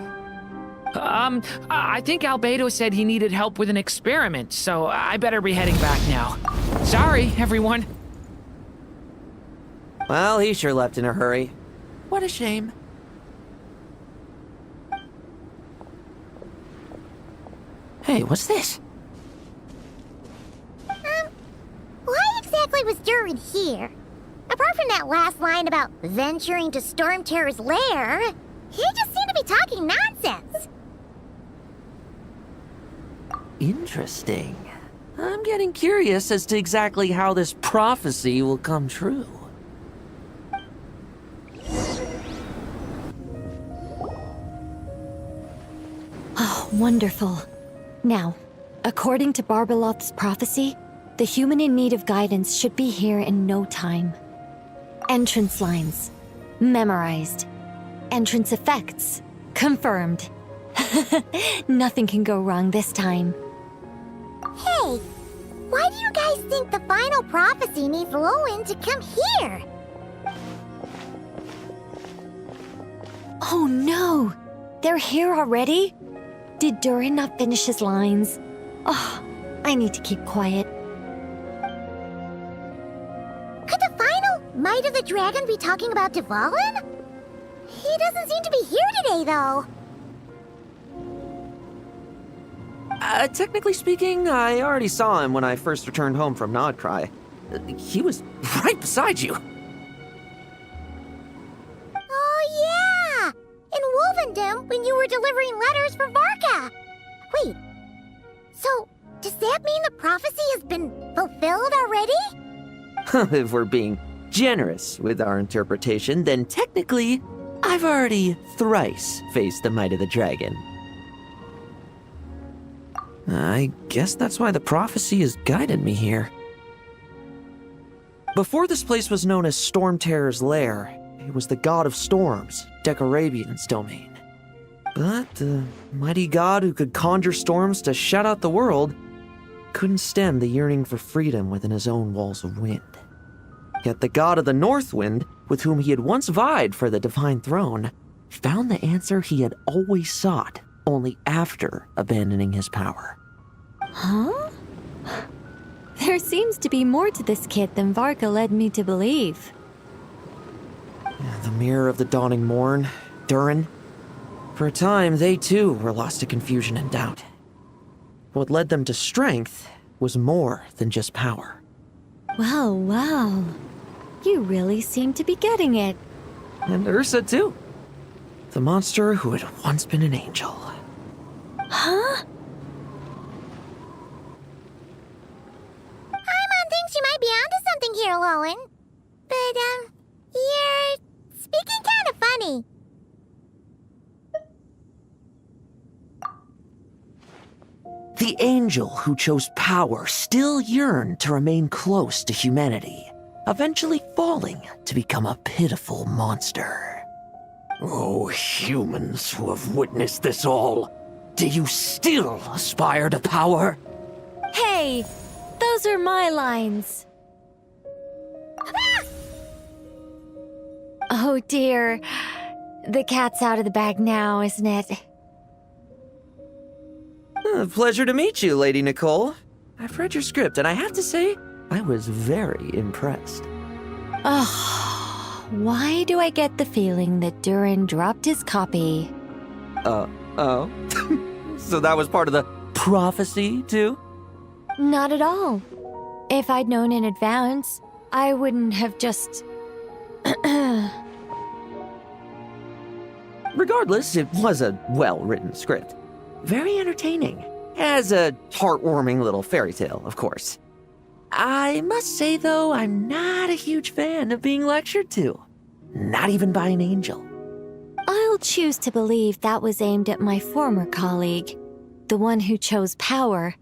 I think 𝗟𝗫𝗄 said he needed help with an experiment, so I better be heading back now. Sorry, everyone. Well, he sure left in a hurry. What a shame. Hey, what's this? Why exactly was Durin here? Apart from that last line about venturing to Storm-Terror's lair, he just seemed to be talking nonsense. Interesting. I'm getting curious as to exactly how this prophecy will come true. Oh, wonderful. Now, according to 𝗏𝗏𝗏's prophecy, the human in need of guidance should be here in no time. Entrance lines. Memorized. Entrance effects. Confirmed. Nothing can go wrong this time. Hey, why do you guys think the final prophecy needs Lohen to come here? Oh no! They're here already? Did Durin not finish his lines? Oh, I need to keep quiet. Could the final Might of the Dragon be talking about Dvalin? He doesn't seem to be here today, though. Technically speaking, I already saw him when I first returned home from 𝗏𝗏𝗏. He was right beside you. Oh, yeah! In Wolvendom, when you were delivering letters for Varka. Wait, so does that mean the prophecy has been fulfilled already? If we're being generous with our interpretation, then technically, I've already thrice faced the might of the dragon. I guess that's why the prophecy has guided me here. Before this place was known as Storm-Terror's lair, it was the god of storms, 𝗟𝗃𝗃's domain. But the mighty god who could conjure storms to shut out the world couldn't stem the yearning for freedom within his own walls of wind. Yet the god of the north wind, with whom he had once vied for the divine throne, found the answer he had always sought only after abandoning his power. Huh? There seems to be more to this kid than Varka led me to believe. The mirror of the dawning morn, Durin. For a time, they too were lost to confusion and doubt. What led them to strength was more than just power. Well. You really seem to be getting it. And 𝗟𝗏 too. The monster who had once been an angel. Huh? Paimon thinks you might be onto something here, Lohen. But, you're speaking kind of funny. The angel who chose power still yearned to remain close to humanity, eventually falling to become a pitiful monster. Oh, humans who have witnessed this all, Do you still aspire to power? Hey, those are my lines. Oh dear. The cat's out of the bag now, isn't it? Pleasure to meet you, Lady Nicole. I've read your script, and I have to say, I was very impressed. Oh, why do I get the feeling that Durin dropped his copy? Oh? So that was part of the prophecy, too? Not at all. If I'd known in advance, I wouldn't have just... Regardless, it was a well-written script. Very entertaining. As a heartwarming little fairy tale, of course. I must say, though, I'm not a huge fan of being lectured to. Not even by an angel. I'll choose to believe that was aimed at my former colleague, the one who chose power.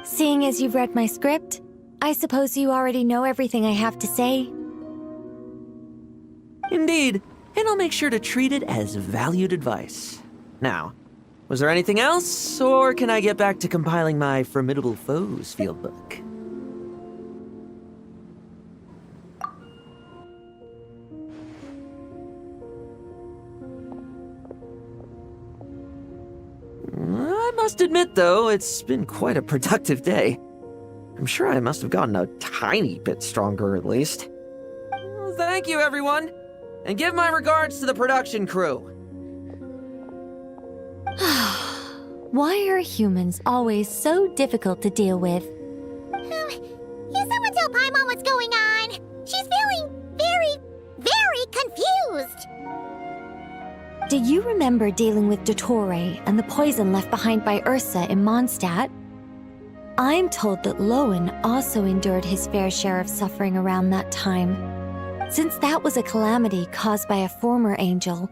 Seeing as you've read my script, I suppose you already know everything I have to say. Indeed, and I'll make sure to treat it as valued advice. Now, was there anything else, or can I get back to compiling my Formidable Foes field book? I must admit, though, it's been quite a productive day. I'm sure I must have gotten a tiny bit stronger, at least. Well, thank you, everyone, and give my regards to the production crew. Why are humans always so difficult to deal with? Can someone tell Paimon what's going on? She's feeling very confused. Do you remember dealing with 𝗕𝗏 and the poison left behind by 𝗟𝐸 in Mondstadt? I'm told that Lohen also endured his fair share of suffering around that time. Since that was a calamity caused by a former angel,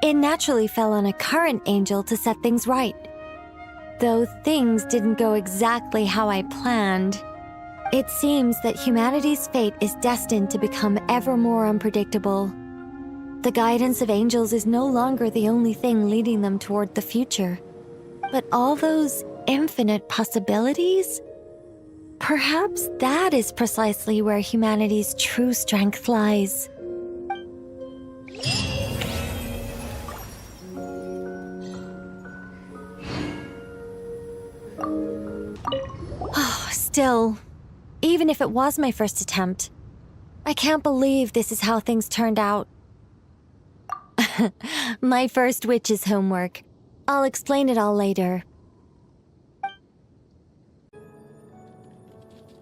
it naturally fell on a current angel to set things right. Though things didn't go exactly how I planned, it seems that humanity's fate is destined to become ever more unpredictable. The guidance of angels is no longer the only thing leading them toward the future, but all those infinite possibilities? Perhaps that is precisely where humanity's true strength lies. Still, even if it was my first attempt, I can't believe this is how things turned out. My first witch's homework. I'll explain it all later.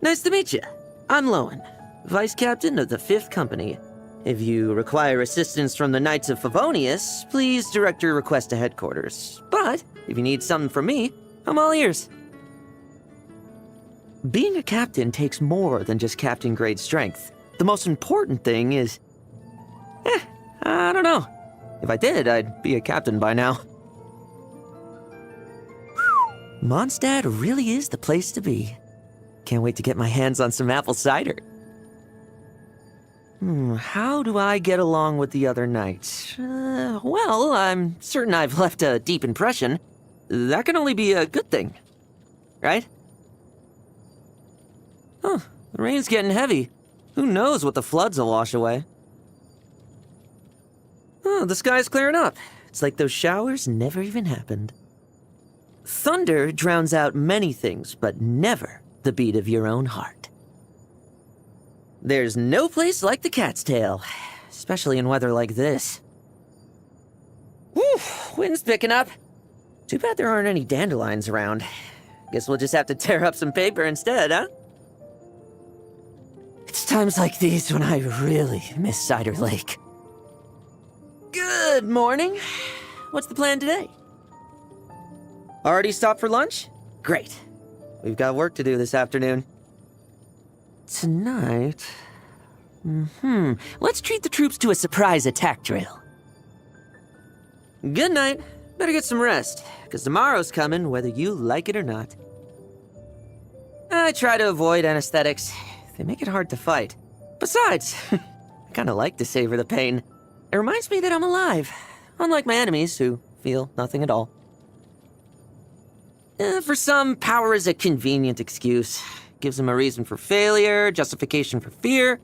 Nice to meet you. I'm Lohen, Vice Captain of the 5th Company. If you require assistance from the Knights of 𝗵𝗏𝗼𝗍, please direct your request to headquarters. But if you need something from me, I'm all ears. Being a captain takes more than just captain-grade strength. The most important thing is... I don't know. If I did, I'd be a captain by now. Mondstadt really is the place to be. Can't wait to get my hands on some apple cider. How do I get along with the other knights? Well, I'm certain I've left a deep impression. That can only be a good thing, right? The rain's getting heavy. Who knows what the floods will wash away? The sky's clearing up. It's like those showers never even happened. Thunder drowns out many things, but never the beat of your own heart. There's no place like the Cat's Tail, especially in weather like this. Whew, wind's picking up. Too bad there aren't any dandelions around. Guess we'll just have to tear up some paper instead, huh? It's times like these when I really miss Cider Lake. Good morning. What's the plan today? Already stopped for lunch? Great. We've got work to do this afternoon. Tonight... Let's treat the troops to a surprise attack drill. Good night. Better get some rest, because tomorrow's coming whether you like it or not. I try to avoid anesthetics. They make it hard to fight. Besides, I kinda like to savor the pain. It reminds me that I'm alive, unlike my enemies who feel nothing at all. For some, power is a convenient excuse. Gives them a reason for failure, justification for fear.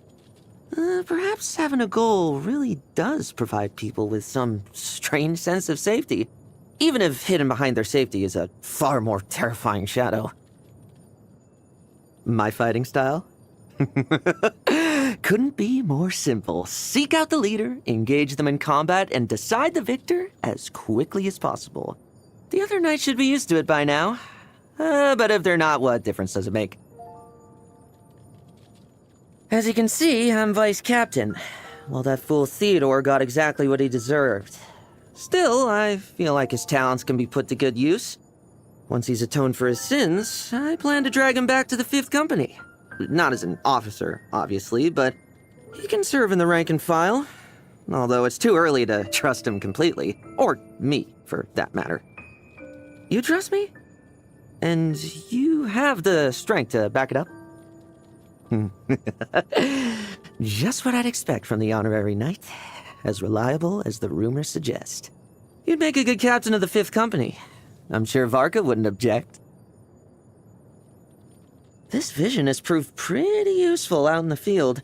Perhaps having a goal really does provide people with some strange sense of safety, even if hidden behind their safety is a far more terrifying shadow. My fighting style? Couldn't be more simple. Seek out the leader, engage them in combat, and decide the victor as quickly as possible. The other knights should be used to it by now. But if they're not, what difference does it make? As you can see, I'm vice captain. Well, that fool Theodore got exactly what he deserved. Still, I feel like his talents can be put to good use. Once he's atoned for his sins, I plan to drag him back to the 5th Company. Not as an officer, obviously, but he can serve in the rank and file. Although it's too early to trust him completely. Or me, for that matter. You trust me? And you have the strength to back it up? Just what I'd expect from the honorary knight. As reliable as the rumors suggest. You'd make a good captain of the 5th Company. I'm sure Varka wouldn't object. This vision has proved pretty useful out in the field.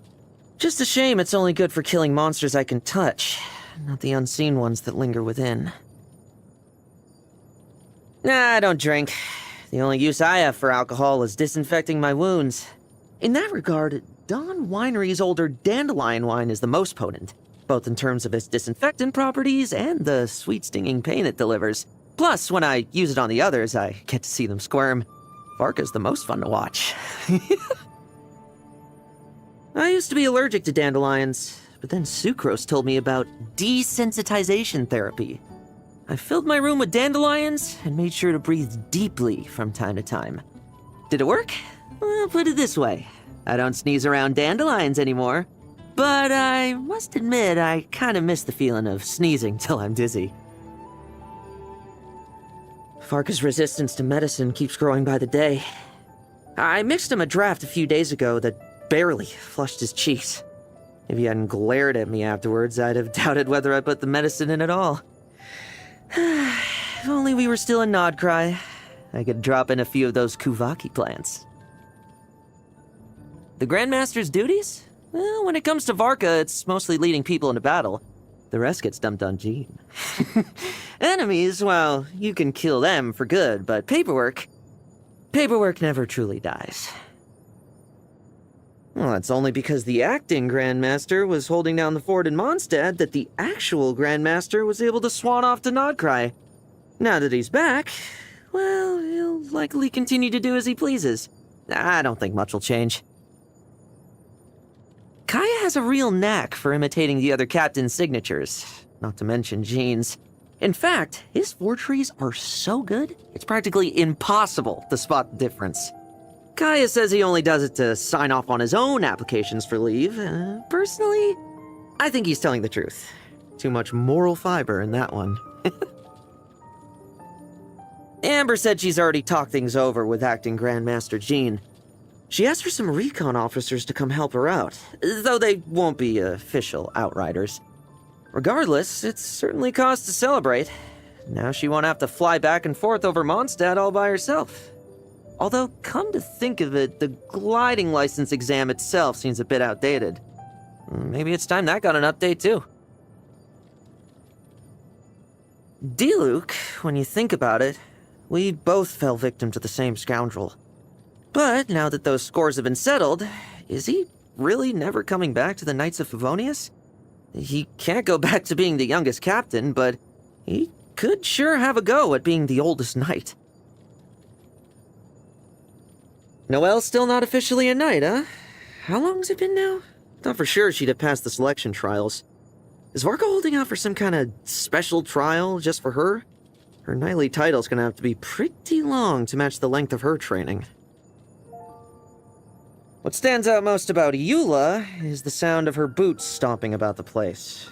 Just a shame it's only good for killing monsters I can touch, not the unseen ones that linger within. Nah, I don't drink. The only use I have for alcohol is disinfecting my wounds. In that regard, Dawn Winery's older dandelion wine is the most potent, both in terms of its disinfectant properties and the sweet stinging pain it delivers. Plus, when I use it on the others, I get to see them squirm. Varka's the most fun to watch. I used to be allergic to dandelions, but then Sucrose told me about desensitization therapy. I filled my room with dandelions and made sure to breathe deeply from time to time. Did it work? Well, put it this way. I don't sneeze around dandelions anymore. But I must admit, I kind of miss the feeling of sneezing till I'm dizzy. Varka's resistance to medicine keeps growing by the day. I mixed him a draft a few days ago that barely flushed his cheeks. If he hadn't glared at me afterwards, I'd have doubted whether I put the medicine in at all. If only we were still in 𝗏𝗏, I could drop in a few of those 𝗏𝗏𝗰𝗲 plants. The Grandmaster's duties? Well, when it comes to Varka, it's mostly leading people into battle. The rest gets dumped on Jean. Enemies, well, you can kill them for good, but paperwork never truly dies. Well, that's only because the acting Grandmaster was holding down the fort in Mondstadt that the actual Grandmaster was able to swan off to 𝗏𝗏𝗏. Now that he's back, well, he'll likely continue to do as he pleases. I don't think much will change. Kaya has a real knack for imitating the other captain's signatures, not to mention Jean's. In fact, his forgeries are so good, it's practically impossible to spot the difference. Kaya says he only does it to sign off on his own applications for leave. Personally, I think he's telling the truth. Too much moral fiber in that one. Amber said she's already talked things over with acting Grandmaster Jean. She asked for some recon officers to come help her out, though they won't be official outriders. Regardless, it's certainly cause to celebrate. Now she won't have to fly back and forth over Mondstadt all by herself. Although, come to think of it, the gliding license exam itself seems a bit outdated. Maybe it's time that got an update too. Diluc, when you think about it, we both fell victim to the same scoundrel. But now that those scores have been settled, is he really never coming back to the Knights of Favonius? He can't go back to being the youngest captain, but he could sure have a go at being the oldest knight. Noelle's still not officially a knight, huh? How long's it been now? Thought for sure she'd have passed the selection trials. Is Varka holding out for some kind of special trial just for her? Her knightly title's gonna have to be pretty long to match the length of her training. What stands out most about Eula is the sound of her boots stomping about the place.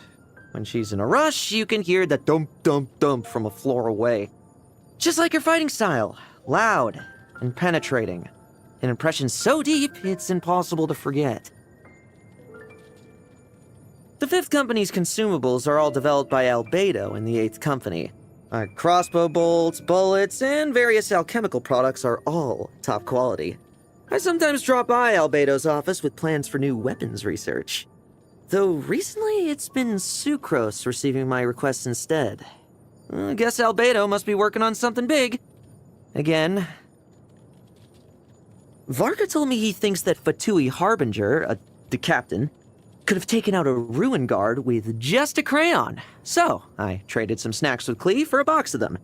When she's in a rush, you can hear the dump from a floor away. Just like her fighting style, loud and penetrating. An impression so deep, it's impossible to forget. The 5th Company's consumables are all developed by 𝗟𝐵𝗀𝗀 in the 8th Company. Our crossbow bolts, bullets, and various alchemical products are all top quality. I sometimes drop by 𝗟𝐵𝗲𝗏's office with plans for new weapons research. Though recently it's been Sucrose receiving my requests instead. I guess 𝗟𝐵𝗲 must be working on something big. Again. Varka told me he thinks that 𝗏𝗏𝗏, the captain, could have taken out a Rooen guard with just a crayon. So, I traded some snacks with 𝗏𝗏 for a box of them.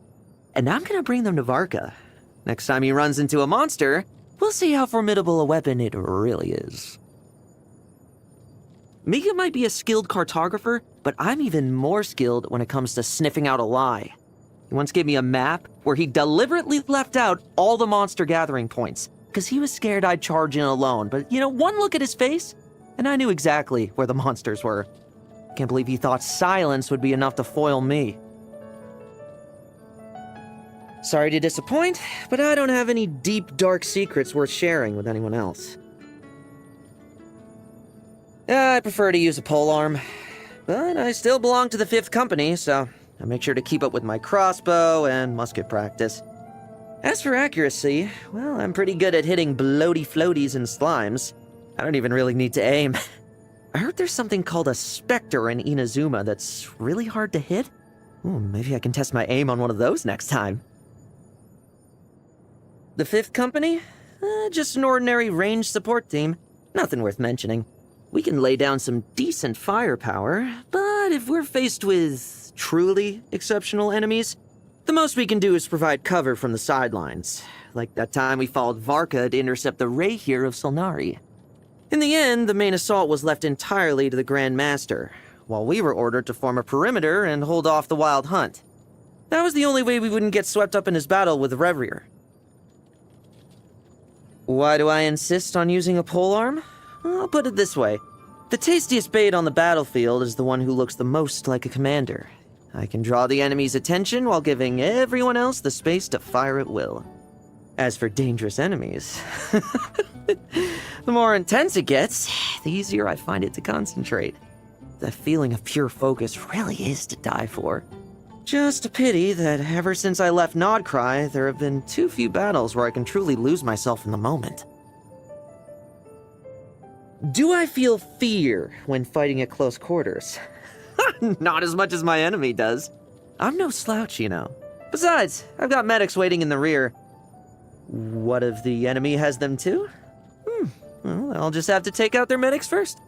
And I'm gonna bring them to Varka. Next time he runs into a monster, we'll see how formidable a weapon it really is. Mika might be a skilled cartographer, but I'm even more skilled when it comes to sniffing out a lie. He once gave me a map where he deliberately left out all the monster gathering points, because he was scared I'd charge in alone. But, you know, one look at his face, and I knew exactly where the monsters were. Can't believe he thought silence would be enough to foil me. Sorry to disappoint, but I don't have any deep, dark secrets worth sharing with anyone else. I prefer to use a polearm, but I still belong to the 5th Company, so I make sure to keep up with my crossbow and musket practice. As for accuracy, well, I'm pretty good at hitting bloaty floaties and slimes. I don't even really need to aim. I heard there's something called a specter in Inazuma that's really hard to hit. Maybe I can test my aim on one of those next time. The 5th Company? Just an ordinary range support team. Nothing worth mentioning. We can lay down some decent firepower, but if we're faced with truly exceptional enemies, the most we can do is provide cover from the sidelines. Like that time we followed Varka to intercept the 𝗟𝗏𝗏 of 𝗟𝗏. In the end, the main assault was left entirely to the Grand Master, while we were ordered to form a perimeter and hold off the wild hunt. That was the only way we wouldn't get swept up in his battle with 𝗟𝗏𝗏. Why do I insist on using a polearm? I'll put it this way. The tastiest bait on the battlefield is the one who looks the most like a commander. I can draw the enemy's attention while giving everyone else the space to fire at will. As for dangerous enemies, the more intense it gets, the easier I find it to concentrate. The feeling of pure focus really is to die for. Just a pity that ever since I left 𝗏𝗏𝗏, there have been too few battles where I can truly lose myself in the moment. Do I feel fear when fighting at close quarters? Not as much as my enemy does. I'm no slouch, you know. Besides, I've got medics waiting in the rear. What if the enemy has them too? Well, I'll just have to take out their medics first.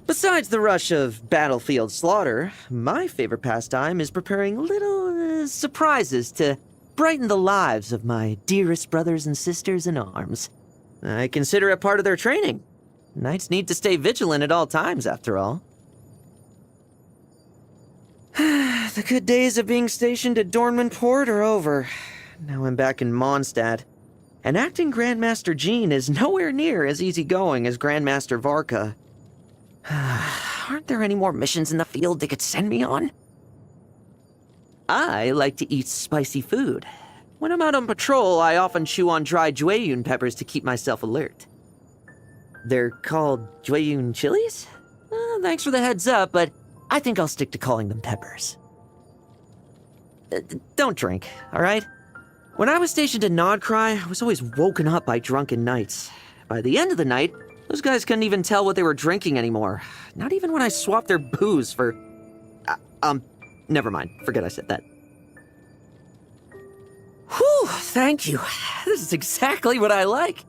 Besides the rush of battlefield slaughter, my favorite pastime is preparing little surprises to brighten the lives of my dearest brothers and sisters in arms. I consider it part of their training. Knights need to stay vigilant at all times, after all. The good days of being stationed at Dornman Port are over. Now I'm back in Mondstadt. And acting Grandmaster Jean is nowhere near as easygoing as Grandmaster Varka. Aren't there any more missions in the field they could send me on? I like to eat spicy food. When I'm out on patrol, I often chew on dried 𝗟𝗏𝗏 peppers to keep myself alert. They're called 𝗟𝗏𝗏 chilies? Thanks for the heads up, but I think I'll stick to calling them peppers. Don't drink, alright? When I was stationed at 𝗏𝗏𝗏, I was always woken up by drunken knights. By the end of the night, those guys couldn't even tell what they were drinking anymore. Not even when I swapped their booze for... never mind. Forget I said that. Whew, thank you. This is exactly what I like.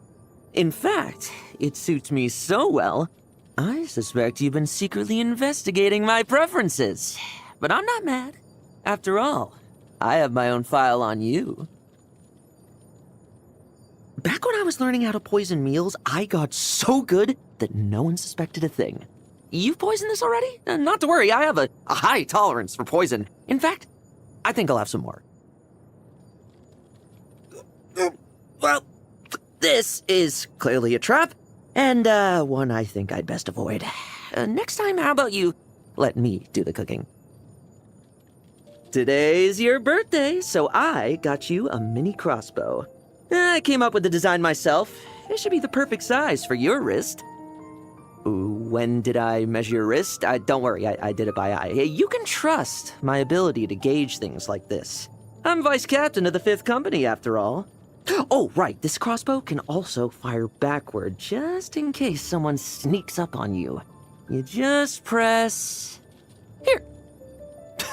In fact, it suits me so well, I suspect you've been secretly investigating my preferences. But I'm not mad. After all, I have my own file on you. Back when I was learning how to poison meals, I got so good that no one suspected a thing. You've poisoned this already? Not to worry, I have a high tolerance for poison. In fact, I think I'll have some more. Well, this is clearly a trap, and one I think I'd best avoid. Next time, how about you let me do the cooking? Today's your birthday, so I got you a mini crossbow. I came up with the design myself. It should be the perfect size for your wrist. when did I measure your wrist? Don't worry, I did it by eye. Hey, you can trust my ability to gauge things like this. I'm vice captain of the 5th Company, after all. Oh, right, this crossbow can also fire backward, just in case someone sneaks up on you. You just press... Here.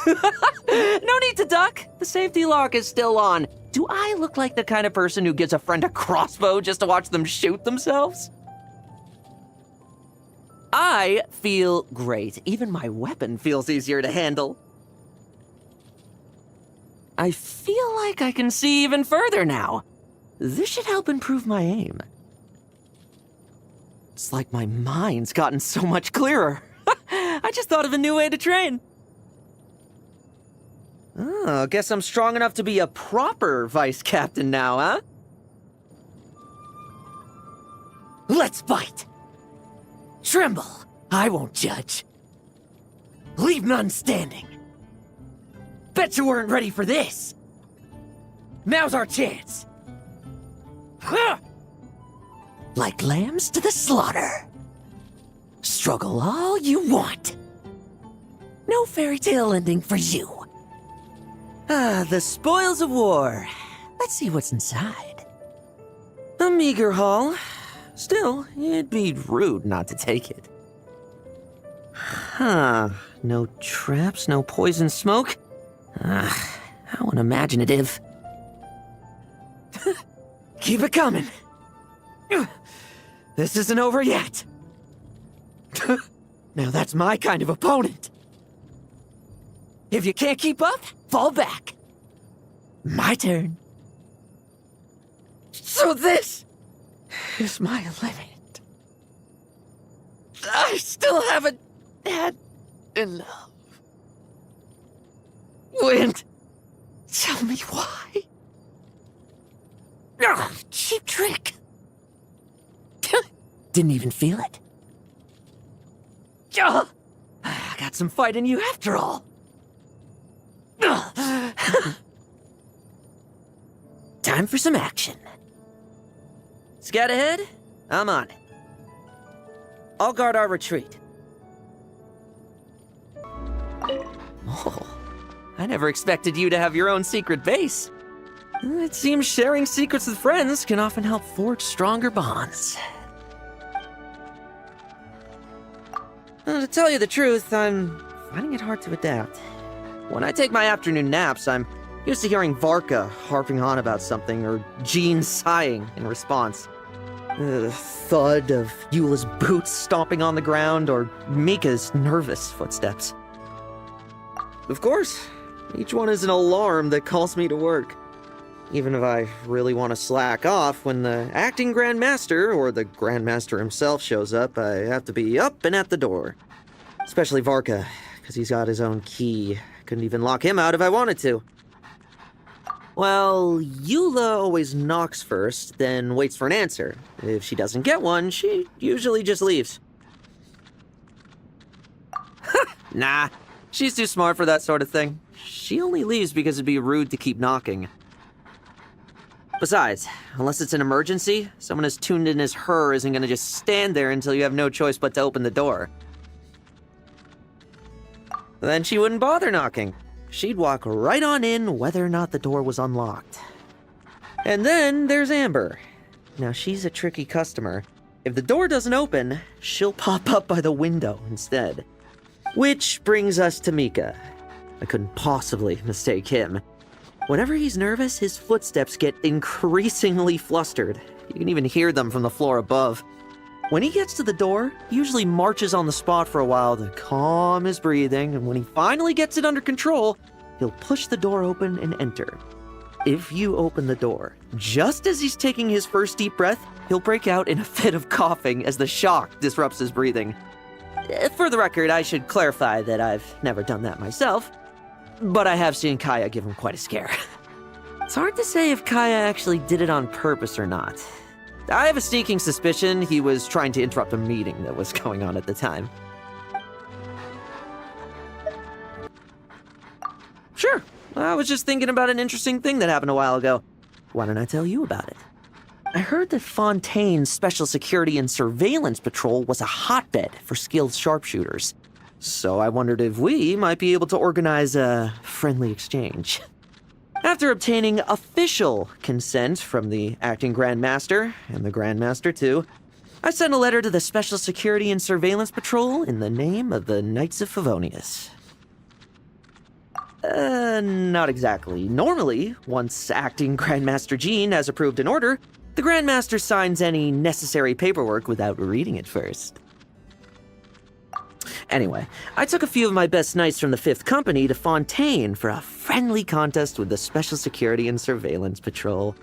No need to duck. The safety lock is still on. Do I look like the kind of person who gives a friend a crossbow just to watch them shoot themselves? I feel great. Even my weapon feels easier to handle. I feel like I can see even further now. This should help improve my aim. It's like my mind's gotten so much clearer. I just thought of a new way to train. Oh, guess I'm strong enough to be a proper vice captain now, huh? Let's fight! Tremble! I won't judge. Leave none standing. Bet you weren't ready for this. Now's our chance. Ha! Like lambs to the slaughter. Struggle all you want. No fairy tale ending for you. Ah, the spoils of war. Let's see what's inside. A meager haul. Still, it'd be rude not to take it. Huh. No traps, no poison smoke. How unimaginative. Keep it coming. This isn't over yet. Now that's my kind of opponent. If you can't keep up, fall back. My turn. So this is my limit. I still haven't had enough. Wind, tell me why. Ugh, cheap trick. Didn't even feel it. I got some fight in you after all. Time for some action. Scout ahead, I'm on it. I'll guard our retreat. Oh, I never expected you to have your own secret base. It seems sharing secrets with friends can often help forge stronger bonds. To tell you the truth, I'm finding it hard to adapt. When I take my afternoon naps, I'm used to hearing Varka harping on about something, or Jean sighing in response. The thud of Eula's boots stomping on the ground, or Mika's nervous footsteps. Of course, each one is an alarm that calls me to work. Even if I really want to slack off, when the acting Grandmaster, or the Grandmaster himself, shows up, I have to be up and at the door. Especially Varka, because he's got his own key. Couldn't even lock him out if I wanted to. Well, Eula always knocks first, then waits for an answer. If she doesn't get one, she usually just leaves. Nah, she's too smart for that sort of thing. She only leaves because it'd be rude to keep knocking. Besides, unless it's an emergency, someone as tuned in as her isn't gonna just stand there until you have no choice but to open the door. Then she wouldn't bother knocking. She'd walk right on in whether or not the door was unlocked. And then there's Amber. Now she's a tricky customer. If the door doesn't open, she'll pop up by the window instead. Which brings us to Mika. I couldn't possibly mistake him. Whenever he's nervous, his footsteps get increasingly flustered. You can even hear them from the floor above. When he gets to the door, he usually marches on the spot for a while to calm his breathing, and when he finally gets it under control, he'll push the door open and enter. If you open the door, just as he's taking his first deep breath, he'll break out in a fit of coughing as the shock disrupts his breathing. For the record, I should clarify that I've never done that myself, but I have seen Kaya give him quite a scare. It's hard to say if Kaya actually did it on purpose or not. I have a sneaking suspicion he was trying to interrupt a meeting that was going on at the time. Sure, I was just thinking about an interesting thing that happened a while ago. Why don't I tell you about it? I heard that Fontaine's Special Security and Surveillance Patrol was a hotbed for skilled sharpshooters. So I wondered if we might be able to organize a friendly exchange. After obtaining official consent from the acting Grand Master, and the Grand Master too, I sent a letter to the Special Security and Surveillance Patrol in the name of the Knights of 𝗵𝗲. Not exactly. Normally, once acting Grandmaster Jean has approved an order, the Grandmaster signs any necessary paperwork without reading it first. Anyway, I took a few of my best knights from the 5th Company to Fontaine for a friendly contest with the Special Security and Surveillance Patrol.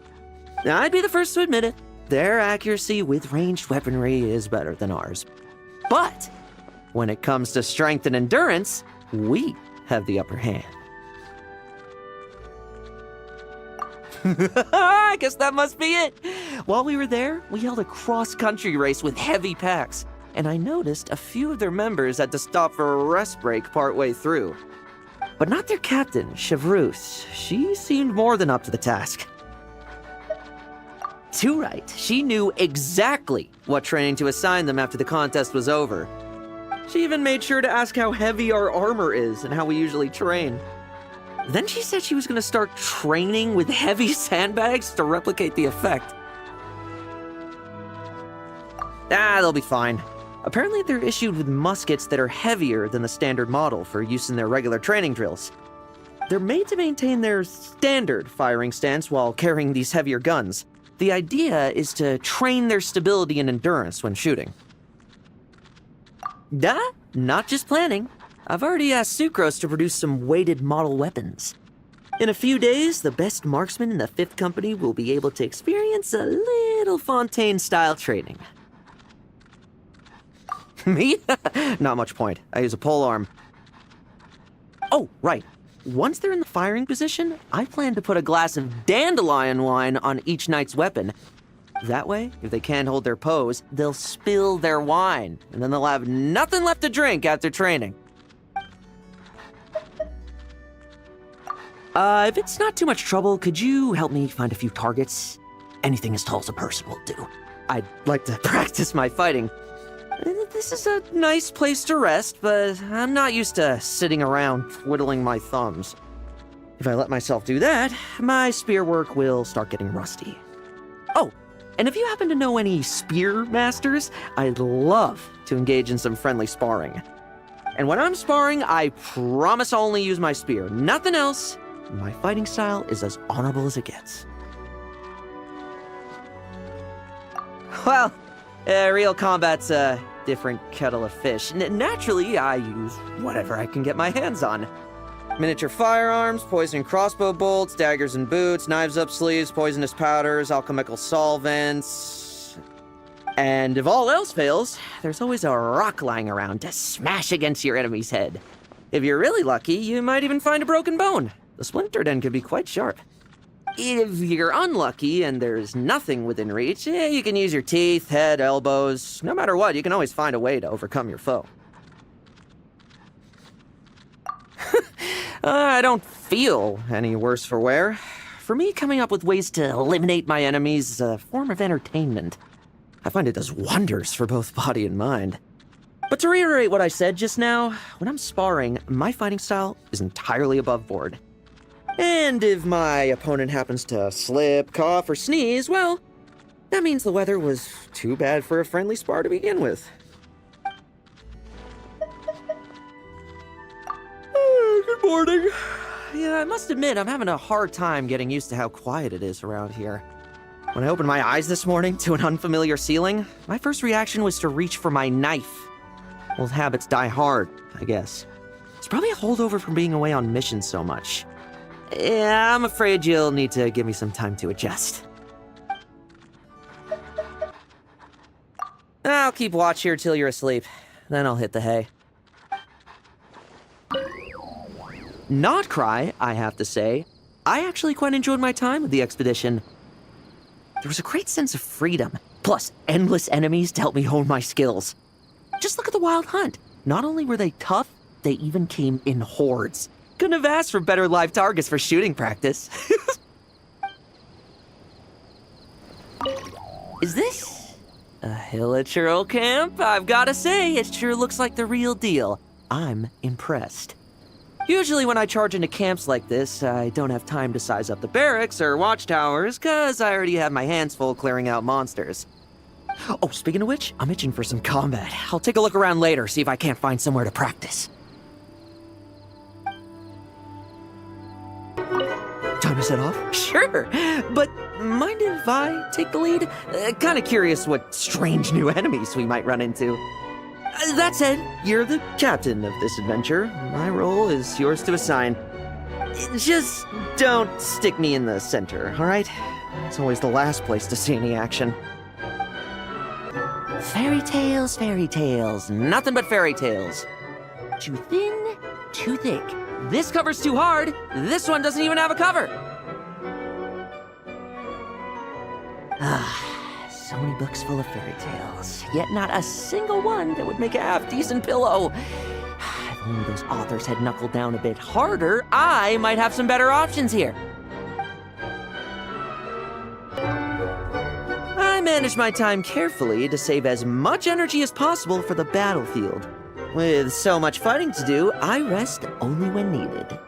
Now, I'd be the first to admit it. Their accuracy with ranged weaponry is better than ours. But when it comes to strength and endurance, we have the upper hand. I guess that must be it. While we were there, we held a cross-country race with heavy packs, and I noticed a few of their members had to stop for a rest break partway through. But not their captain, 𝗟𝗵𝗏. She seemed more than up to the task. Too right, she knew exactly what training to assign them after the contest was over. She even made sure to ask how heavy our armor is and how we usually train. Then she said she was going to start training with heavy sandbags to replicate the effect. They'll be fine. Apparently they're issued with muskets that are heavier than the standard model for use in their regular training drills. They're made to maintain their standard firing stance while carrying these heavier guns. The idea is to train their stability and endurance when shooting. Not just planning. I've already asked Sucrose to produce some weighted model weapons. In a few days, the best marksmen in the 5th Company will be able to experience a little Fontaine-style training. Me? Not much point. I use a polearm. Oh, right. Once they're in the firing position, I plan to put a glass of dandelion wine on each knight's weapon. That way, if they can't hold their pose, they'll spill their wine, and then they'll have nothing left to drink after training. If it's not too much trouble, could you help me find a few targets? Anything as tall as a person will do. I'd like to practice my fighting. This is a nice place to rest, but I'm not used to sitting around twiddling my thumbs. If I let myself do that, my spear work will start getting rusty. Oh, and if you happen to know any spear masters, I'd love to engage in some friendly sparring. And when I'm sparring, I promise I'll only use my spear, nothing else. My fighting style is as honorable as it gets. Well, real combat's a different kettle of fish. Naturally, I use whatever I can get my hands on. Miniature firearms, poison crossbow bolts, daggers and boots, knives up sleeves, poisonous powders, alchemical solvents. And if all else fails, there's always a rock lying around to smash against your enemy's head. If you're really lucky, you might even find a broken bone. The splintered end could be quite sharp. If you're unlucky and there's nothing within reach, you can use your teeth, head, elbows. No matter what, you can always find a way to overcome your foe. I don't feel any worse for wear. For me, coming up with ways to eliminate my enemies is a form of entertainment. I find it does wonders for both body and mind. But to reiterate what I said just now, when I'm sparring, my fighting style is entirely above board. And if my opponent happens to slip, cough, or sneeze, well, that means the weather was too bad for a friendly spar to begin with. Good morning. Yeah, I must admit, I'm having a hard time getting used to how quiet it is around here. When I opened my eyes this morning to an unfamiliar ceiling, my first reaction was to reach for my knife. Old habits die hard, I guess. It's probably a holdover from being away on missions so much. Yeah, I'm afraid you'll need to give me some time to adjust. I'll keep watch here till you're asleep. Then I'll hit the hay. Not cry, I have to say. I actually quite enjoyed my time with the expedition. There was a great sense of freedom, plus endless enemies to help me hone my skills. Just look at the Wild Hunt. Not only were they tough, they even came in hordes. Couldn't have asked for better live targets for shooting practice. Is this a 𝗟𝐿𝐴 camp? I've gotta say, it sure looks like the real deal. I'm impressed. Usually when I charge into camps like this, I don't have time to size up the barracks or watchtowers, cause I already have my hands full clearing out monsters. Oh, speaking of which, I'm itching for some combat. I'll take a look around later, see if I can't find somewhere to practice. Time to set off? Sure, but mind if I take the lead? Kinda curious what strange new enemies we might run into. That said, you're the captain of this adventure. My role is yours to assign. Just don't stick me in the center, alright? It's always the last place to see any action. Fairy tales, nothing but fairy tales. Too thin, too thick. This cover's too hard. This one doesn't even have a cover. So many books full of fairy tales, yet not a single one that would make a half-decent pillow. If only those authors had knuckled down a bit harder, I might have some better options here. I manage my time carefully to save as much energy as possible for the battlefield. With so much fighting to do, I rest only when needed.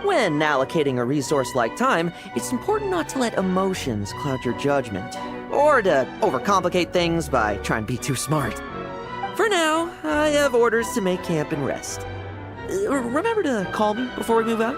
When allocating a resource like time, it's important not to let emotions cloud your judgment, or to overcomplicate things by trying to be too smart. For now, I have orders to make camp and rest. Remember to call me before we move out?